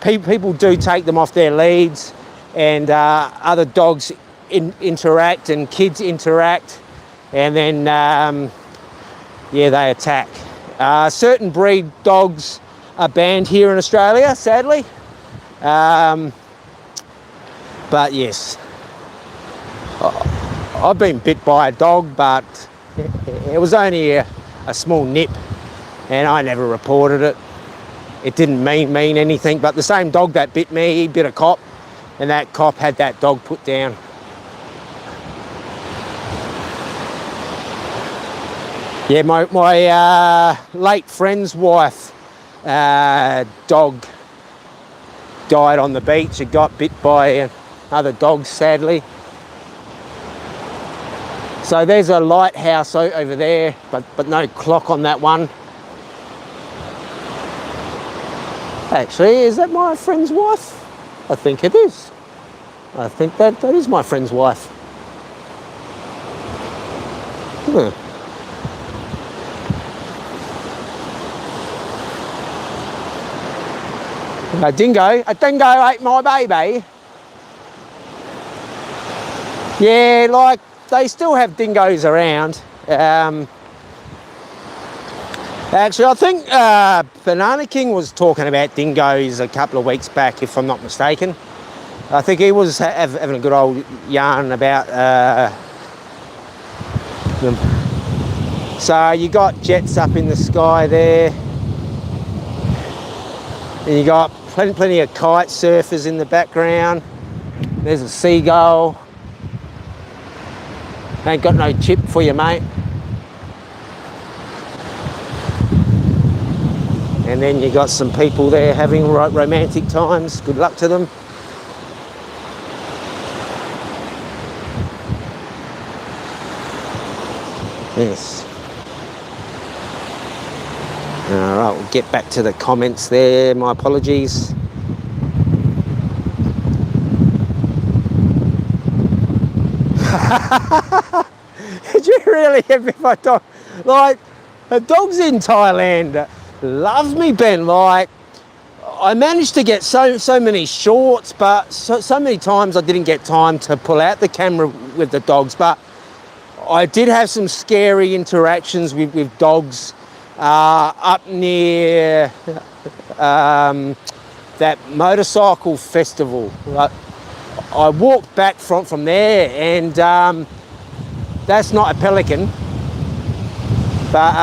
people do take them off their leads, and other dogs interact and kids interact, and then yeah, they attack. Certain breed dogs are banned here in Australia, sadly. But yes, I've been bit by a dog, but it was only a small nip, and I never reported it. It didn't mean anything, but the same dog that bit me, he bit a cop, and that cop had that dog put down. Yeah, my late friend's wife dog died on the beach. It got bit by another dog, sadly. So there's a lighthouse over there, but no clock on that one. Actually, is that my friend's wife? I think it is. I think that is my friend's wife. A dingo ate my baby. Yeah, like they still have dingoes around. Actually, I think Banana King was talking about dingoes a couple of weeks back, if I'm not mistaken. I think he was having a good old yarn about them. So you got jets up in the sky there. And you got plenty of kite surfers in the background. There's a seagull. Ain't got no chip for you, mate. And then you got some people there having romantic times. Good luck to them. Yes. All right, we'll get back to the comments there. My apologies. Did you really have my dog? Like, the dogs in Thailand love me, Ben. Like, I managed to get so many shots, but so many times I didn't get time to pull out the camera with the dogs. But I did have some scary interactions with dogs up near that motorcycle festival. I walked back from there, and that's not a pelican, but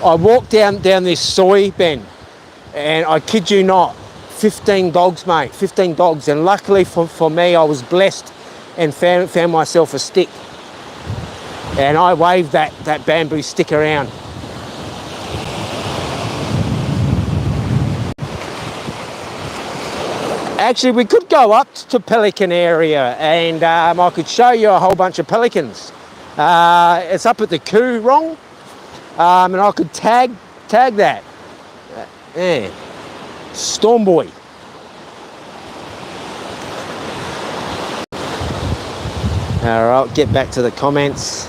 I walked down this soy bend, and I kid you not, 15 dogs, mate, 15 dogs. And luckily for me, I was blessed and found myself a stick, and I waved that bamboo stick around. Actually, we could go up to Pelican area, and I could show you a whole bunch of pelicans. It's up at the Coorong, and I could tag that. Yeah. Storm Boy. All right, get back to the comments.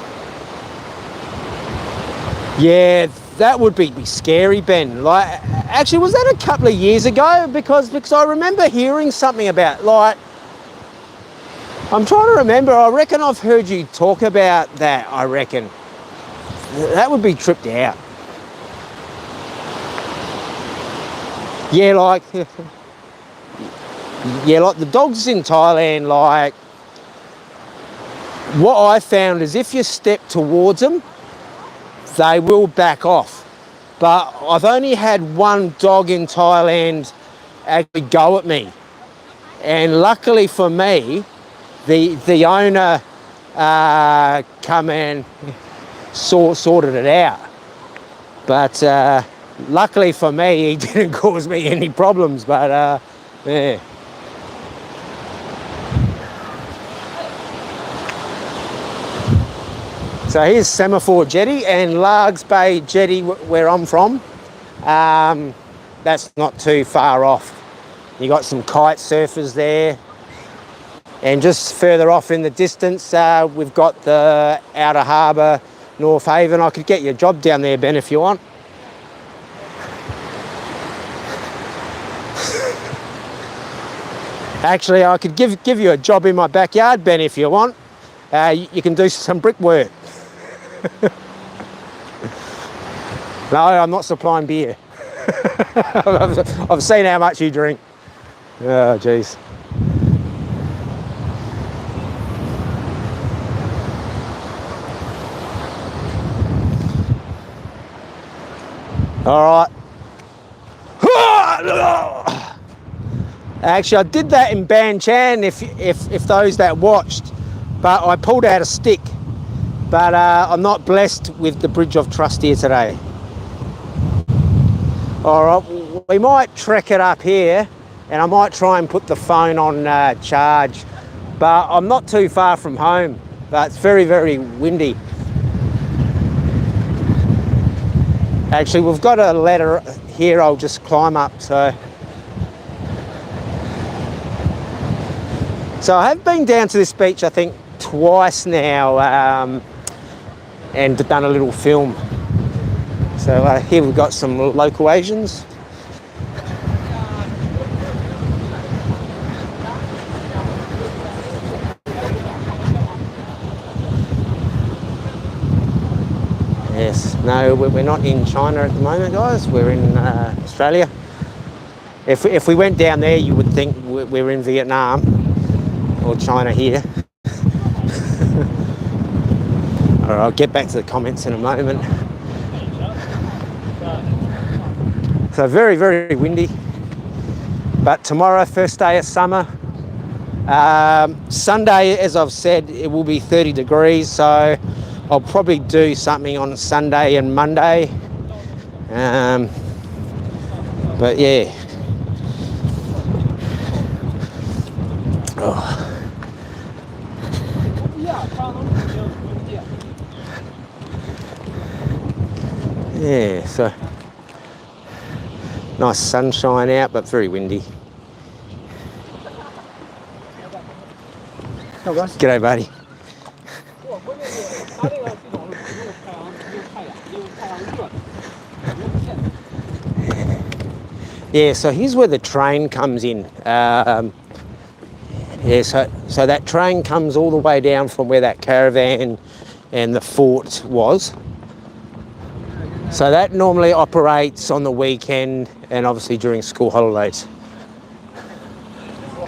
Yeah, that would be scary, Ben. Like, actually, was that a couple of years ago? Because I remember hearing something about, like, I'm trying to remember. I reckon I've heard you talk about that. I reckon that would be tripped out. Yeah, like, yeah, like the dogs in Thailand. Like, what I found is if you step towards them, they will back off. But I've only had one dog in Thailand actually go at me, and luckily for me, the owner come and sorted it out. But luckily for me, he didn't cause me any problems. But yeah. So here's Semaphore Jetty and Largs Bay Jetty, where I'm from. That's not too far off. You got some kite surfers there, and just further off in the distance, we've got the Outer Harbour, North Haven. I could get you a job down there, Ben, if you want. Actually, I could give you a job in my backyard, Ben, if you want. You can do some brickwork. No, I'm not supplying beer. I've seen how much you drink. Oh, jeez. All right. Actually, I did that in Ban Chan, if those that watched, but I pulled out a stick. But I'm not blessed with the Bridge of Trust here today. All right, we might trek it up here, and I might try and put the phone on charge. But I'm not too far from home, but it's very, very windy. Actually, we've got a ladder here I'll just climb up. So I have been down to this beach, I think, twice now, and done a little film. So here we've got some local Asians. Yes, no, we're not in China at the moment, guys. We're in Australia. If we went down there, you would think we're in Vietnam or China here. All right, I'll get back to the comments in a moment. So very, very windy. But tomorrow, first day of summer. Sunday, as I've said, it will be 30 degrees. So I'll probably do something on Sunday and Monday. But yeah. Oh. Yeah, so nice sunshine out, but very windy. G'day, buddy. Yeah, so here's where the train comes in. Yeah, so that train comes all the way down from where that caravan and the fort was. So that normally operates on the weekend and obviously during school holidays.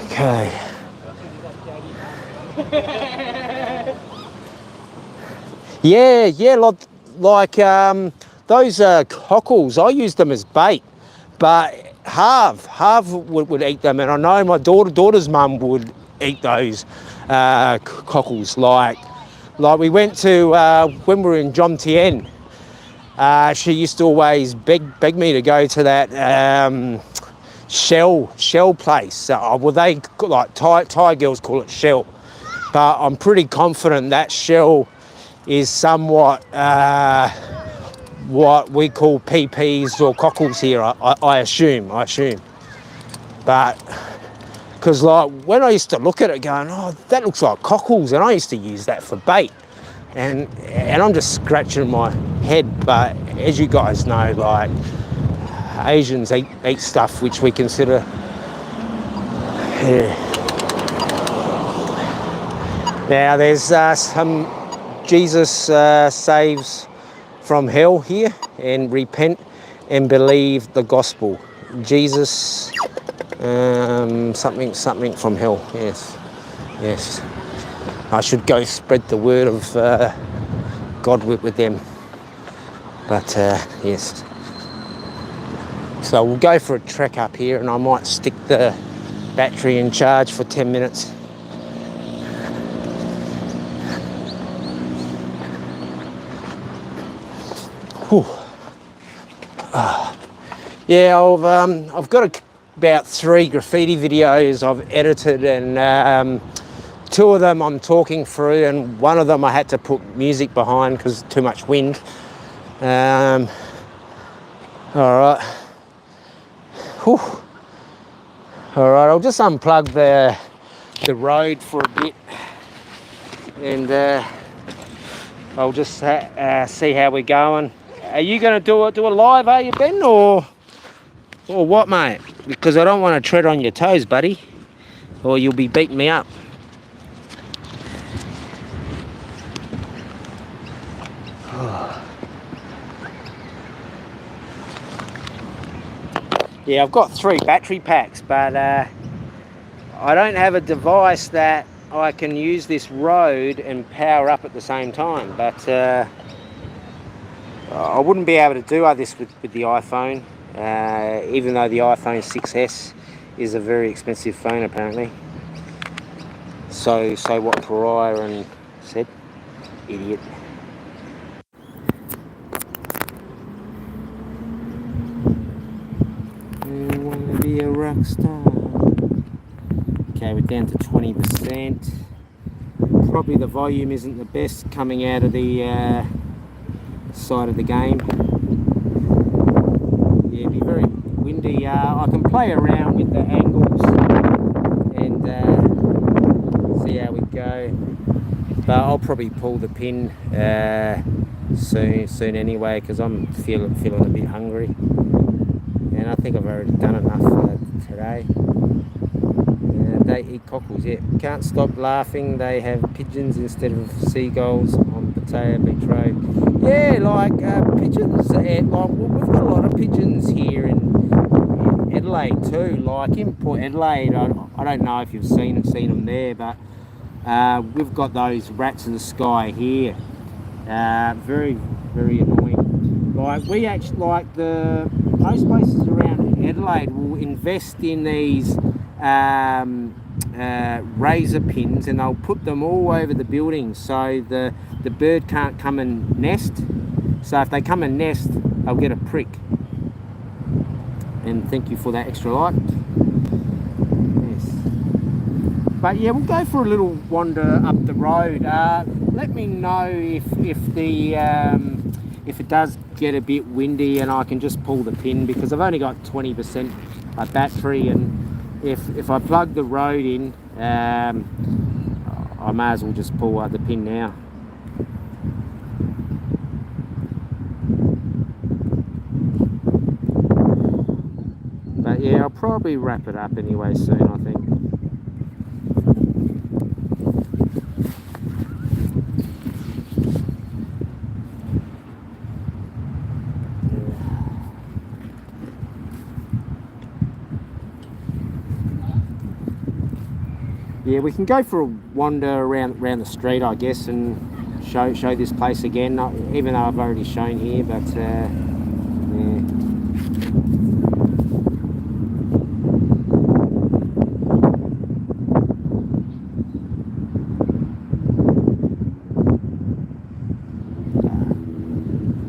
Okay. Yeah, like those cockles, I use them as bait, but Harv would eat them, and I know my daughter's mum would eat those cockles. Like we went to, when we were in Jomtien, she used to always beg me to go to that shell place. Well, they, like Thai girls call it shell, but I'm pretty confident that shell is somewhat what we call PPs or cockles here, I assume. But, because like when I used to look at it going, oh, that looks like cockles, and I used to use that for bait. And I'm just scratching my head, but as you guys know, like, Asians eat stuff which we consider, yeah. Now there's some Jesus saves from hell here, and repent and believe the gospel. Jesus, something from hell. Yes. I should go spread the word of God with them. But yes. So we'll go for a trek up here, and I might stick the battery in charge for 10 minutes. Whew. Yeah, I've got about 3 graffiti videos I've edited, and 2 of them I'm talking through, and 1 of them I had to put music behind because too much wind. All right. Whew. All right, I'll just unplug the road for a bit, and I'll just see how we're going. Are you going to do a live, are you, Ben, or what, mate? Because I don't want to tread on your toes, buddy, or you'll be beating me up. Yeah, I've got 3 battery packs, but I don't have a device that I can use this road and power up at the same time. But I wouldn't be able to do this with the iPhone, even though the iPhone 6S is a very expensive phone apparently. So what Pariah said, idiot. You want to be a rock star. Okay, we're down to 20%. Probably the volume isn't the best coming out of the side of the game. Yeah, it'd be very windy. I can play around with the angles and see how we go. But I'll probably pull the pin soon anyway, because I'm feeling a bit hungry. And I think I've already done enough today. They eat cockles, yeah. Can't stop laughing. They have pigeons instead of seagulls on Pattaya Beach Road. Yeah, like pigeons. Like we've got a lot of pigeons here in Adelaide too. Like in Port Adelaide, I don't know if you've seen them there, but we've got those rats in the sky here. Very, very annoying. Like we actually, most places around Adelaide will invest in these razor pins, and they'll put them all over the building so the bird can't come and nest. So if they come and nest, they'll get a prick. And thank you for that extra light. Yes. But yeah, we'll go for a little wander up the road. Let me know if it does get a bit windy and I can just pull the pin, because I've only got 20% battery, and if I plug the road in, I may as well just pull the pin now. But yeah, I'll probably wrap it up anyway soon, I think. Yeah, we can go for a wander around the street, I guess, and show this place again. Not, even though I've already shown here, but yeah.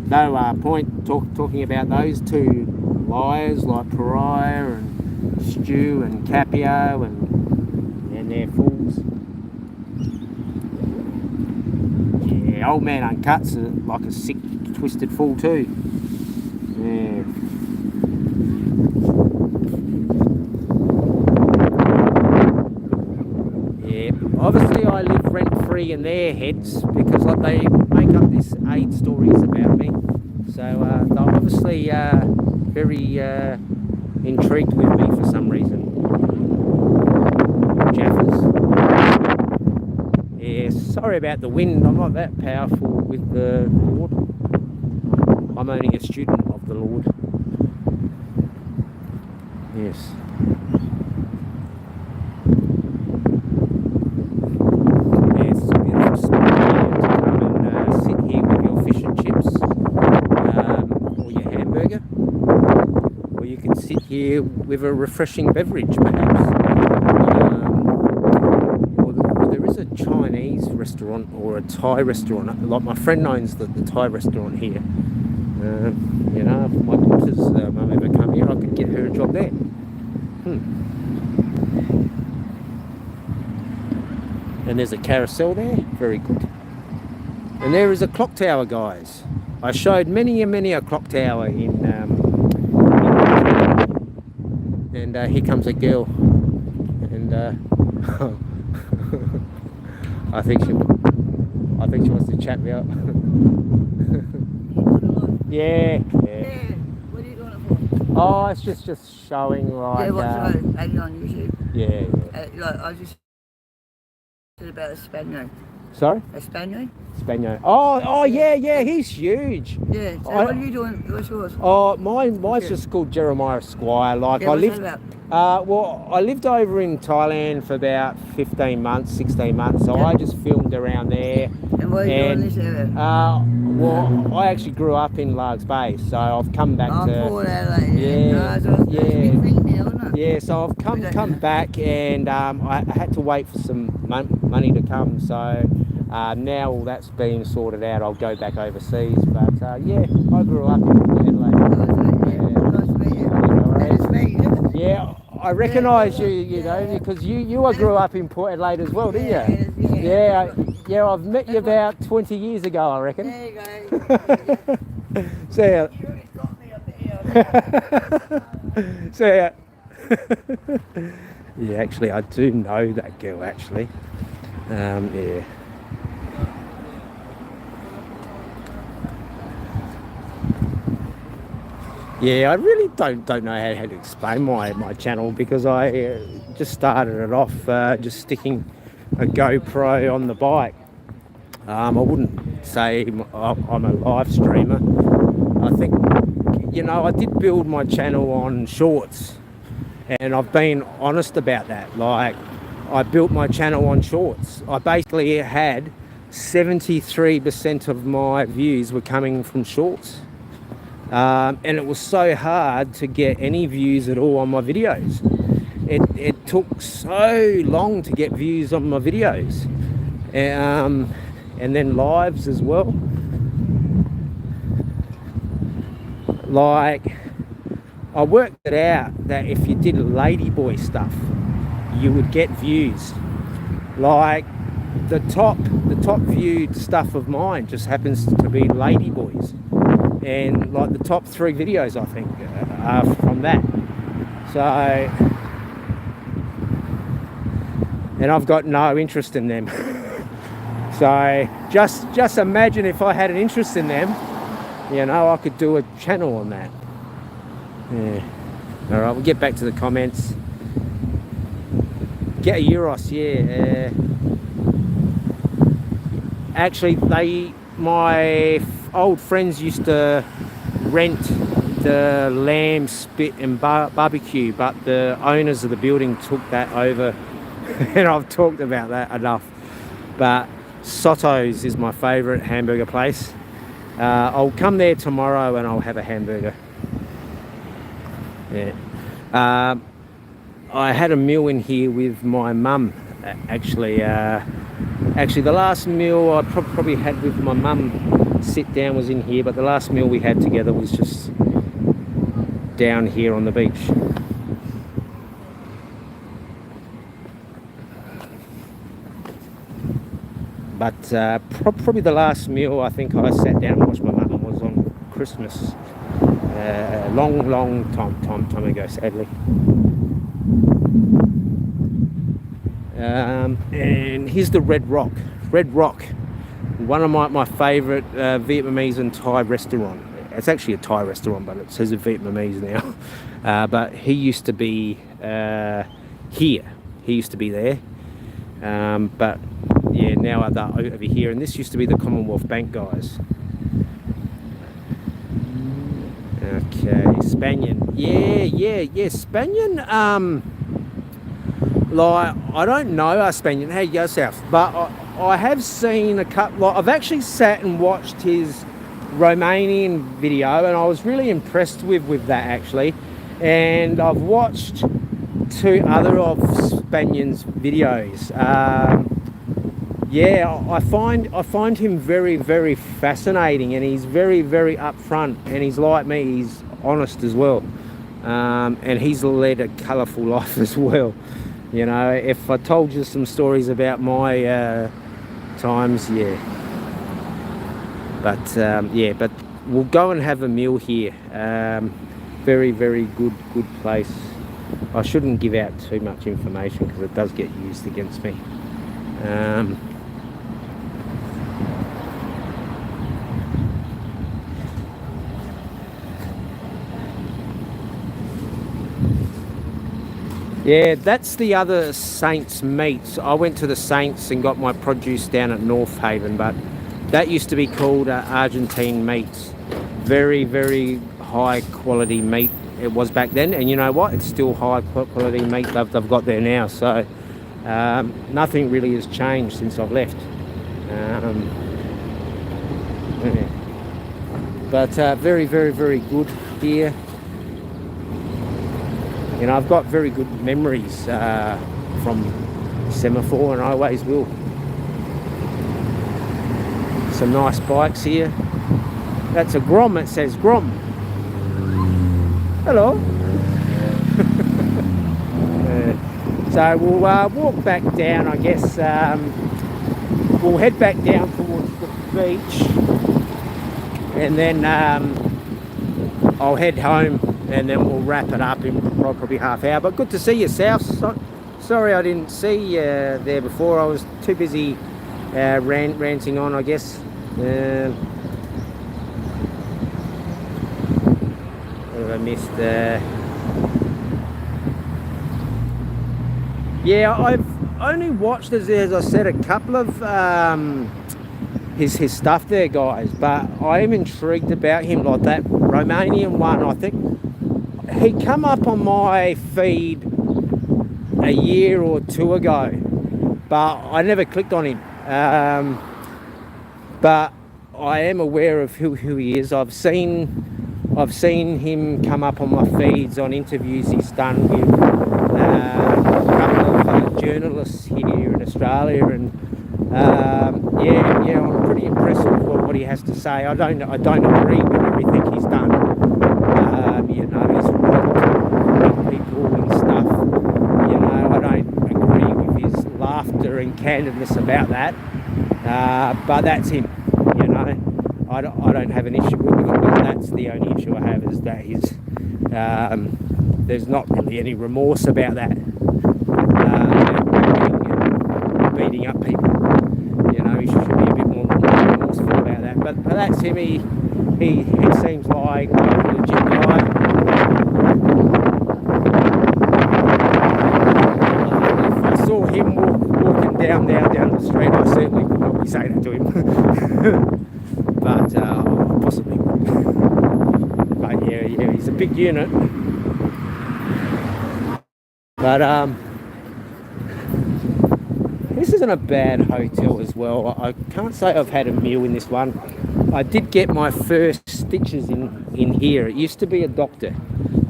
No point talking about those two liars like Pariah and Stu and Capio and their fools. Yeah, old man Uncut's like a sick, twisted fool too. Yeah. Yeah. Obviously, I live rent free in their heads because like they make up this 8 stories about me. So they're obviously very intrigued with me for some reason. Jaffers. Yeah, sorry about the wind. I'm not that powerful with the Lord. I'm only a student of the Lord. Yes. Yeah, it's a beautiful spot here to come and sit here with your fish and chips, or your hamburger, or you can sit here with a refreshing beverage, perhaps. A Chinese restaurant or a Thai restaurant. Like my friend owns the Thai restaurant here. You know, if my daughter's mum ever come here, I could get her a job there. And there's a carousel there, very good. And there is a clock tower, guys. I showed many a clock tower in and here comes a girl, and I think she wants to chat me up. Yeah. What are you doing it for? Oh, it's just showing like. Yeah, what's on YouTube? Yeah. Like, I just said about a Spaniard. Sorry? A Spaniard? Spaniard. Oh, yeah, he's huge. Yeah. So what are you doing? What's yours? Oh, mine's just called Jeremiah Squire. Like Yeah, I what's lived. that about? Well, I lived over in Thailand for about 15 months, 16 months. So I just filmed around there. And what are you doing this area? Well, I actually grew up in Largs Bay, so I've come back to. Port Adelaide. Yeah, That's a big thing now, isn't it? Yeah, so I've come back, and I had to wait for some money to come. So now all that's been sorted out, I'll go back overseas. But yeah, I grew up in Adelaide. Nice to meet you. Nice to meet you. Yeah, I recognise you know, because you grew up in Port Adelaide as well, didn't you? Yeah, I've met you about 20 years ago, I reckon. There you go. See ya. See ya. Yeah, actually, I do know that girl, actually. Yeah. Yeah, I really don't know how to explain my channel, because I just started it off just sticking a GoPro on the bike. I wouldn't say I'm a live streamer. I think, you know, I did build my channel on shorts, and I've been honest about that. Like, I built my channel on shorts. I basically had 73% of my views were coming from shorts. And it was so hard to get any views at all on my videos. It took so long to get views on my videos, and then lives as well. Like, I worked it out that if you did ladyboy stuff, you would get views. Like, the top viewed stuff of mine just happens to be ladyboys. And like the top 3 videos, I think, are from that. So, and I've got no interest in them. So just imagine if I had an interest in them, you know, I could do a channel on that. Yeah. All right, we'll get back to the comments. Get a Euros, yeah. Actually, my old friends used to rent the lamb spit and barbecue, but the owners of the building took that over, and I've talked about that enough. But Soto's is my favourite hamburger place. I'll come there tomorrow and I'll have a hamburger. Yeah. I had a meal in here with my mum, actually. The last meal I probably had with my mum sit down was in here, but the last meal we had together was just down here on the beach. But probably the last meal I think I sat down and watched my mum was on Christmas. Long time ago, sadly. And here's the Red Rock, one of my favourite Vietnamese and Thai restaurant. It's actually a Thai restaurant, but it says a Vietnamese now. But he used to be here. He used to be there. But yeah, now they're over here. And this used to be the Commonwealth Bank guys. Okay, Spanian. Yeah, Spanian. Like, I don't know Spanian. How you go, South? But I have seen a couple. Like, I've actually sat and watched his Romanian video, and I was really impressed with that actually. And I've watched 2 other of Spanian's videos. Yeah, I find him very fascinating, and he's very upfront, and he's like me. He's honest as well, and he's led a colourful life as well. You know, if I told you some stories about my times, yeah. But yeah, but we'll go and have a meal here. Very good place. I shouldn't give out too much information because it does get used against me. Yeah, that's the other Saints meat. I went to the Saints and got my produce down at North Haven, but that used to be called Argentine meat. Very high quality meat it was back then, and you know what? It's still high quality meat they've got there now. So nothing really has changed since I've left. Yeah. But very good here. You know, I've got very good memories from Semaphore, and I always will. Some nice bikes here. That's a Grom, it says Grom. Hello. So we'll walk back down, I guess. We'll head back down towards the beach, and then I'll head home, and then we'll wrap it up in probably half hour. But good to see you, South. Sorry I didn't see you there before. I was too busy ranting on, I guess. What have I missed? Yeah, I've only watched, as I said, a couple of his stuff there, guys. But I am intrigued about him. Like that Romanian one, I think he come up on my feed a year or 2 ago, but I never clicked on him. But I am aware of who he is. I've seen him come up on my feeds on interviews he's done with a couple of journalists here in Australia, and yeah, I'm pretty impressed with what he has to say. I don't agree with everything he's done. You know, he's robbed people and stuff. You know, I don't agree with his laughter and candidness about that. But that's him. You know, I don't have an issue with it, but that's the only issue I have, is that his there's not really any remorse about that. Beating up people. You know, he should but that's him. He seems like a legit guy. If I saw him walking down the street, I certainly would not be saying that to him. But possibly would. But yeah, he's a big unit. But this isn't a bad hotel as well. I can't say I've had a meal in this one. I did get my first stitches in here. It used to be a doctor.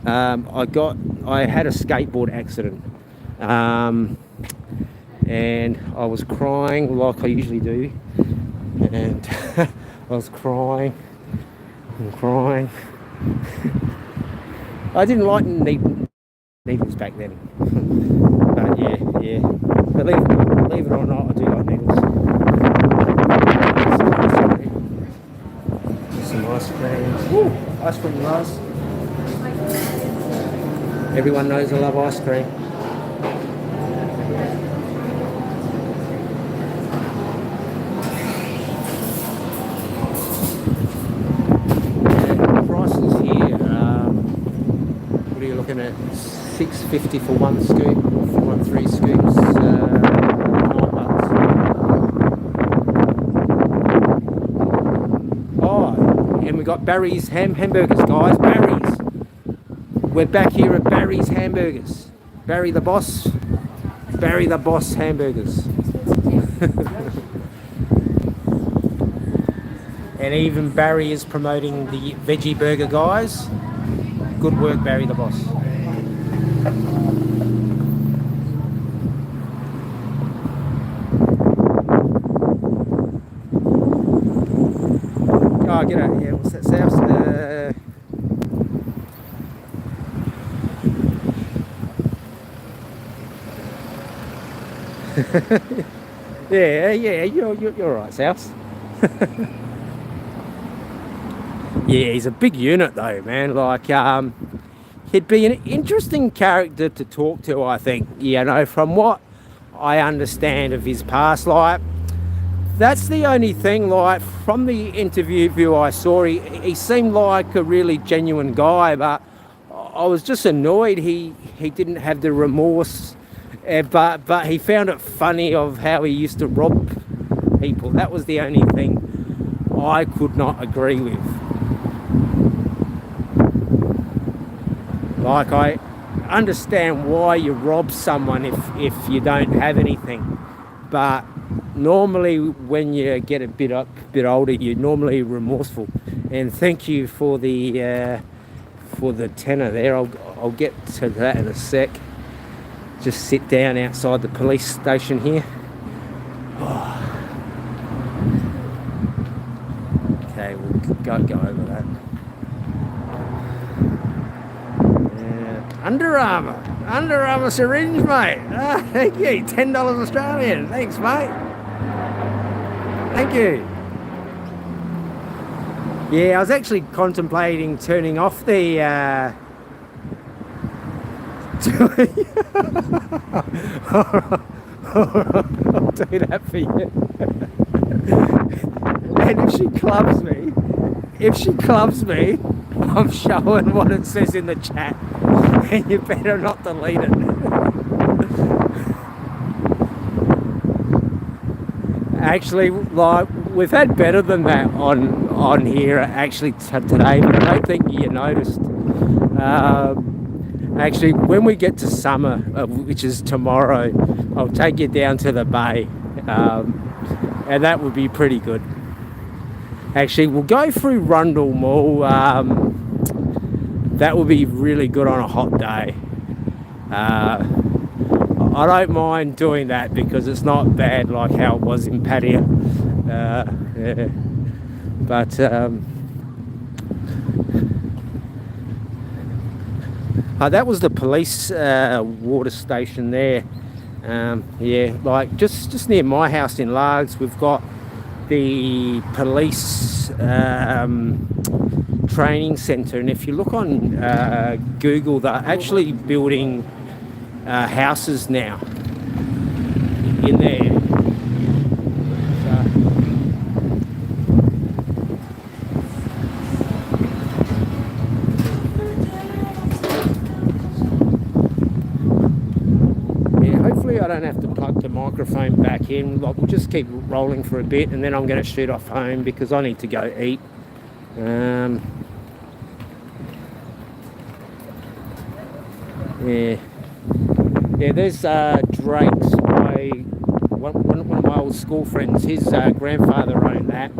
I had a skateboard accident, and I was crying like I usually do, and I was crying and crying. I didn't like needles back then, but yeah. Believe it or not, I do like needles. Some ice cream. Ooh, ice cream loves. Everyone knows I love ice cream. The prices here, what are you looking at? $6.50 for one scoop, for 3 scoops, $9. Oh, and we got Barry's hamburgers, guys. Barry's. We're back here at Barry's Hamburgers. Barry the Boss Hamburgers. And even Barry is promoting the veggie burger, guys. Good work, Barry the Boss. Oh, g'day. Yeah, what's that, South? yeah, you're right, South. Yeah, he's a big unit though, man. Like, he'd be an interesting character to talk to, I think. You know, from what I understand of his past life. That's the only thing, like, from the interview I saw, he seemed like a really genuine guy, but I was just annoyed he didn't have the remorse, but he found it funny of how he used to rob people. That was the only thing I could not agree with. Like, I understand why you rob someone if you don't have anything, but normally when you get a bit older, you're normally remorseful. And thank you for the tenner there. I'll get to that in a sec. Just sit down outside the police station here. Oh. Okay, we'll go over that. Under Armour syringe, mate. Ah, thank you. $10 Australian. Thanks, mate. Thank you. Yeah, I was actually contemplating turning off the I'll do that for you. And if she clubs me, I'm showing what it says in the chat. And you better not delete it. Actually, like, we've had better than that on here actually today, but I don't think you noticed. Actually, when we get to summer, which is tomorrow, I'll take you down to the bay, and that would be pretty good. Actually, we'll go through Rundle Mall. That would be really good on a hot day. I don't mind doing that because it's not bad like how it was in Pattaya. Yeah. But that was the police water station there. Yeah, like just near my house in Largs, we've got the police training centre, and if you look on Google, they're actually building houses now in there. hopefully I don't have to plug the microphone back in. Like, we'll just keep rolling for a bit, and then I'm going to shoot off home because I need to go eat. Yeah, there's Drake's, one of my old school friends. His grandfather owned that,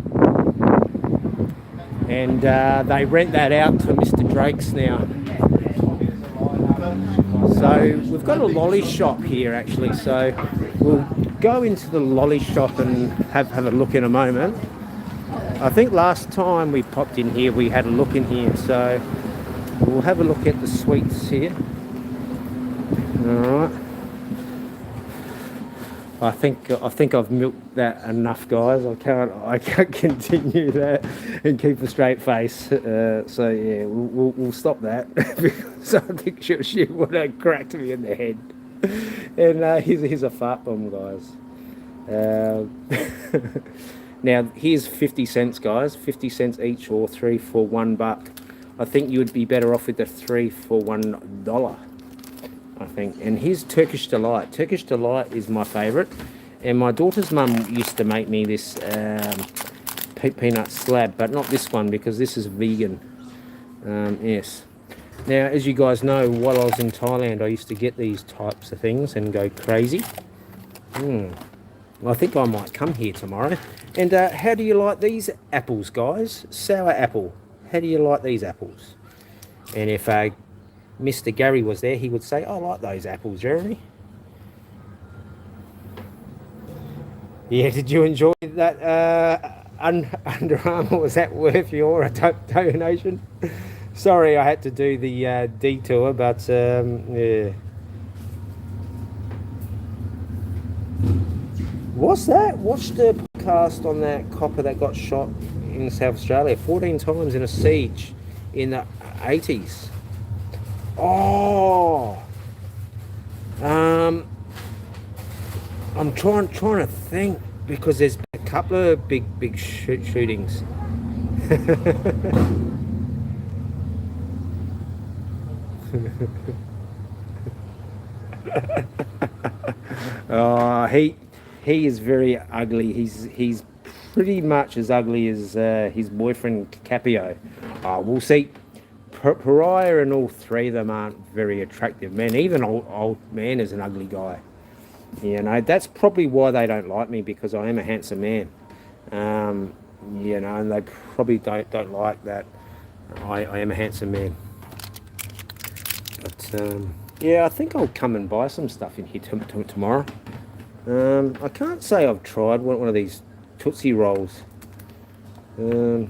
and they rent that out to Mr. Drake's now. So we've got a lolly shop here actually, so we'll go into the lolly shop and have a look in a moment. I think last time we popped in here we had a look in here, so we'll have a look at the sweets here. Alright. I think I've milked that enough, guys. I can't continue that and keep a straight face. So yeah, we'll stop that because I think she would have cracked me in the head. And here's a fart bomb, guys. Now here's 50 cents, guys. 50 cents each, or 3 for $1. I think you would be better off with the 3 for $1. I think. And here's Turkish Delight. Turkish Delight is my favourite, and my daughter's mum used to make me this peanut slab, but not this one because this is vegan. Yes. Now, as you guys know, while I was in Thailand, I used to get these types of things and go crazy. I think I might come here tomorrow. And how do you like these apples, guys? Sour apple. How do you like these apples? And if Mr. Gary was there, he would say, I like those apples, Jeremy. Yeah, did you enjoy that Under Armour? Was that worth your donation? Sorry, I had to do the detour, but yeah. What's that? Watch the podcast on that copper that got shot in South Australia 14 times in a siege in the 80s. Oh, I'm trying to think because there's a couple of big shootings. Oh, he is very ugly. He's pretty much as ugly as his boyfriend Capio. We'll see. Pariah and all three of them aren't very attractive men. Even old man is an ugly guy. You know, that's probably why they don't like me, because I am a handsome man. You know, and they probably don't like that I am a handsome man. But yeah, I think I'll come and buy some stuff in here tomorrow. I can't say I've tried one of these Tootsie Rolls. Yeah,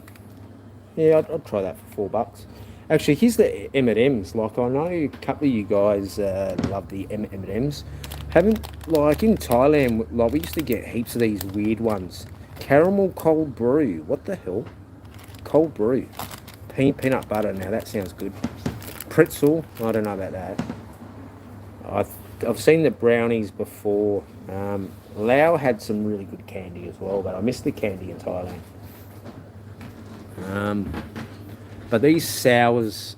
I'd try that for $4. Actually, here's the M&Ms. Like, I know a couple of you guys love the M&Ms. Haven't, like, in Thailand, like, we used to get heaps of these weird ones. Caramel cold brew. What the hell? Cold brew. Peanut butter. Now, that sounds good. Pretzel. I don't know about that. I've seen the brownies before. Lao had some really good candy as well, but I missed the candy in Thailand. But these sours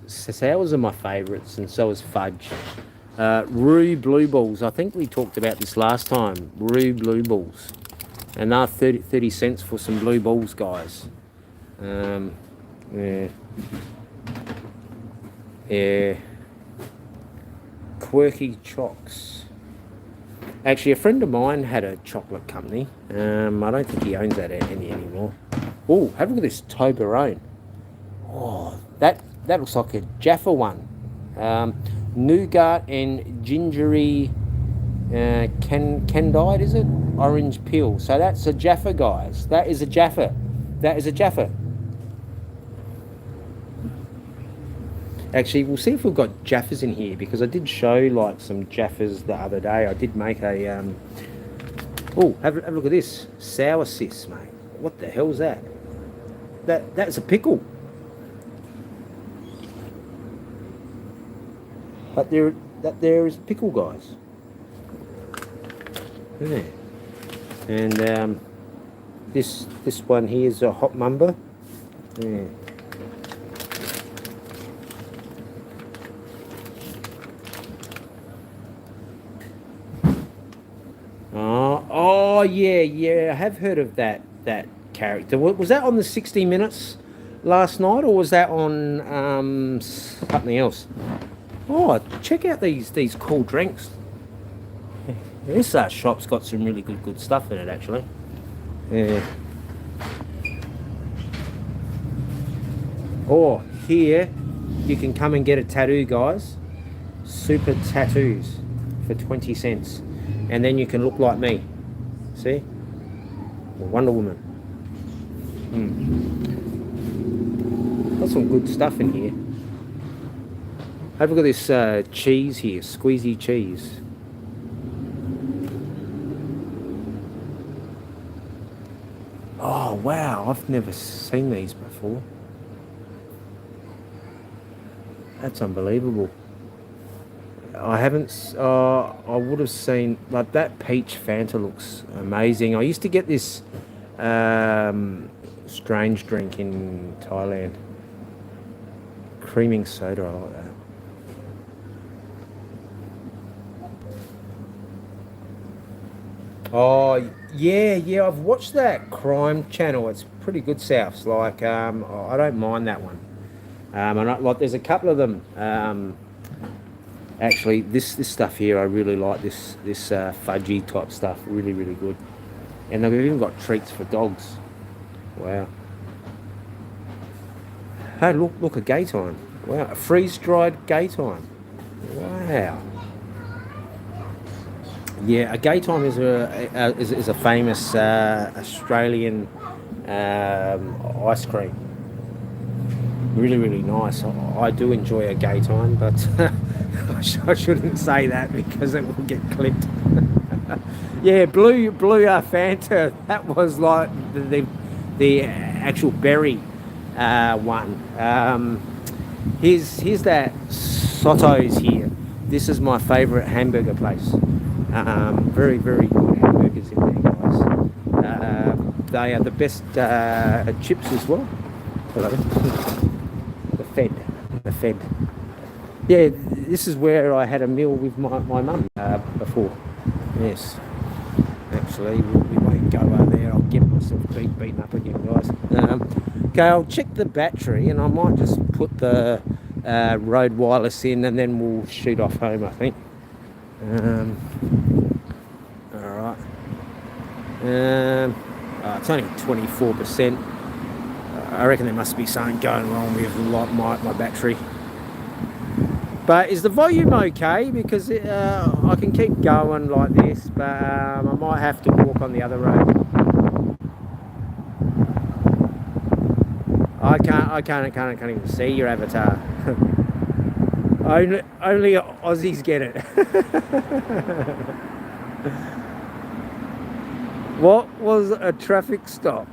are my favourites, and so is fudge. Roo Blue Balls. I think we talked about this last time. Roo Blue Balls. And they're 30 cents for some blue balls, guys. Yeah. Yeah. Quirky Chocks. Actually, a friend of mine had a chocolate company. I don't think he owns that anymore. Oh, have a look at this Toblerone. Oh, that looks like a Jaffa one. Nougat and gingery candied, is it? Orange peel. So that's a Jaffa, guys. That is a Jaffa. That is a Jaffa. Actually, we'll see if we've got Jaffas in here, because I did show like some Jaffas the other day. I did make a oh, have a look at this. Sour sis, mate. What the hell's that? That's a pickle. But there is pickle, guys. Yeah. And this one here is a hot mumba. Yeah. Oh yeah, I have heard of that character. Was that on the 60 Minutes last night, or was that on something else? Oh, check out these cool drinks. This shop's got some really good stuff in it, actually. Yeah. Oh, here you can come and get a tattoo, guys. Super tattoos for 20 cents. And then you can look like me. See? Wonder Woman. Got some good stuff in here. Have a look at this cheese here, squeezy cheese. Oh wow, I've never seen these before. That's unbelievable. I haven't, I would have seen, like that peach Fanta looks amazing. I used to get this strange drink in Thailand. Creaming soda, I like that. Oh yeah, I've watched that crime channel. It's pretty good, Souths. Like I don't mind that one. And like there's a couple of them. Actually, this stuff here, I really like this fudgy type stuff. Really good. And they've even got treats for dogs. Wow. Hey, look, a gay time. Wow, a freeze-dried gay time. Wow. Yeah, a gay time is a famous Australian ice cream. Really nice. I do enjoy a gay time, but I shouldn't say that because it will get clipped. Yeah, blue Fanta. That was like the actual berry one. Here's that Soto's here. This is my favourite hamburger place. Very good hamburgers in there, guys. They are the best chips as well. Hello. The Fed. Yeah, this is where I had a meal with my mum before. Yes. Actually, we won't go over there. I'll get myself beaten up again, guys. Okay, I'll check the battery and I might just put the road wireless in and then we'll shoot off home, I think. Alright. It's only 24%. I reckon there must be something going wrong with my battery. But is the volume okay? Because I can keep going like this, but I might have to walk on the other road. I can't even see your avatar. Only Aussies get it. What was a traffic stop?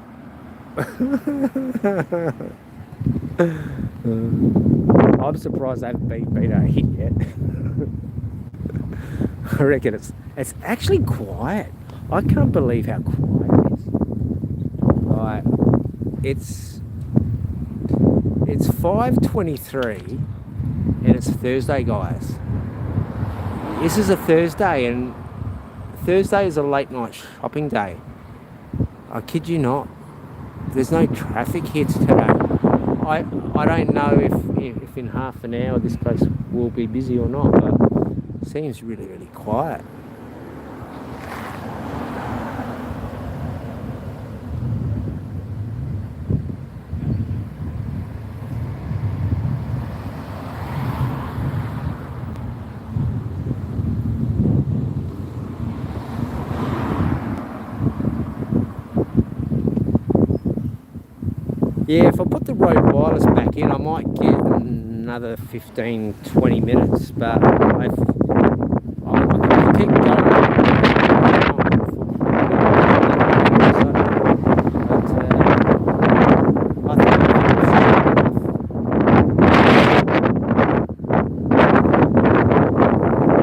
I'm surprised I haven't been hit yet. I reckon it's actually quiet. I can't believe how quiet it is. Right, it's 5:23 and it's Thursday, guys. This is a Thursday, and Thursday is a late night shopping day. I kid you not. There's no traffic here today. I don't know if in half an hour this place will be busy or not, but it seems really quiet. Yeah, if I put the road wireless back in, I might get another 15-20 minutes, but I can keep going.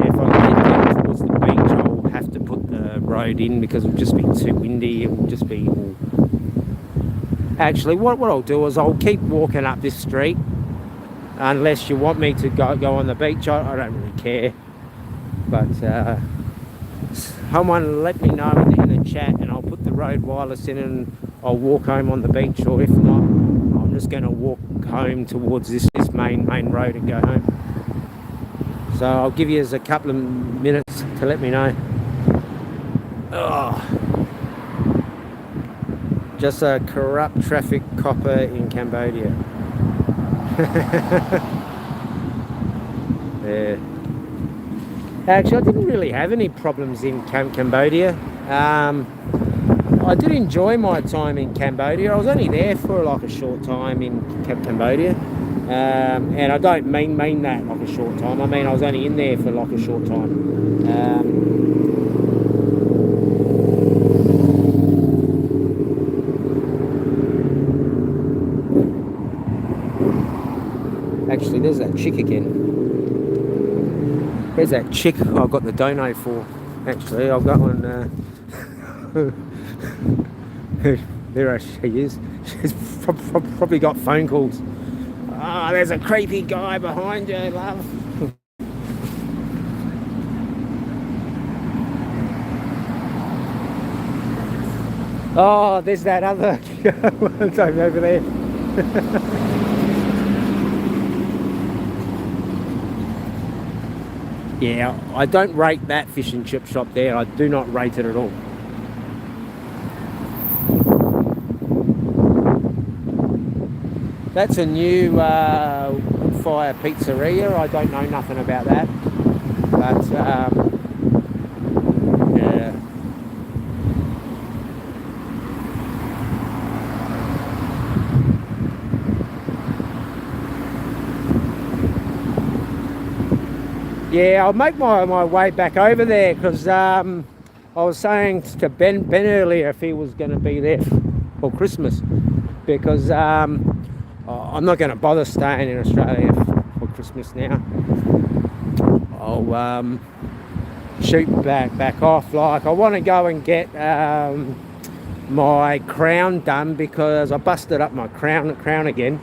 If I get down towards the beach, I'll have to put the road in because it'll just be too windy. It will just be all... Actually, what I'll do is I'll keep walking up this street unless you want me to go on the beach. I don't really care. But someone let me know in the chat, and I'll put the Rode wireless in and I'll walk home on the beach, or if not, I'm just going to walk home towards this main road and go home. So I'll give you a couple of minutes to let me know. Oh, just a corrupt traffic copper in Cambodia. Yeah. Actually, I didn't really have any problems in Cambodia. I did enjoy my time in Cambodia. I was only there for like a short time in Cambodia. And I don't mean that like a short time. I mean I was only in there for like a short time. Actually, there's that chick again. There's that chick I got the dono for. Actually, I'll go and there she is. She's probably got phone calls. Oh, there's a creepy guy behind you, love. Oh, there's that other one over there. Yeah, I don't rate that fish and chip shop there. I do not rate it at all. That's a new wood-fire pizzeria. I don't know nothing about that, but yeah. Yeah, I'll make my way back over there, because I was saying to Ben earlier if he was going to be there for Christmas, because I'm not going to bother staying in Australia for Christmas now. I'll shoot back off. Like, I want to go and get my crown done, because I busted up my crown again.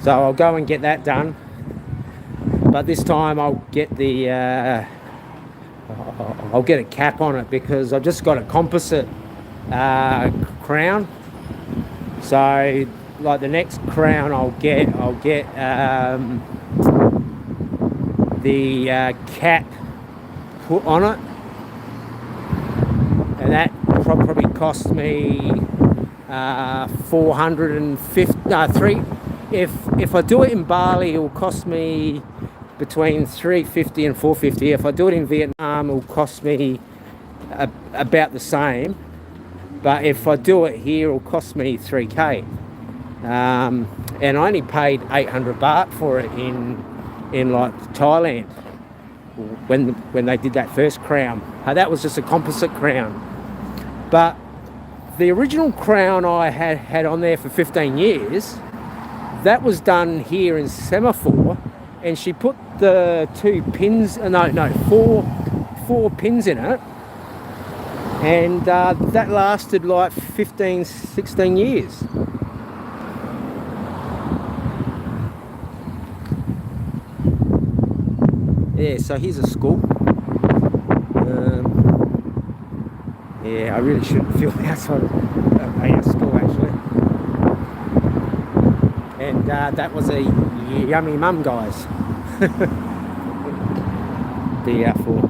So I'll go and get that done. But this time I'll get the I'll get a cap on it, because I've just got a composite crown. So like the next crown I'll get the cap put on it, and that probably cost me 450. If I do it in Bali, it'll cost me between 350 and 450. If I do it in Vietnam, it'll cost me about the same. But if I do it here, it'll cost me 3k. And I only paid 800 baht for it in like Thailand when they did that first crown. That was just a composite crown. But the original crown I had on there for 15 years, that was done here in Semaphore, and she put the four pins in it, and that lasted like 16 years. Yeah, so here's a school. Yeah, I really shouldn't film outside of a school, actually. And that was a yummy mum, guys. The apple.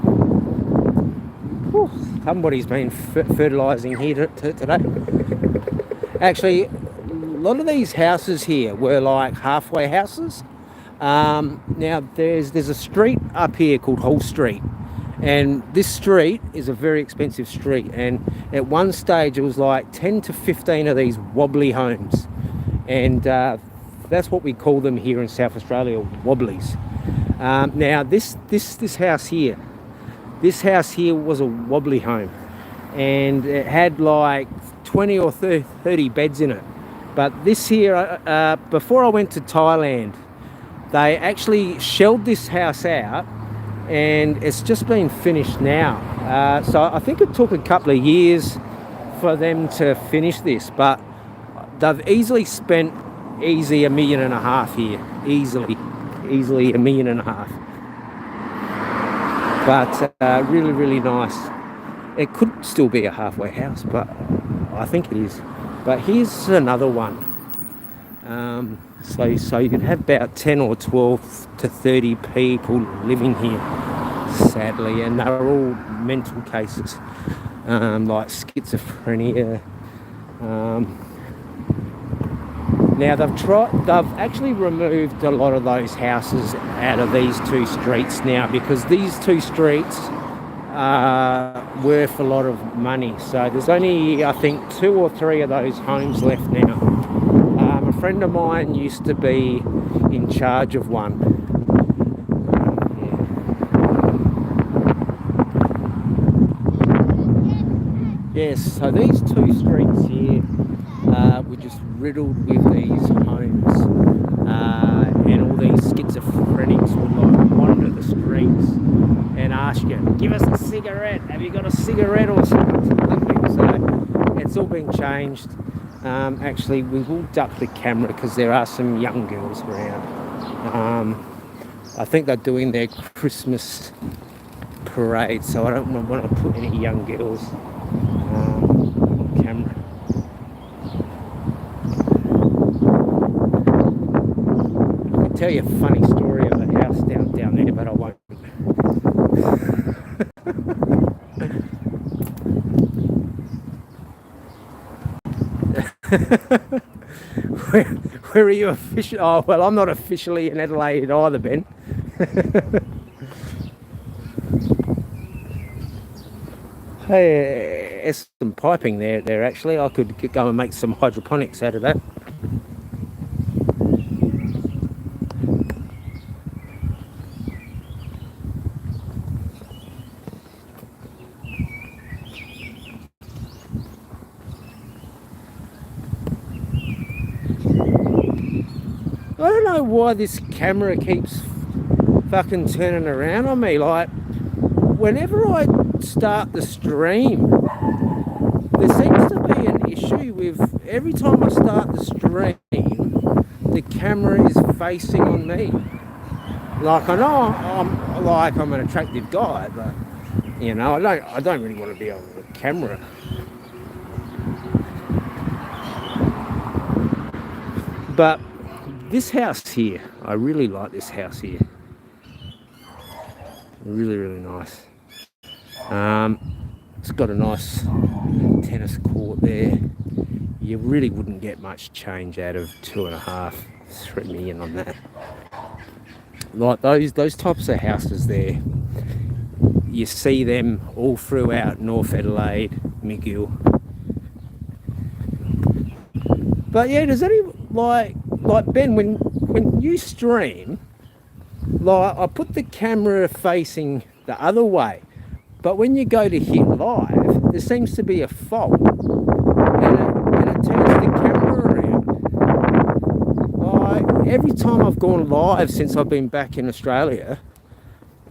Whew, somebody's been fertilising here today. Actually, a lot of these houses here were like halfway houses. Now there's a street up here called Hall Street, and this street is a very expensive street, and at one stage it was like 10 to 15 of these wobbly homes, and that's what we call them here in South Australia, wobblies. Now this house here was a wobbly home, and it had like 20 or 30 beds in it. But this here, before I went to Thailand, they actually shelled this house out, and it's just been finished now. So I think it took a couple of years for them to finish this, but they've easily spent $1.5 million here. Easily $1.5 million. But really, really nice. It could still be a halfway house, but I think it is. But here's another one. So you can have about 10 or 12 to 30 people living here, sadly, and they're all mental cases, like schizophrenia. Now they've actually removed a lot of those houses out of these two streets now, because these two streets are worth a lot of money. So there's only, I think, 2 or 3 of those homes left now. A friend of mine used to be in charge of one. Yes, so these two streets here were just riddled with these homes, and all these schizophrenics would like wander the streets and ask you, give us a cigarette, have you got a cigarette or something? So it's all been changed. Actually, we will duck the camera because there are some young girls around. I think they're doing their Christmas parade, so I don't want to put any young girls on camera. I could tell you a funny story of a house down there, but I won't. Where are you officially? Oh, well, I'm not officially in Adelaide either, Ben. Hey, there's some piping there actually. I could go and make some hydroponics out of that. I don't know why this camera keeps fucking turning around on me. Like, whenever I start the stream, there seems to be an issue with every time I start the stream, the camera is facing on me. Like, I know I'm an attractive guy, but you know, I don't really want to be on the camera. But this house here, I really like this house here. Really, really nice. It's got a nice tennis court there. You really wouldn't get much change out of 2.5, 3 million on that. Like those types of houses there, you see them all throughout North Adelaide, McGill. But yeah, does any like Ben, when you stream, like I put the camera facing the other way, but when you go to hit live, there seems to be a fault, and it turns the camera around. Like every time I've gone live since I've been back in Australia,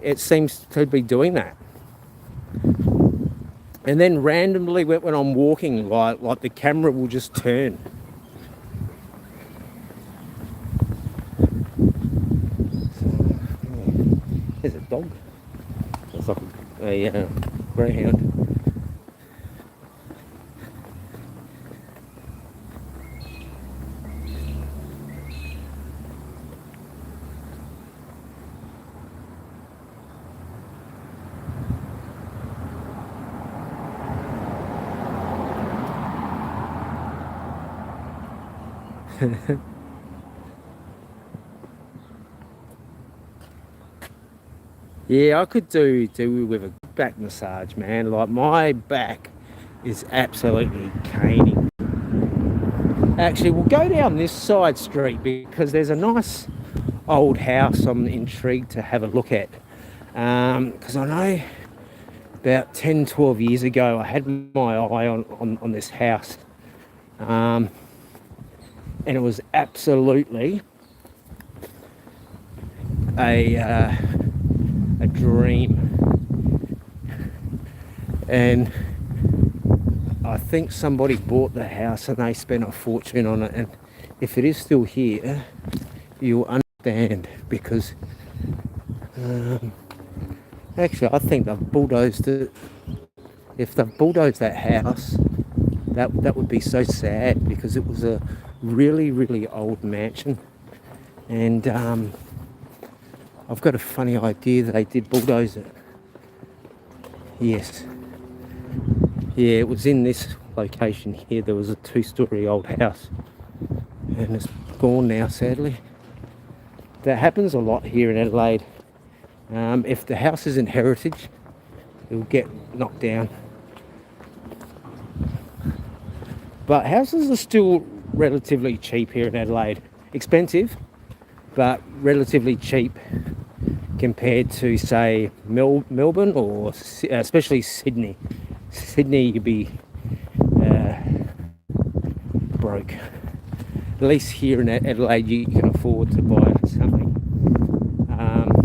it seems to be doing that. And then randomly when I'm walking, like the camera will just turn. There's a dog. It's like a greyhound. Yeah, I could do with a back massage, man. Like my back is absolutely caning. Actually, we'll go down this side street because there's a nice old house I'm intrigued to have a look at. Because I know about 10, 12 years ago I had my eye on this house. And it was absolutely a dream, and I think somebody bought the house and they spent a fortune on it, and if it is still here, you'll understand, because Actually, I think they've bulldozed it. If they've bulldozed that house, that would be so sad, because it was a really, really old mansion. And I've got a funny idea that they did bulldoze it. Yes. Yeah, it was in this location here. There was a 2-story old house. And it's gone now, sadly. That happens a lot here in Adelaide. If the house isn't heritage, it'll get knocked down. But houses are still relatively cheap here in Adelaide. Expensive, but relatively cheap compared to, say, Melbourne, or especially Sydney. Sydney, you'd be broke. At least here in Adelaide, you can afford to buy something.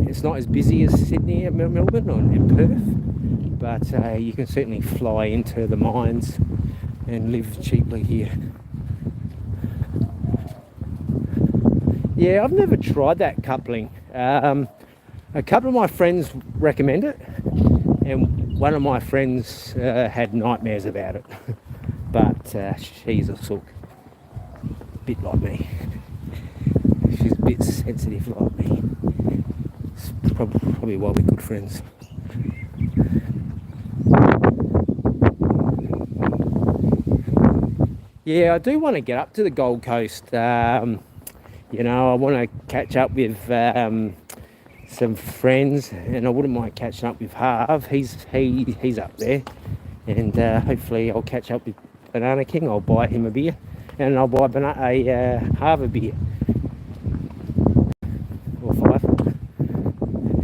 It's not as busy as Sydney and Melbourne or in Perth, but you can certainly fly into the mines and live cheaply here. Yeah, I've never tried that coupling. A couple of my friends recommend it, and one of my friends had nightmares about it. But she's a sook, a bit like me. She's a bit sensitive like me. It's probably why we're good friends. Yeah, I do want to get up to the Gold Coast. You know, I want to catch up with some friends, and I wouldn't mind catching up with Harv. He's up there, and hopefully I'll catch up with Banana King. I'll buy him a beer, and I'll buy Harv a beer or 5,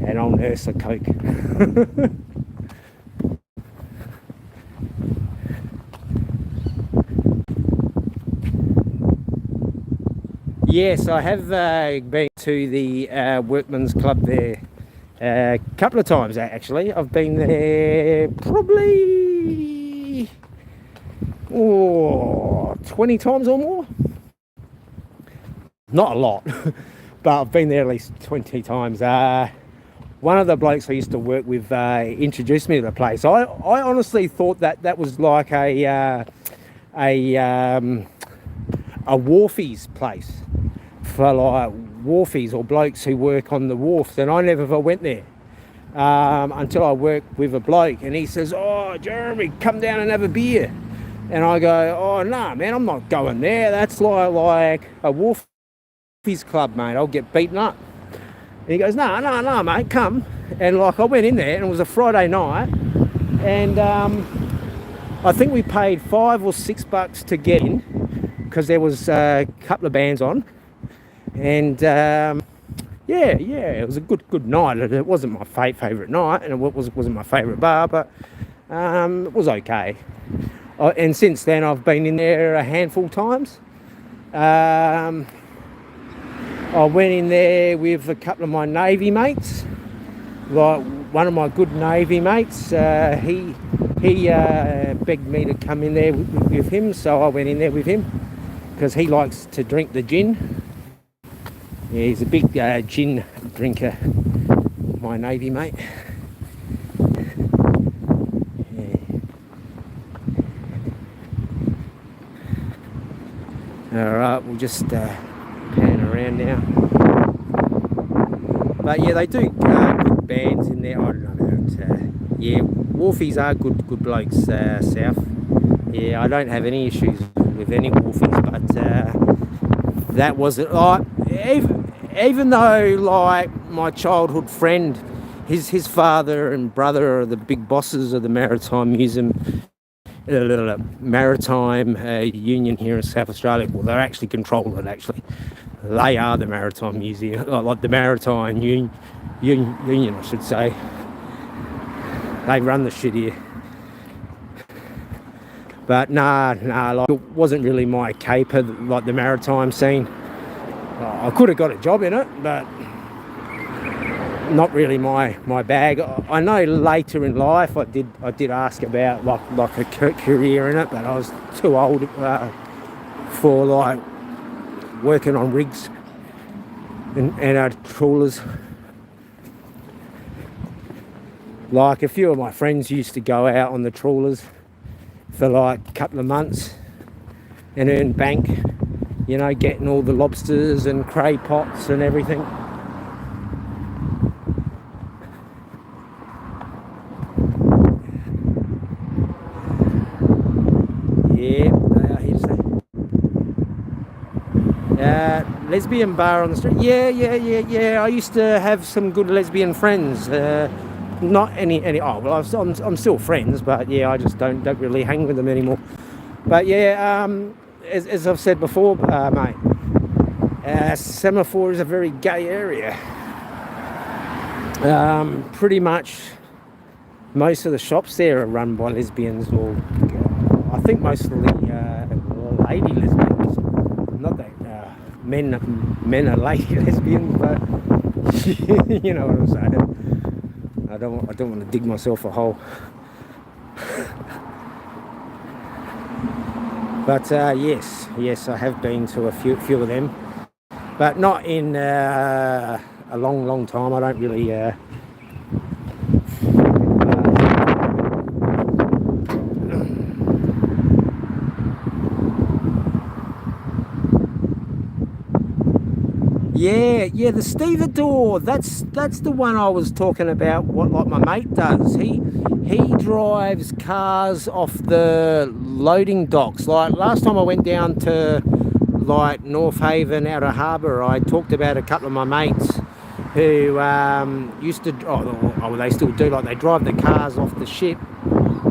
and I'll nurse a Coke. Yes, I have been to the Workman's Club there a couple of times, actually. I've been there probably 20 times or more. Not a lot, but I've been there at least 20 times. One of the blokes I used to work with introduced me to the place. I honestly thought that was like a wharfies place for like wharfies or blokes who work on the wharfs, and I never went there until I worked with a bloke, and he says, "Oh, Jeremy, come down and have a beer." And I go, "Oh, no, man, I'm not going there. That's like a wharfies club, mate. I'll get beaten up." And he goes, no, mate, come. And like I went in there, and it was a Friday night, and I think we paid $5 or $6 to get in, because there was a couple of bands on. And yeah, it was a good night. It wasn't my favourite night, and it wasn't my favourite bar, but it was okay. And since then, I've been in there a handful of times. I went in there with a couple of my Navy mates. Like one of my good Navy mates, he begged me to come in there with him, so I went in there with him, because he likes to drink the gin. Yeah, he's a big gin drinker, my Navy mate. Yeah. Alright, we'll just pan around now. But yeah, they do good bands in there. I don't know about yeah, wharfies are good blokes, South. Yeah, I don't have any issues with any wharfies, but that wasn't even though like my childhood friend, his father and brother are the big bosses of the Maritime Museum, Maritime Union here in South Australia. Well, they're actually control it. Actually, they are the Maritime Museum, like the Maritime Union, I should say. They run the shit here. But nah, like it wasn't really my caper, like the maritime scene. I could have got a job in it, but not really my bag. I know later in life I did ask about like a career in it, but I was too old for like working on rigs and trawlers. Like a few of my friends used to go out on the trawlers for like a couple of months and earn bank, you know, getting all the lobsters and cray pots and everything. Yeah, they are here to stay. Lesbian bar on the street. Yeah. I used to have some good lesbian friends. Not any. Oh well, I'm still friends, but yeah, I just don't really hang with them anymore. But yeah, as I've said before, mate, Semaphore is a very gay area. Pretty much most of the shops there are run by lesbians, or I think mostly lady lesbians. Not that men are lady lesbians, but you know what I'm saying. I don't want to dig myself a hole. But yes, I have been to a few of them, but not in a long time. I don't really. Yeah, the stevedore. That's the one I was talking about. What like my mate does. He drives cars off the loading docks. Like last time I went down to like North Haven, Outer Harbour, I talked about a couple of my mates who used to. Oh, they still do. Like they drive the cars off the ship,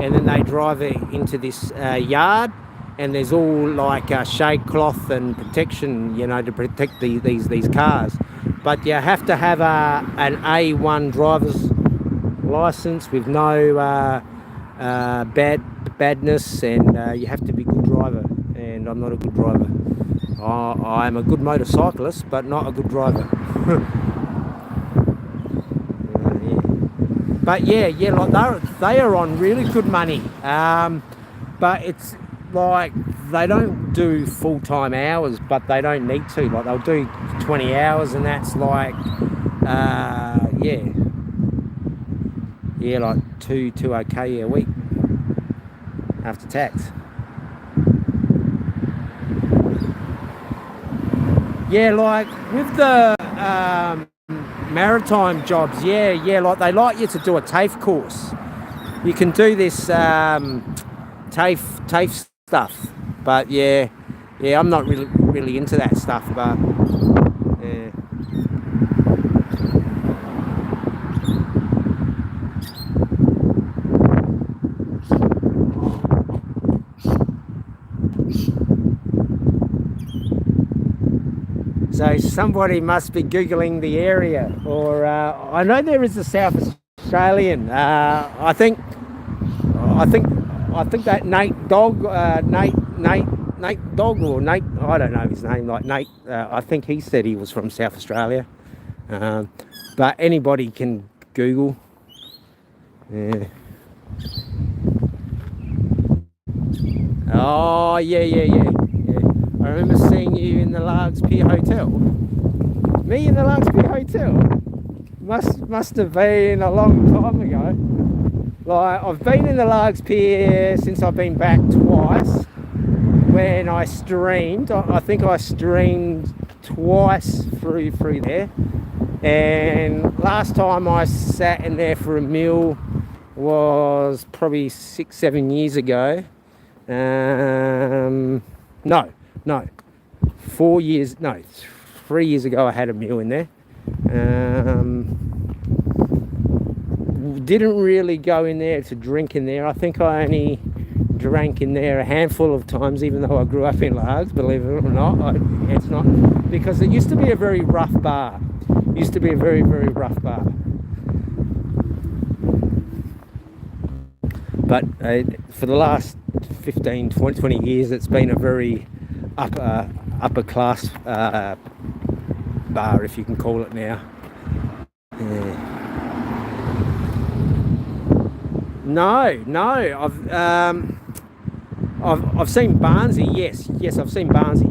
and then they drive it into this yard. And there's all like shade cloth and protection, you know, to protect these cars. But you have to have an A1 driver's license with no badness, and you have to be a good driver. And I'm not a good driver. I'm a good motorcyclist, but not a good driver. Yeah. But yeah, like they are on really good money. But it's like they don't do full-time hours, but they don't need to. Like they'll do 20 hours, and that's like like 2k a week after tax. Yeah, like with the maritime jobs, yeah, like they like you to do a TAFE course. You can do this TAFE stuff, but yeah, I'm not really into that stuff, but yeah. So somebody must be Googling the area, or I know there is a South Australian. I think that Nate Dog, Nate Dog, or Nate, I don't know his name, like Nate, I think he said he was from South Australia. But anybody can Google. Yeah. Oh, yeah. I remember seeing you in the Largs Pier Hotel. Me in the Largs Pier Hotel? Must have been a long time ago. Like, I've been in the Largs Pier since I've been back twice. When I streamed, I think I streamed twice through there. And last time I sat in there for a meal was probably 6-7 years ago. No, 4 years, no, 3 years ago I had a meal in there. Didn't really go in there to drink in there. I think I only drank in there a handful of times, even though I grew up in Largs, believe it or not. It's not, because it used to be a very rough bar. Used to be a very, very rough bar. But for the last 15, 20 years, it's been a very upper class bar, if you can call it now. Yeah. No, I've seen Barnsey. Yes, I've seen Barnsey.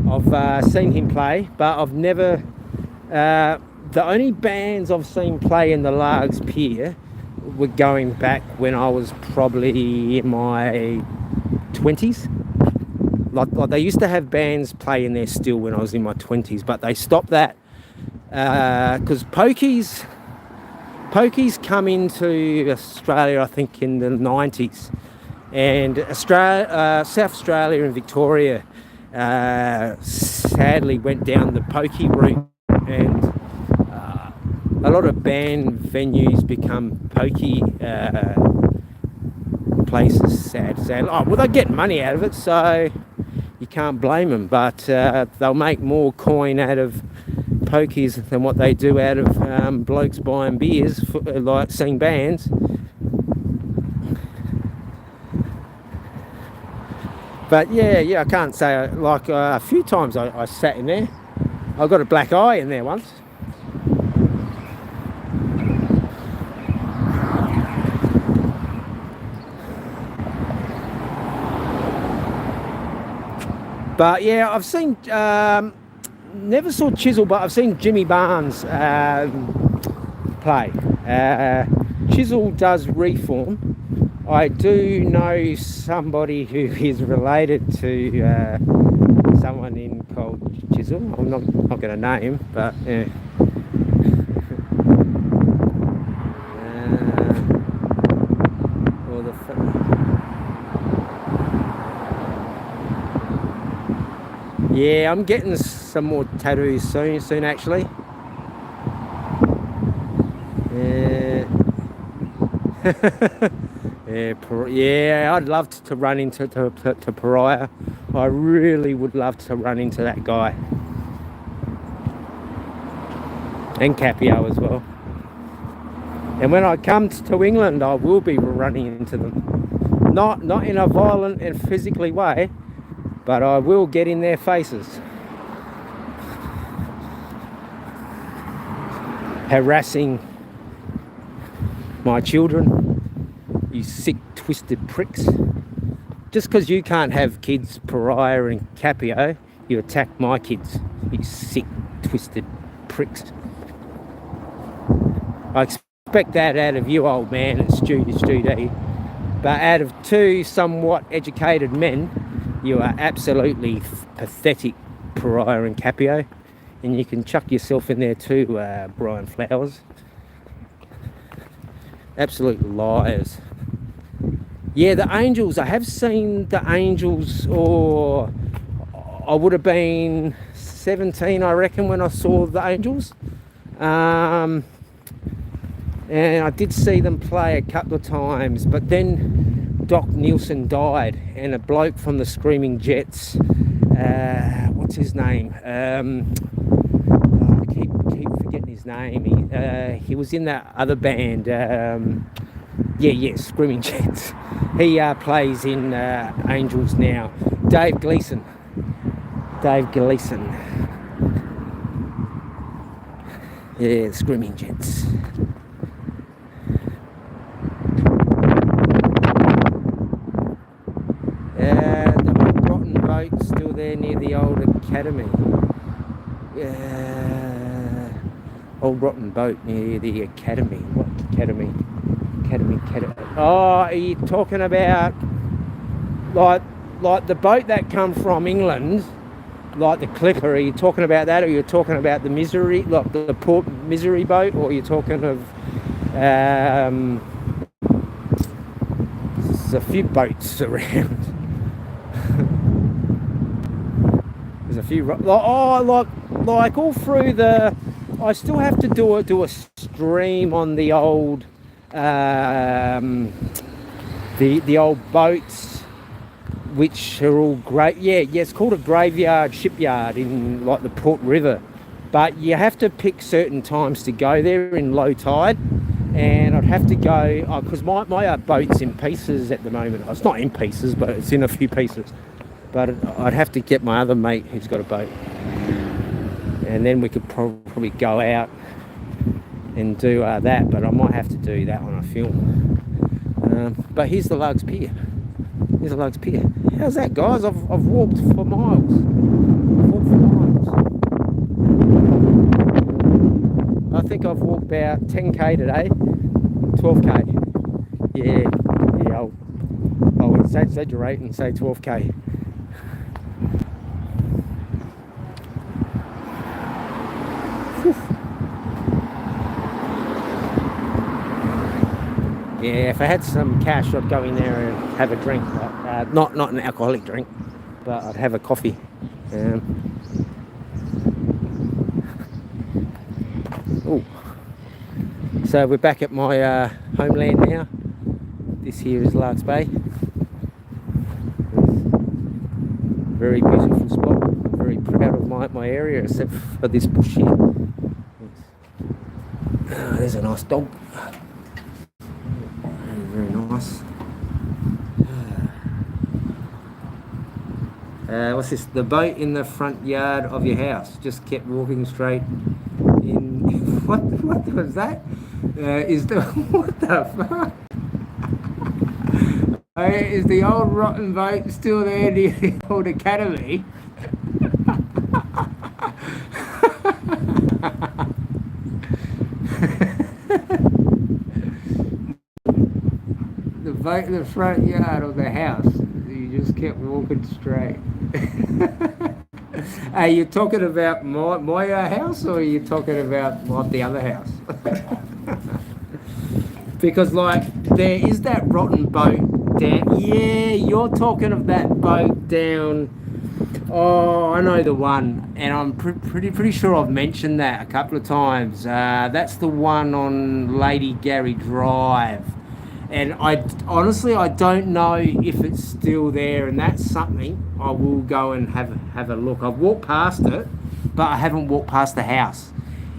I've seen him play, but I've never. The only bands I've seen play in the Largs Pier were going back when I was probably in my 20s. Like they used to have bands playing there still when I was in my 20s, but they stopped that because pokies come into Australia, I think, in the 90s, and South Australia and Victoria sadly went down the pokey route, and a lot of band venues become pokey places. Sad. Oh, well, they get money out of it, so you can't blame them, but they'll make more coin out of pokies than what they do out of blokes buying beers, like seeing bands. But yeah, I can't say, like a few times I sat in there. I got a black eye in there once. But yeah, I've seen, never saw Chisel, but I've seen Jimmy Barnes play. Chisel does reform. I do know somebody who is related to someone in called Chisel. I'm not going to name, but yeah. Yeah, I'm getting some more tattoos soon actually. Yeah, I'd love to run into Pariah. I really would love to run into that guy. And Capio as well. And when I come to England, I will be running into them. Not in a violent and physically way, but I will get in their faces. Harassing my children, you sick, twisted pricks. Just because you can't have kids, Pariah and Capio, you attack my kids, you sick, twisted pricks. I expect that out of you, old man, and Stu D. But out of two somewhat educated men, you are absolutely pathetic, Pariah and Capio. And you can chuck yourself in there too, Brian Flowers. Absolute liars. Yeah, the Angels, I have seen the Angels, or I would have been 17, I reckon, when I saw the Angels. And I did see them play a couple of times, but then Doc Nielsen died, and a bloke from the Screaming Jets, what's his name? I keep forgetting his name. He was in that other band, Screaming Jets. He plays in Angels now. Dave Gleason. Yeah, Screaming Jets. The old rotten boat still there near the old academy. Old rotten boat near the academy. What academy? Academy. Oh, are you talking about like the boat that come from England, like the Clipper? Are you talking about that, or you're talking about the Misery, like the Port Misery boat, or you're talking of there's a few boats around. There's a few like all through the. I still have to do a stream on the old the old boats, which are all great. Yeah, it's called a graveyard shipyard in like the Port River, but you have to pick certain times to go there in low tide, and I'd have to go because my boat's in pieces at the moment. It's not in pieces, but it's in a few pieces. But I'd have to get my other mate who's got a boat, and then we could probably go out and do that, but I might have to do that on a film. But here's the Lugs Pier. How's that, guys? I've walked for miles. I think I've walked about 10k today 12k. Yeah, I'll exaggerate and say 12k. Yeah, if I had some cash, I'd go in there and have a drink. Not an alcoholic drink, but I'd have a coffee. Oh, so we're back at my homeland now. This here is Larks Bay. Very beautiful spot. I'm very proud of my area, except for this bush here. Oh, there's a nice dog. Very nice. What's this? The boat in the front yard of your house. Just kept walking straight in. What was that? Is the what the fuck? Is the old rotten boat still there near the old academy? The boat in the front yard of the house. You just kept walking straight. Are you talking about my house, or are you talking about the other house? Because like there is that rotten boat down. Yeah, you're talking of that boat down. Oh, I know the one, and I'm pretty sure I've mentioned that a couple of times. That's the one on Lady Gary Drive. And I honestly don't know if it's still there, and that's something I will go and have a look. I've walked past it, but I haven't walked past the house.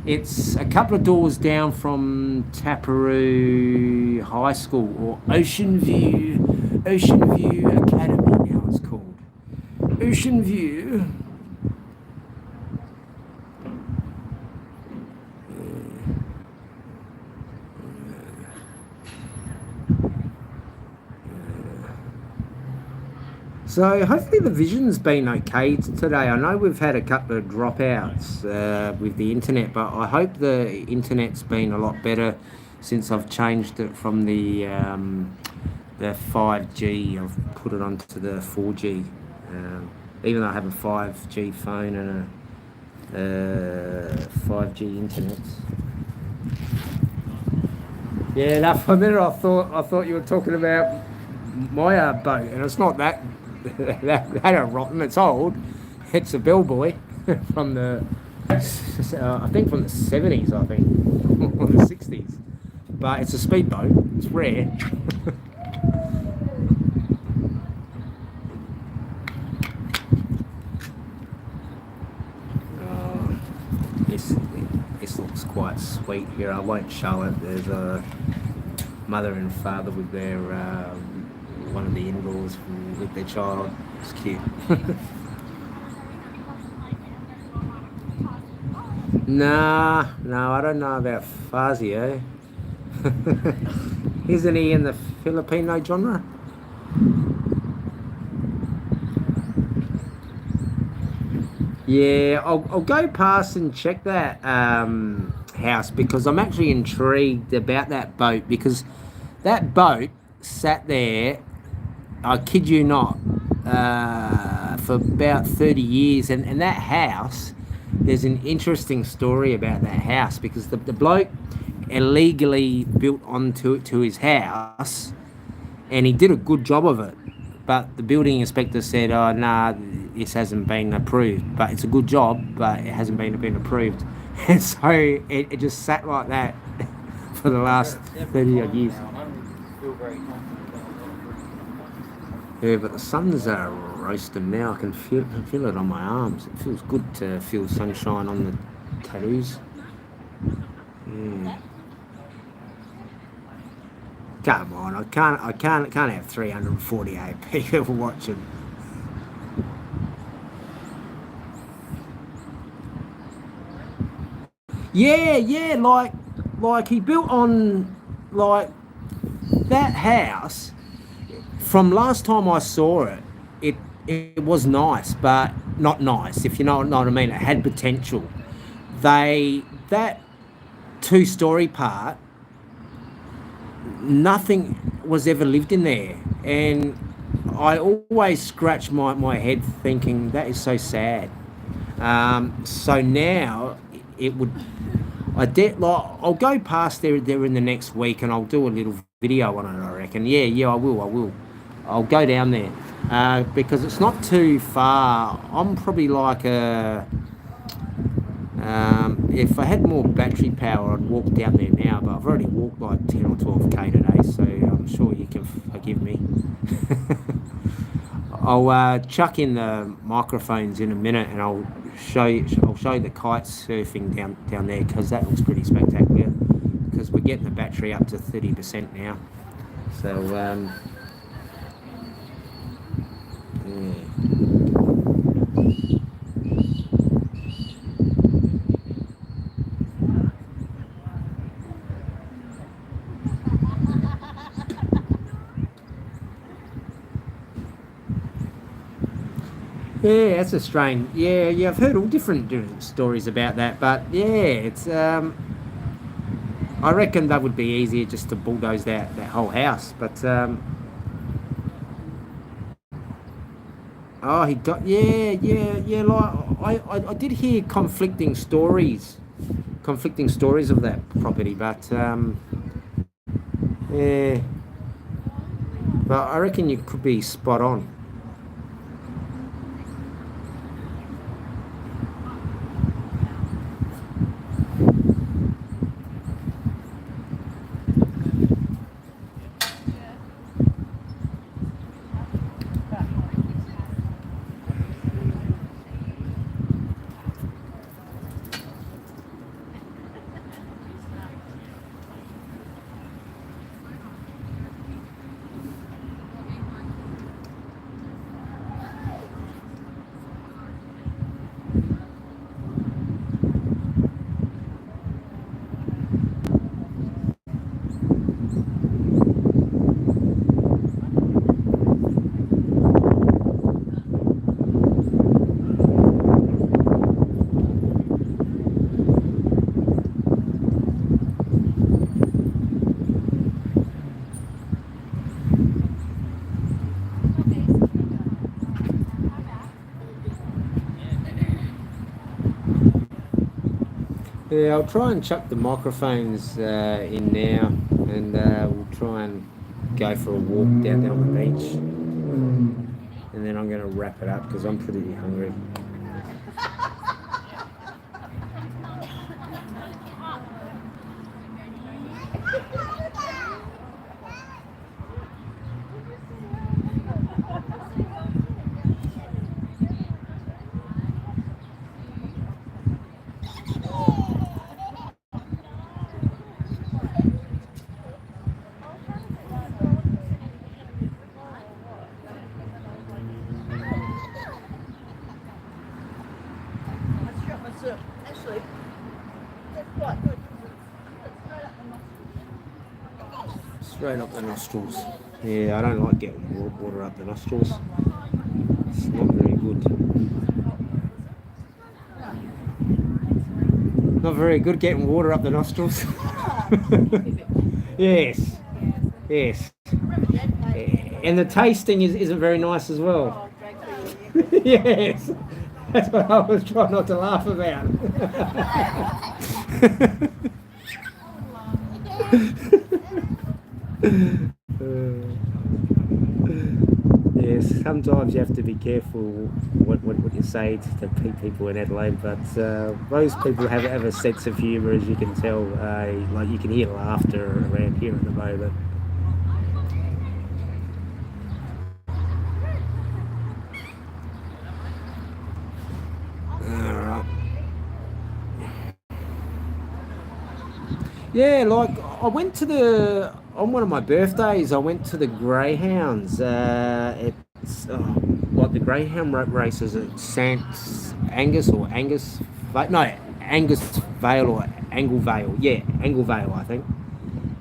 It's a couple of doors down from Taparoo High School, or Ocean View Academy now it's called. Ocean View. So hopefully the vision's been okay today. I know we've had a couple of dropouts with the internet, but I hope the internet's been a lot better since I've changed it from the 5G. I've put it onto the 4G. Even though I have a 5G phone and a 5G internet. Yeah, now for a minute I thought you were talking about my boat, and it's not that. that ain't rotten. It's old. It's a bellboy from the I think from the 70s, I think, or the 60s. But it's a speedboat. It's rare. This looks quite sweet here. I won't show it. There's a mother and father with their one of the in-laws with their child. It's cute. No, I don't know about Fazio. Isn't he in the Filipino genre? Yeah, I'll go past and check that house, because I'm actually intrigued about that boat, because that boat sat there, I kid you not, for about 30 years, and that house, there's an interesting story about that house, because the bloke illegally built onto his house, and he did a good job of it, but the building inspector said, oh nah, this hasn't been approved, but it's a good job, but it hasn't been approved. And so it just sat like that for the last 30 odd years. Yeah, but the sun's roasting now. I can feel it on my arms. It feels good to feel sunshine on the tattoos. Yeah. Come on, I can't have 348 people watching. Yeah, like he built on like that house. From last time I saw it, it was nice, but not nice, if you know what I mean. It had potential. That 2-story part nothing was ever lived in there. And I always scratch my head thinking that is so sad. So now it would, like, I'll go past there in the next week and I'll do a little video on it, I reckon. Yeah, I will. I'll go down there because it's not too far. I'm probably like if I had more battery power, I'd walk down there now, but I've already walked like 10 or 12k today, so I'm sure you can forgive me. I'll chuck in the microphones in a minute, and I'll show you. I'll show you the kite surfing down there because that looks pretty spectacular. Because we're getting the battery up to 30% now, so yeah. Yeah, that's a strange. Yeah, I've heard all different stories about that, but yeah, it's. I reckon that would be easier just to bulldoze that whole house, but oh, he got yeah. Like I did hear conflicting stories of that property, but yeah, but I reckon you could be spot on. Yeah, I'll try and chuck the microphones in now, and we'll try and go for a walk down there on the beach, and then I'm going to wrap it up because I'm pretty hungry. Actually, that's quite good. Straight up the nostrils. Yeah, I don't like getting water up the nostrils. It's not very good. Not very good getting water up the nostrils. Yes, yes. And the tasting isn't very nice as well. Yes, that's what I was trying not to laugh about. Yes, sometimes you have to be careful what you say to people in Adelaide, but most people have a sense of humour, as you can tell. Like you can hear laughter around here at the moment. Alright. Yeah, like I went to on one of my birthdays. I went to the Greyhounds. It's like the Greyhound races at Sant Angus or Angus, no, Angus Vale or Angle Vale. Yeah, Angle Vale, I think.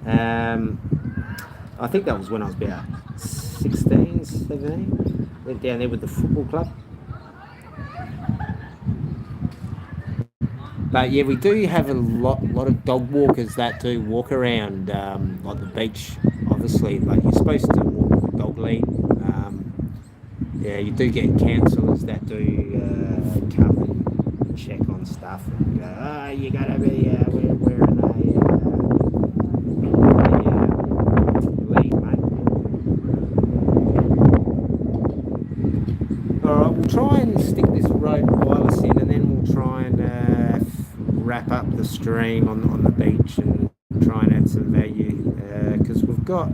I think that was when I was about 16, 17. Went down there with the football club. But yeah, we do have a lot of dog walkers that do walk around like the beach. Obviously, like you're supposed to walk with a dog lead. Yeah, you do get counsellors that do come and check on stuff and go, oh, you got to be wearing a lead, mate. All right, we'll try and stick this road wireless in, and then we'll try and wrap up the stream on the beach and try and add some value because we've got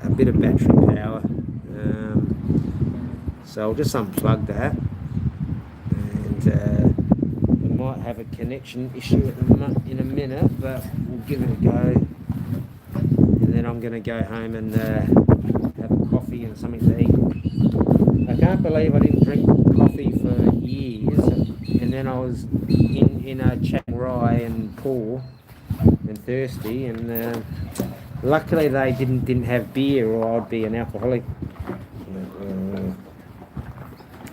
a bit of battery power. So I'll just unplug that, and we might have a connection issue in a minute, but we'll give it a go. And then I'm going to go home and have a coffee and something to eat. I can't believe I didn't drink coffee for years, and then I was in a Chiang Rai and poor and thirsty, and luckily they didn't have beer, or I'd be an alcoholic.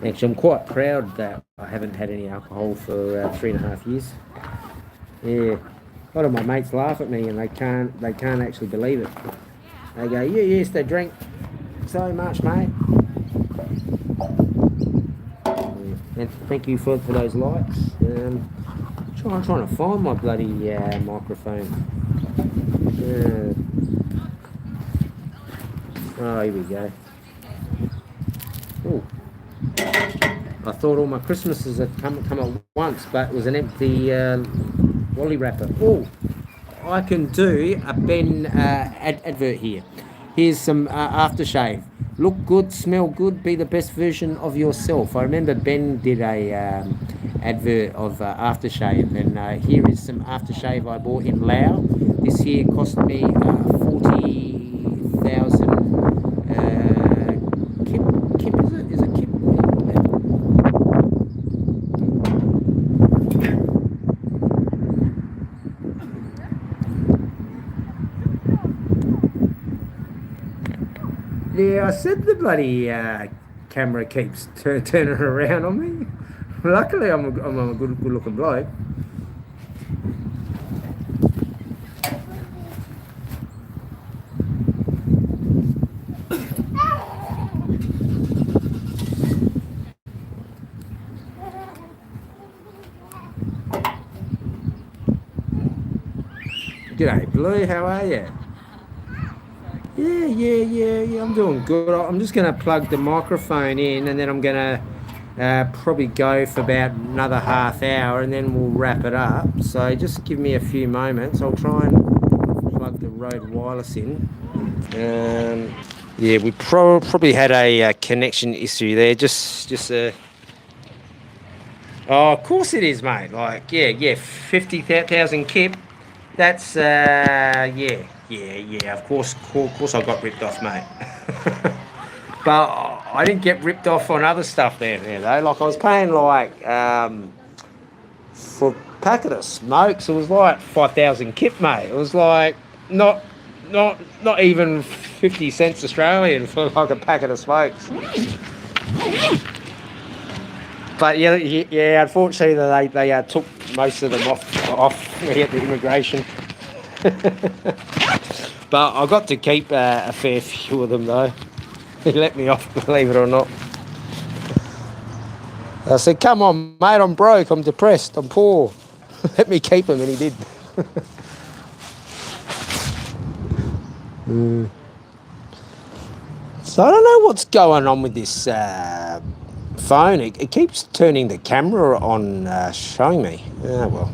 Actually, I'm quite proud that I haven't had any alcohol for 3.5 years. Yeah, a lot of my mates laugh at me, and they can't actually believe it. They go, "You used to drink so much, mate." And thank you for those likes. I'm trying to find my bloody microphone. Oh, here we go. Ooh. I thought all my Christmases had come at once, but it was an empty lolly wrapper. Oh, I can do a Ben advert here. Here's some aftershave. Look good, smell good, be the best version of yourself. I remember Ben did a advert of aftershave, and here is some aftershave I bought in Laos. This here cost me 40,000 kip. Kip, is it? Is it kip? Yeah, I said the bloody camera keeps turning around on me. Luckily, I'm a good looking bloke. G'day, Blue. How are you? Yeah, I'm doing good. I'm just going to plug the microphone in, and then I'm going to probably go for about another half hour, and then we'll wrap it up. So just give me a few moments. I'll try and plug the Rode wireless in. Yeah, we probably had a connection issue there. Just oh, of course it is, mate. Like, yeah, 50,000 kip. That's yeah. Of course I got ripped off, mate. But I didn't get ripped off on other stuff there though. Like I was paying like for a packet of smokes. It was like 5,000 kip, mate. It was like not even 50 cents Australian for like a packet of smokes. But yeah. Unfortunately, they took most of them off me at the immigration. But I got to keep a fair few of them though. He let me off, believe it or not. I said, "Come on, mate, I'm broke, I'm depressed, I'm poor. Let me keep them," and he did. So I don't know what's going on with this phone. It keeps turning the camera on, showing me. Oh well.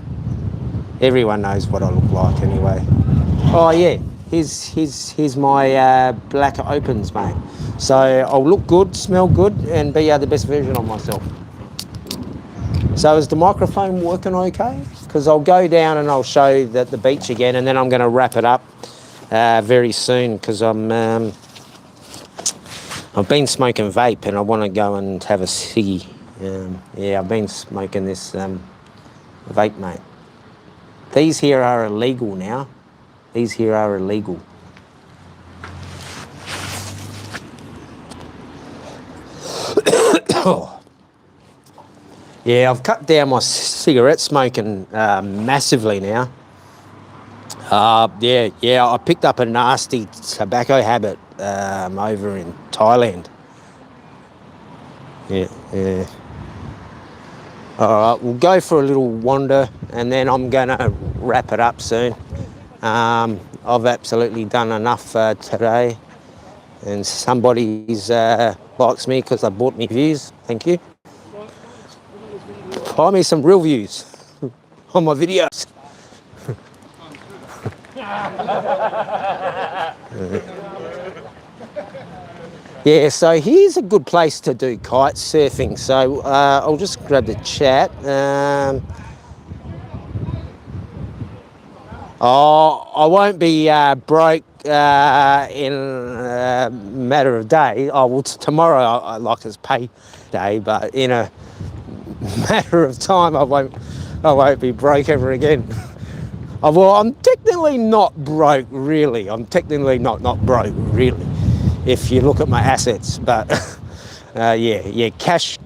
Everyone knows what I look like anyway. Oh yeah, here's my black opens, mate. So I'll look good, smell good, and be the best version of myself. So is the microphone working okay? Because I'll go down and I'll show you the beach again, and then I'm going to wrap it up very soon because I've been smoking vape and I want to go and have a ciggy. Yeah, I've been smoking this vape, mate. These here are illegal now. These here are illegal. Yeah, I've cut down my cigarette smoking massively now. Yeah, I picked up a nasty tobacco habit over in Thailand. Yeah. All right, we'll go for a little wander and then I'm going to wrap it up soon. I've absolutely done enough for today, and somebody's likes me because I bought me views. Thank you. Buy me some real views on my videos. Yeah, so here's a good place to do kite surfing. So I'll just grab the chat. I won't be broke in a matter of days. Oh, well, tomorrow I like it's pay day, but in a matter of time I won't be broke ever again. Well, I'm technically not broke, really. I'm technically not broke, really, if you look at my assets. But yeah, cash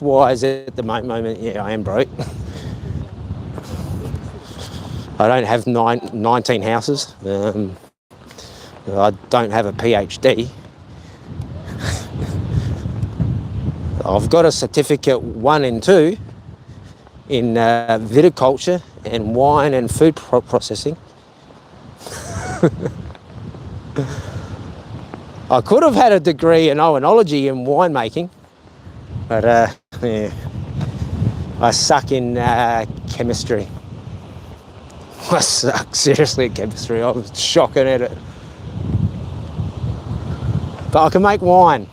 wise at the moment, yeah, I am broke. I don't have 19 houses. I don't have a PhD. I've got a certificate 1 and 2 in viticulture and wine and food processing. I could have had a degree in oenology and winemaking, but yeah, I suck in chemistry. I suck seriously at chemistry. I was shocking at it. But I can make wine.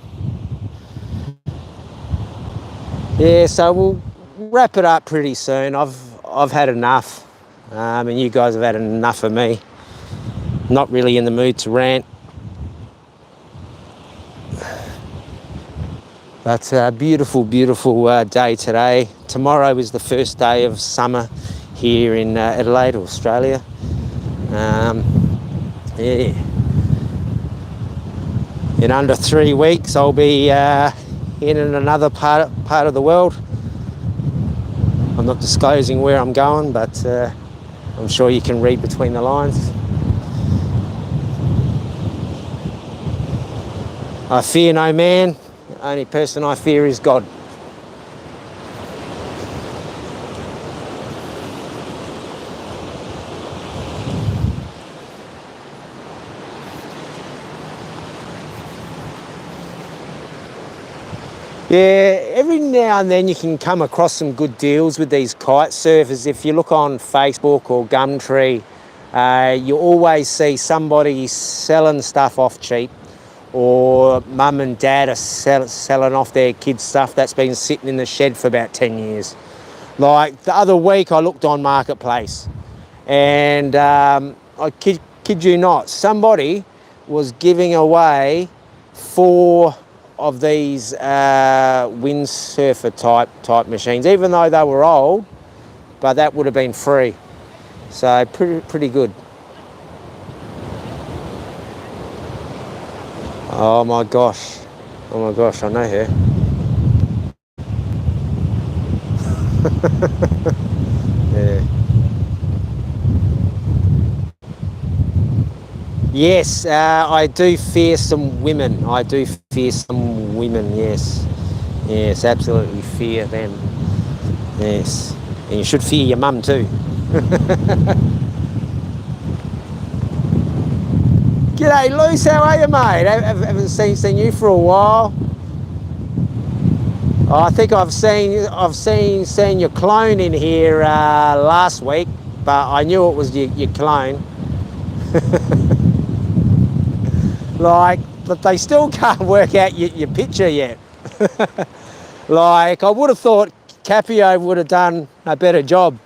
Yeah, so we'll wrap it up pretty soon. I've had enough, and you guys have had enough of me. Not really in the mood to rant. But a beautiful, beautiful day today. Tomorrow is the first day of summer here in Adelaide, Australia. Yeah. In under 3 weeks, I'll be in another part of the world. I'm not disclosing where I'm going, but I'm sure you can read between the lines. I fear no man. The only person I fear is God. Yeah, every now and then you can come across some good deals with these kite surfers. If you look on Facebook or Gumtree, you always see somebody selling stuff off cheap, or mum and dad are selling off their kids' stuff that's been sitting in the shed for about 10 years. Like the other week I looked on Marketplace and I kid you not, somebody was giving away 4 of these windsurfer type machines, even though they were old, but that would have been free. So pretty good. Oh my gosh, I know her. Yeah. Yes, I do fear some women. Yes, absolutely fear them. Yes, and you should fear your mum too. G'day, Luce. How are you, mate? Haven't seen you for a while. Oh, I think I've seen your clone in here last week, but I knew it was your clone. Like, but they still can't work out your picture yet. Like, I would have thought Capio would have done a better job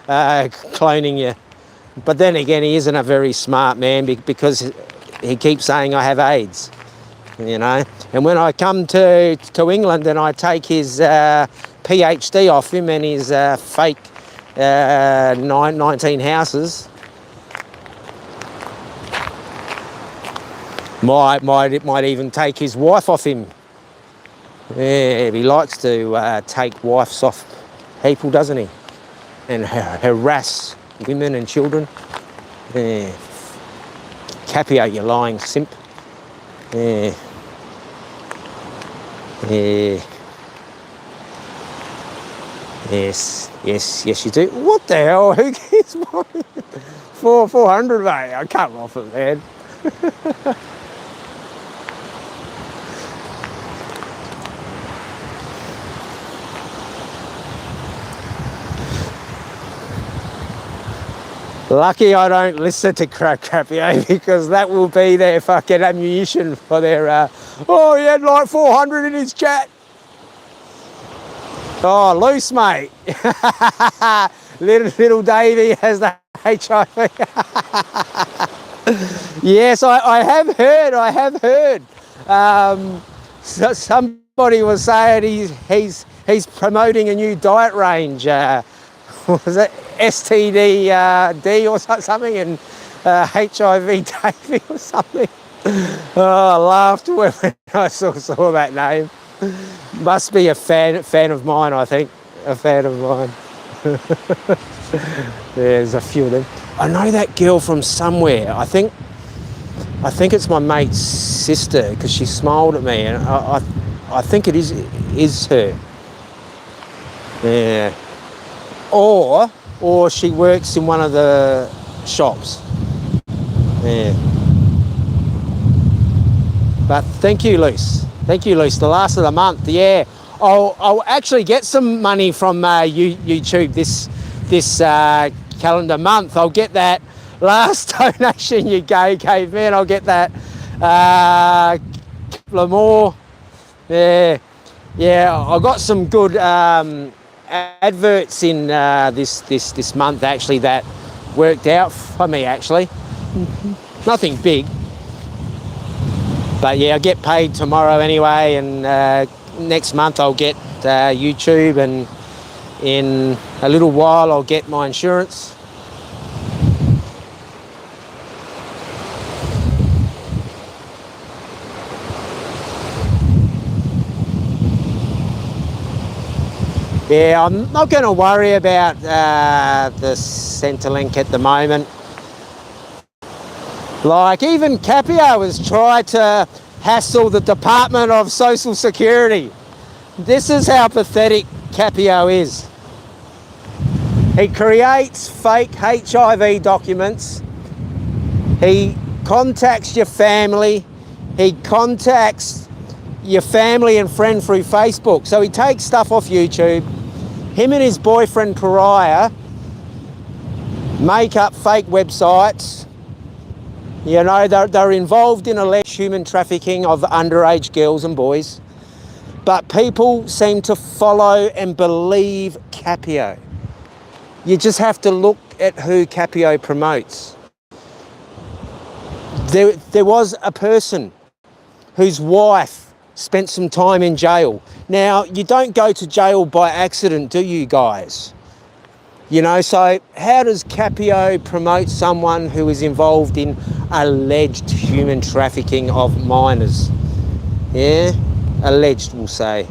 cloning you. But then again, he isn't a very smart man because he keeps saying I have AIDS, you know. And when I come to England and I take his PhD off him and his fake 19 houses, might even take his wife off him. Yeah, he likes to take wives off people, doesn't he? And harass women and children. Yeah. Capio, you lying simp. Yeah. Yeah. Yes, you do. What the hell? Who cares? 400, mate. I cut off it, man. Lucky I don't listen to Capio because that will be their fucking ammunition for their, oh, he had like 400 in his chat. Oh, loose, mate. little Davey has the HIV. Yes, I have heard. So somebody was saying he's promoting a new diet range. What was it? STD D or something, and HIV Davey or something. Oh, I laughed when I saw that name. Must be a fan of mine, I think. A fan of mine. There's a few of them. I know that girl from somewhere. I think it's my mate's sister because she smiled at me, and I think it is her. Yeah. Or she works in one of the shops. Yeah. But thank you, Luce. The last of the month, yeah. I'll actually get some money from YouTube this calendar month. I'll get that last donation you gave me, and I'll get that couple of more. Yeah. I got some good adverts in this month actually that worked out for me actually. Nothing big. But yeah, I get paid tomorrow anyway, and next month I'll get YouTube, and in a little while I'll get my insurance. Yeah, I'm not going to worry about the Centrelink at the moment. Like, even Capio has tried to hassle the Department of Social Security. This is how pathetic Capio is. He creates fake HIV documents. He contacts your family. He contacts your family and friend through Facebook. So he takes stuff off YouTube. Him and his boyfriend Pariah make up fake websites. You know, they're involved in alleged human trafficking of underage girls and boys. But people seem to follow and believe Capio. You just have to look at who Capio promotes. There was a person whose wife spent some time in jail. Now, you don't go to jail by accident, do you guys? You know, so how does Capio promote someone who is involved in alleged human trafficking of minors? Yeah, alleged, we'll say.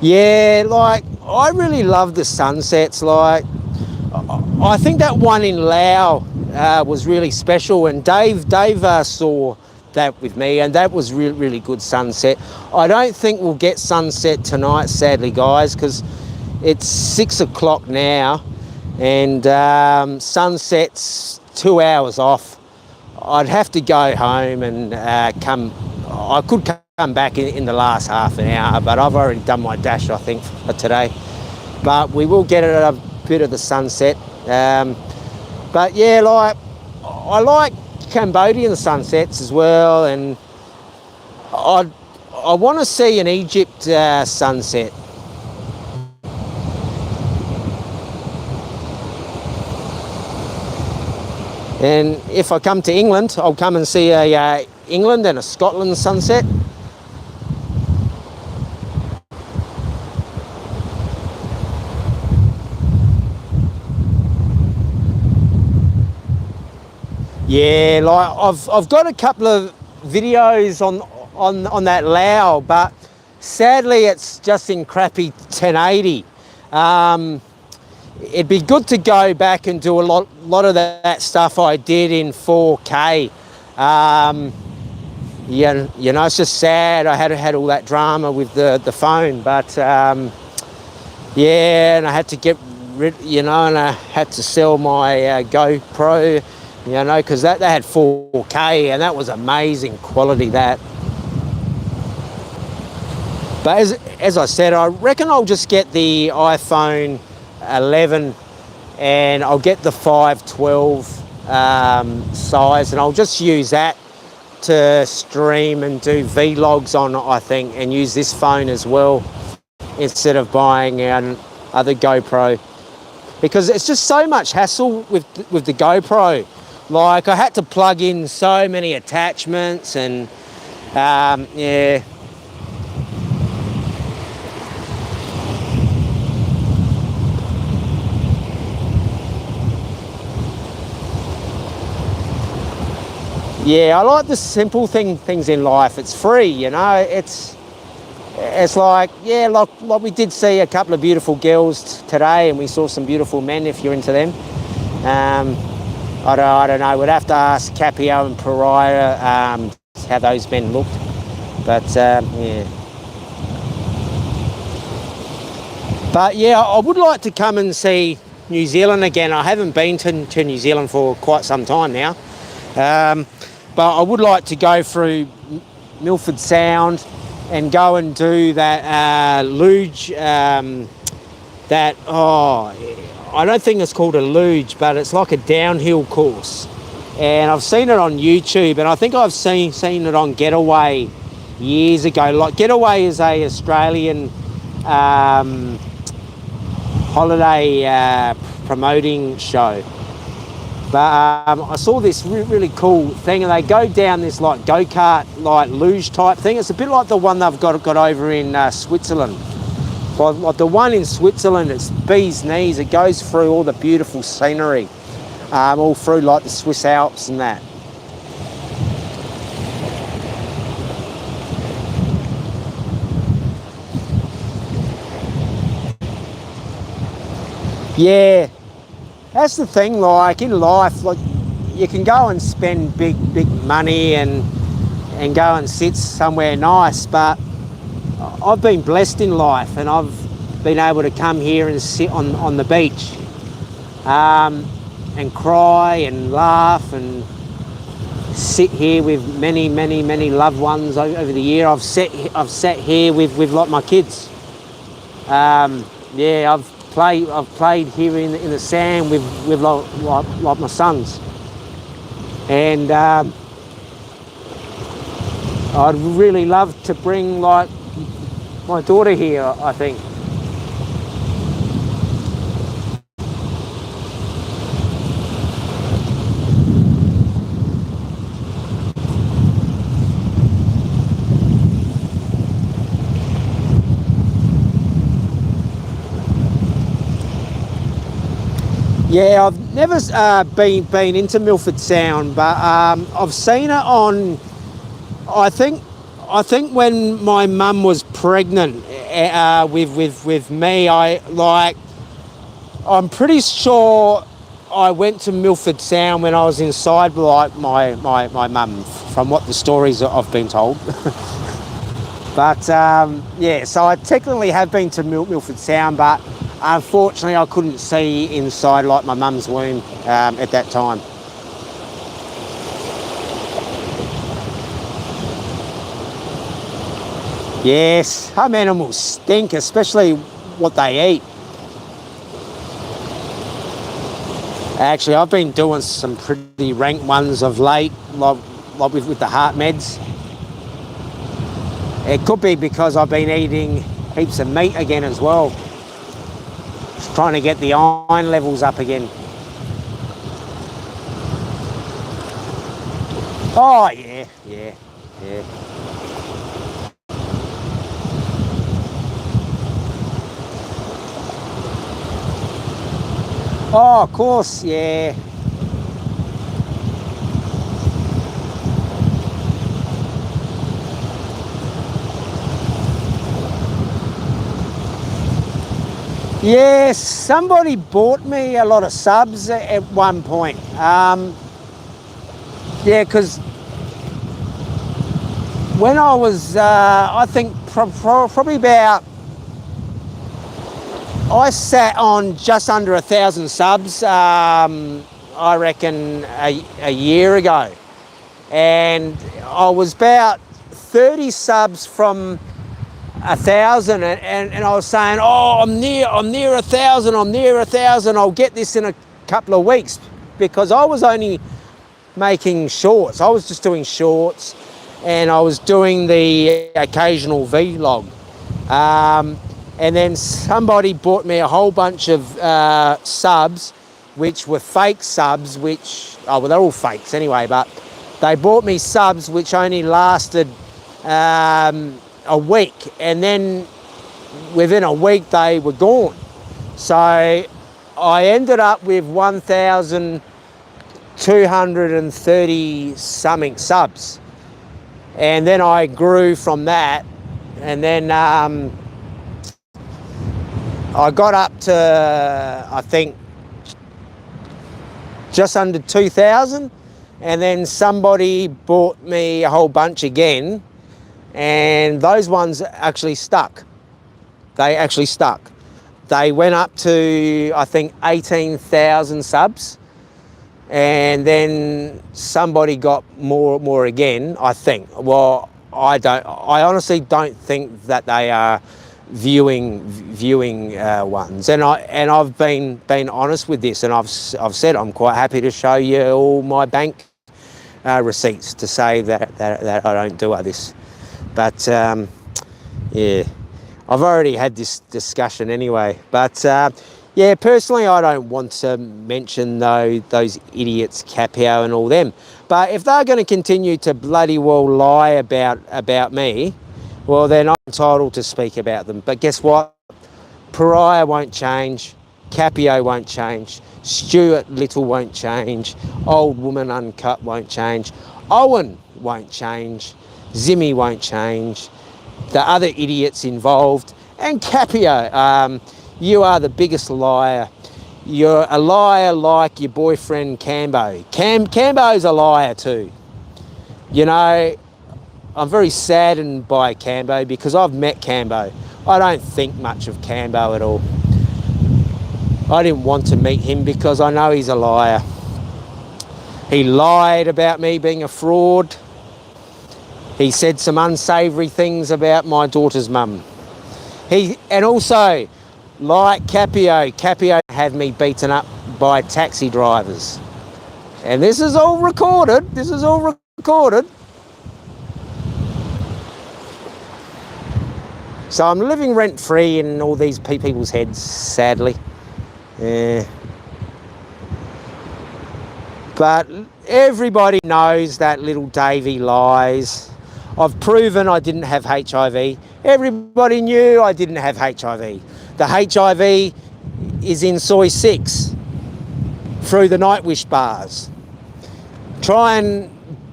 Yeah, like, I really love the sunsets. Like, I think that one in Laos was really special, and Dave saw that with me, and that was really good sunset. I don't think we'll get sunset tonight, sadly, guys, because it's 6 o'clock now, and sunset's 2 hours off. I'd have to go home and I could come back in the last half an hour, but I've already done my dash, I think, for today. But we will get a bit of the sunset. But yeah, like, I like Cambodian sunsets as well, and I want to see an Egypt sunset. And if I come to England, I'll come and see a England and a Scotland sunset. Yeah, like I've got a couple of videos on that Lao, but sadly, it's just in crappy 1080. It'd be good to go back and do a lot of that stuff I did in 4K. Yeah, you know, it's just sad. I had all that drama with the phone, but yeah, and I had to get rid, you know, and I had to sell my GoPro, you know, because that had 4K and that was amazing quality, that. But as I said, I reckon I'll just get the iPhone 11 and I'll get the 512 size, and I'll just use that to stream and do vlogs on, I think, and use this phone as well instead of buying an other GoPro, because it's just so much hassle with the GoPro. Like, I had to plug in so many attachments and yeah. Yeah, I like the simple things in life. It's free, you know. It's like, yeah, like we did see a couple of beautiful girls today, and we saw some beautiful men, if you're into them. I don't know. We'd have to ask Capio and Pariah how those men looked. But, yeah. But, yeah, I would like to come and see New Zealand again. I haven't been to New Zealand for quite some time now. But I would like to go through Milford Sound and go and do that luge, I don't think it's called a luge, but it's like a downhill course. And I've seen it on YouTube, and I think I've seen it on Getaway years ago. Like, Getaway is a Australian holiday promoting show. But I saw this really cool thing, and they go down this like go-kart, like luge type thing. It's a bit like the one they've got over in Switzerland. But like the one in Switzerland, it's bee's knees. It goes through all the beautiful scenery, all through like the Swiss Alps and that. Yeah. That's the thing, like, in life, like, you can go and spend big money and go and sit somewhere nice, but I've been blessed in life, and I've been able to come here and sit on the beach and cry and laugh and sit here with many loved ones over the year. I've sat here with like my kids. Yeah, I've played here in the sand with like my sons, and I'd really love to bring like my daughter here, I think. Yeah, I've never been into Milford Sound, but I've seen it on. I think when my mum was pregnant with me, I'm pretty sure I went to Milford Sound when I was inside like my mum, from what the stories I've been told. But yeah, so I technically have been to Milford Sound, but unfortunately I couldn't see inside like my mum's womb at that time. Yes, some animals stink, especially what they eat. Actually, I've been doing some pretty rank ones of late, like with the heart meds. It could be because I've been eating heaps of meat again as well. Just trying to get the iron levels up again. Oh, yeah. Oh, of course, yeah. Yes, somebody bought me a lot of subs at one point. Yeah, because when I was, I think probably about, I sat on just under 1,000 subs, I reckon a year ago. And I was about 30 subs from 1,000, and I was saying, oh, I'm near 1,000, I'm near 1,000, I'll get this in a couple of weeks, because I was only making shorts. I was just doing shorts, and I was doing the occasional vlog. And then somebody bought me a whole bunch of subs, which were fake subs, which, oh, well, they're all fakes anyway, but they bought me subs which only lasted a week, and then within a week they were gone. So I ended up with 1,230 something subs, and then I grew from that, and then I got up to, I think, just under 2,000, and then somebody bought me a whole bunch again, and those ones actually stuck. They actually stuck. They went up to, I think, 18,000 subs, and then somebody got more again, I think. Well, I honestly don't think that they are viewing ones, and I've been honest with this, and I've said I'm quite happy to show you all my bank receipts to say that I don't do all this. But yeah, I've already had this discussion anyway. But yeah, personally, I don't want to mention those idiots, Capio and all them. But if they're going to continue to bloody well lie about me, well, then I'm entitled to speak about them. But guess what? Pariah won't change. Capio won't change. Stuart Little won't change. Old Woman Uncut won't change. Owen won't change. Zimmy won't change. The other idiots involved. And Capio, you are the biggest liar. You're a liar like your boyfriend Cambo. Cambo's a liar too. You know, I'm very saddened by Cambo because I've met Cambo. I don't think much of Cambo at all. I didn't want to meet him because I know he's a liar. He lied about me being a fraud. He said some unsavoury things about my daughter's mum. And also, like Capio had me beaten up by taxi drivers. And this is all recorded. So I'm living rent-free in all these people's heads, sadly. Yeah. But everybody knows that little Davey lies. I've proven I didn't have HIV. Everybody knew I didn't have HIV. The HIV is in soy 6 through the Nightwish bars. Try and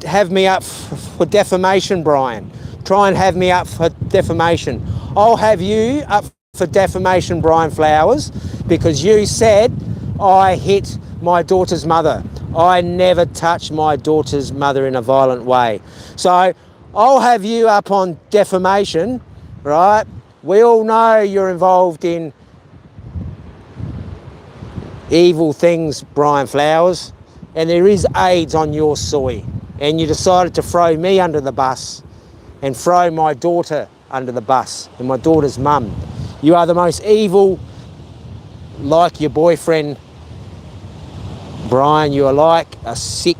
have me up for defamation, Brian. Try and have me up for defamation. I'll have you up for defamation, Brian Flowers, because you said I hit my daughter's mother. I never touched my daughter's mother in a violent way. So I'll have you up on defamation, right? We all know you're involved in evil things, Brian Flowers, and there is AIDS on your soy. And you decided to throw me under the bus and throw my daughter under the bus and my daughter's mum. You are the most evil, like your boyfriend, Brian. You are like a sick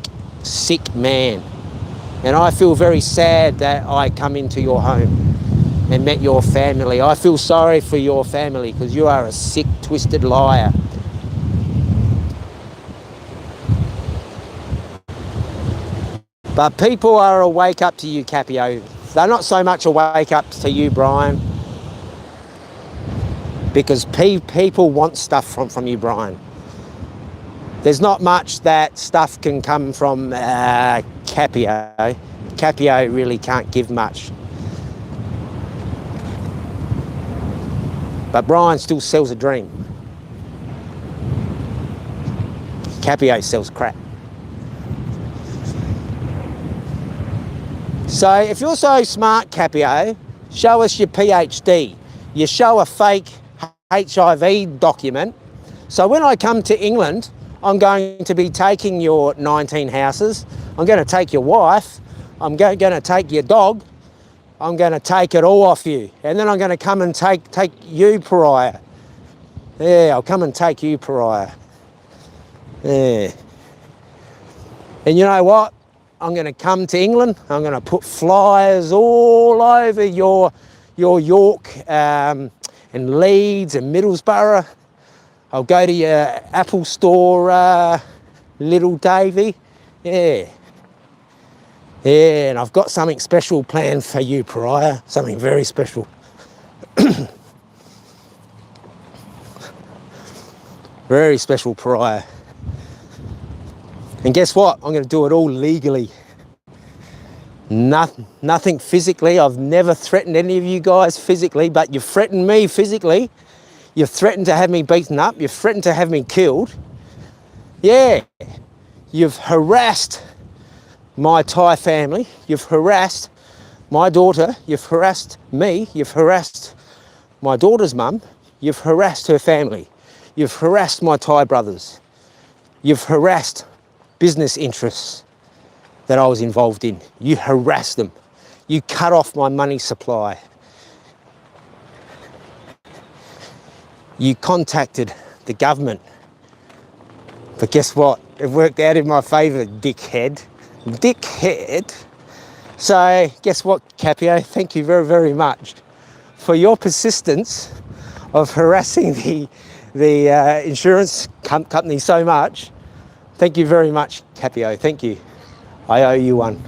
man. And I feel very sad that I come into your home and met your family. I feel sorry for your family because you are a sick, twisted liar. But people are awake up to you, Capio. They're not so much awake up to you, Brian, because people want stuff from you, Brian. There's not much that stuff can come from Capio. Capio really can't give much. But Brian still sells a dream. Capio sells crap. So if you're so smart, Capio, show us your PhD. You show a fake HIV document. So when I come to England, I'm going to be taking your 19 houses. I'm going to take your wife. I'm going to take your dog. I'm going to take it all off you. And then I'm going to come and take you, pariah. Yeah, I'll come and take you, pariah. Yeah. And you know what? I'm going to come to England. I'm going to put flyers all over your York and Leeds and Middlesbrough. I'll go to your Apple store, little Davy. Yeah. Yeah, and I've got something special planned for you, pariah. Something very special. Very special, pariah. And guess what? I'm going to do it all legally. Nothing physically. I've never threatened any of you guys physically, but you've threatened me physically. You've threatened to have me beaten up. You've threatened to have me killed. Yeah. You've harassed my Thai family. You've harassed my daughter. You've harassed me. You've harassed my daughter's mum. You've harassed her family. You've harassed my Thai brothers. You've harassed business interests that I was involved in. You harassed them. You cut off my money supply. You contacted the government. But guess what? It worked out in my favour, dickhead. Dickhead. So guess what, Capio? Thank you very, very much for your persistence of harassing the insurance company so much. Thank you very much, Capio. Thank you. I owe you one.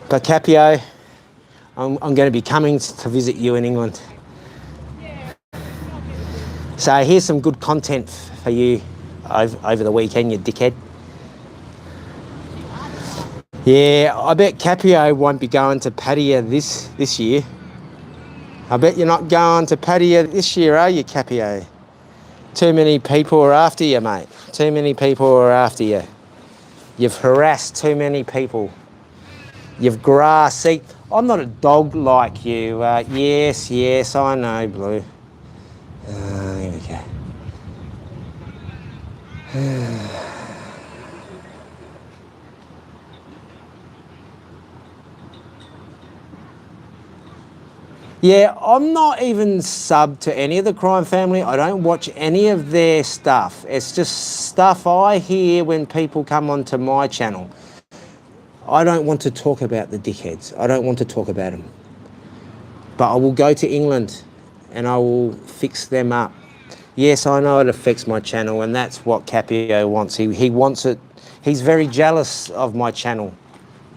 But Capio, I'm going to be coming to visit you in England. So here's some good content for you over the weekend, you dickhead. Yeah, I bet Capio won't be going to Pattaya this year. I bet you're not going to Pattaya this year, are you, Capio? Too many people are after you, mate. Too many people are after you. You've harassed too many people. You've grassed. See, I'm not a dog like you. Yes, I know, Blue. Here we go. Yeah, I'm not even sub to any of the crime family. I don't watch any of their stuff. It's just stuff I hear when people come onto my channel. I don't want to talk about the dickheads. I don't want to talk about them. But I will go to England and I will fix them up. Yes, I know it affects my channel, and that's what Capio wants. He wants it. He's very jealous of my channel,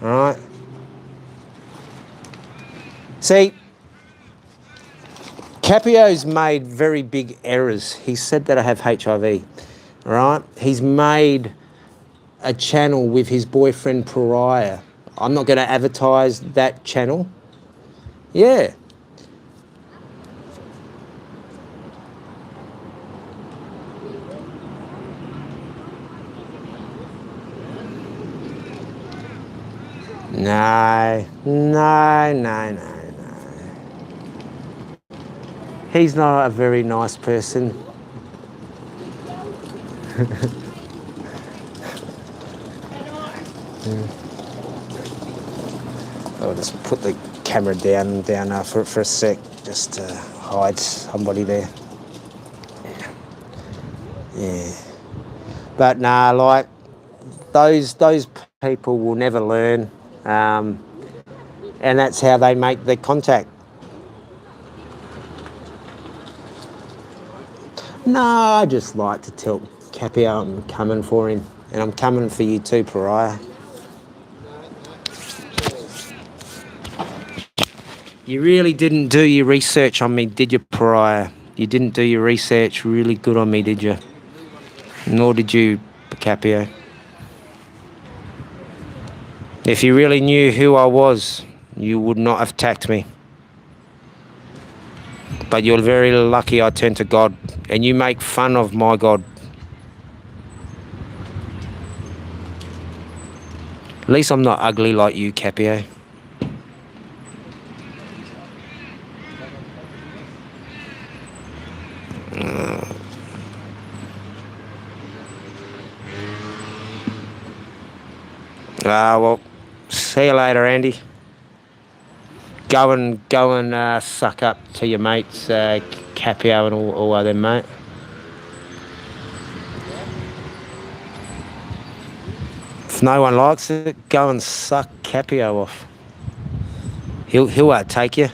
all right? See, Capio's made very big errors. He said that I have HIV, all right? He's made a channel with his boyfriend Pariah. I'm not going to advertise that channel. Yeah. No. He's not a very nice person. I'll just put the camera down for a sec, just to hide somebody there. Yeah. But nah, like those people will never learn, and that's how they make the contact. No, I just like to tell Capio I'm coming for him, and I'm coming for you too, Pariah. You really didn't do your research on me, did you, Pariah? You didn't do your research really good on me, did you? Nor did you, Capio. If you really knew who I was, you would not have attacked me. But you're very lucky I turned to God, and you make fun of my God. At least I'm not ugly like you, Capio. Well, see you later, Andy. Go and suck up to your mates, Capio and all of them, mate. If no one likes it, go and suck Capio off. He'll take you.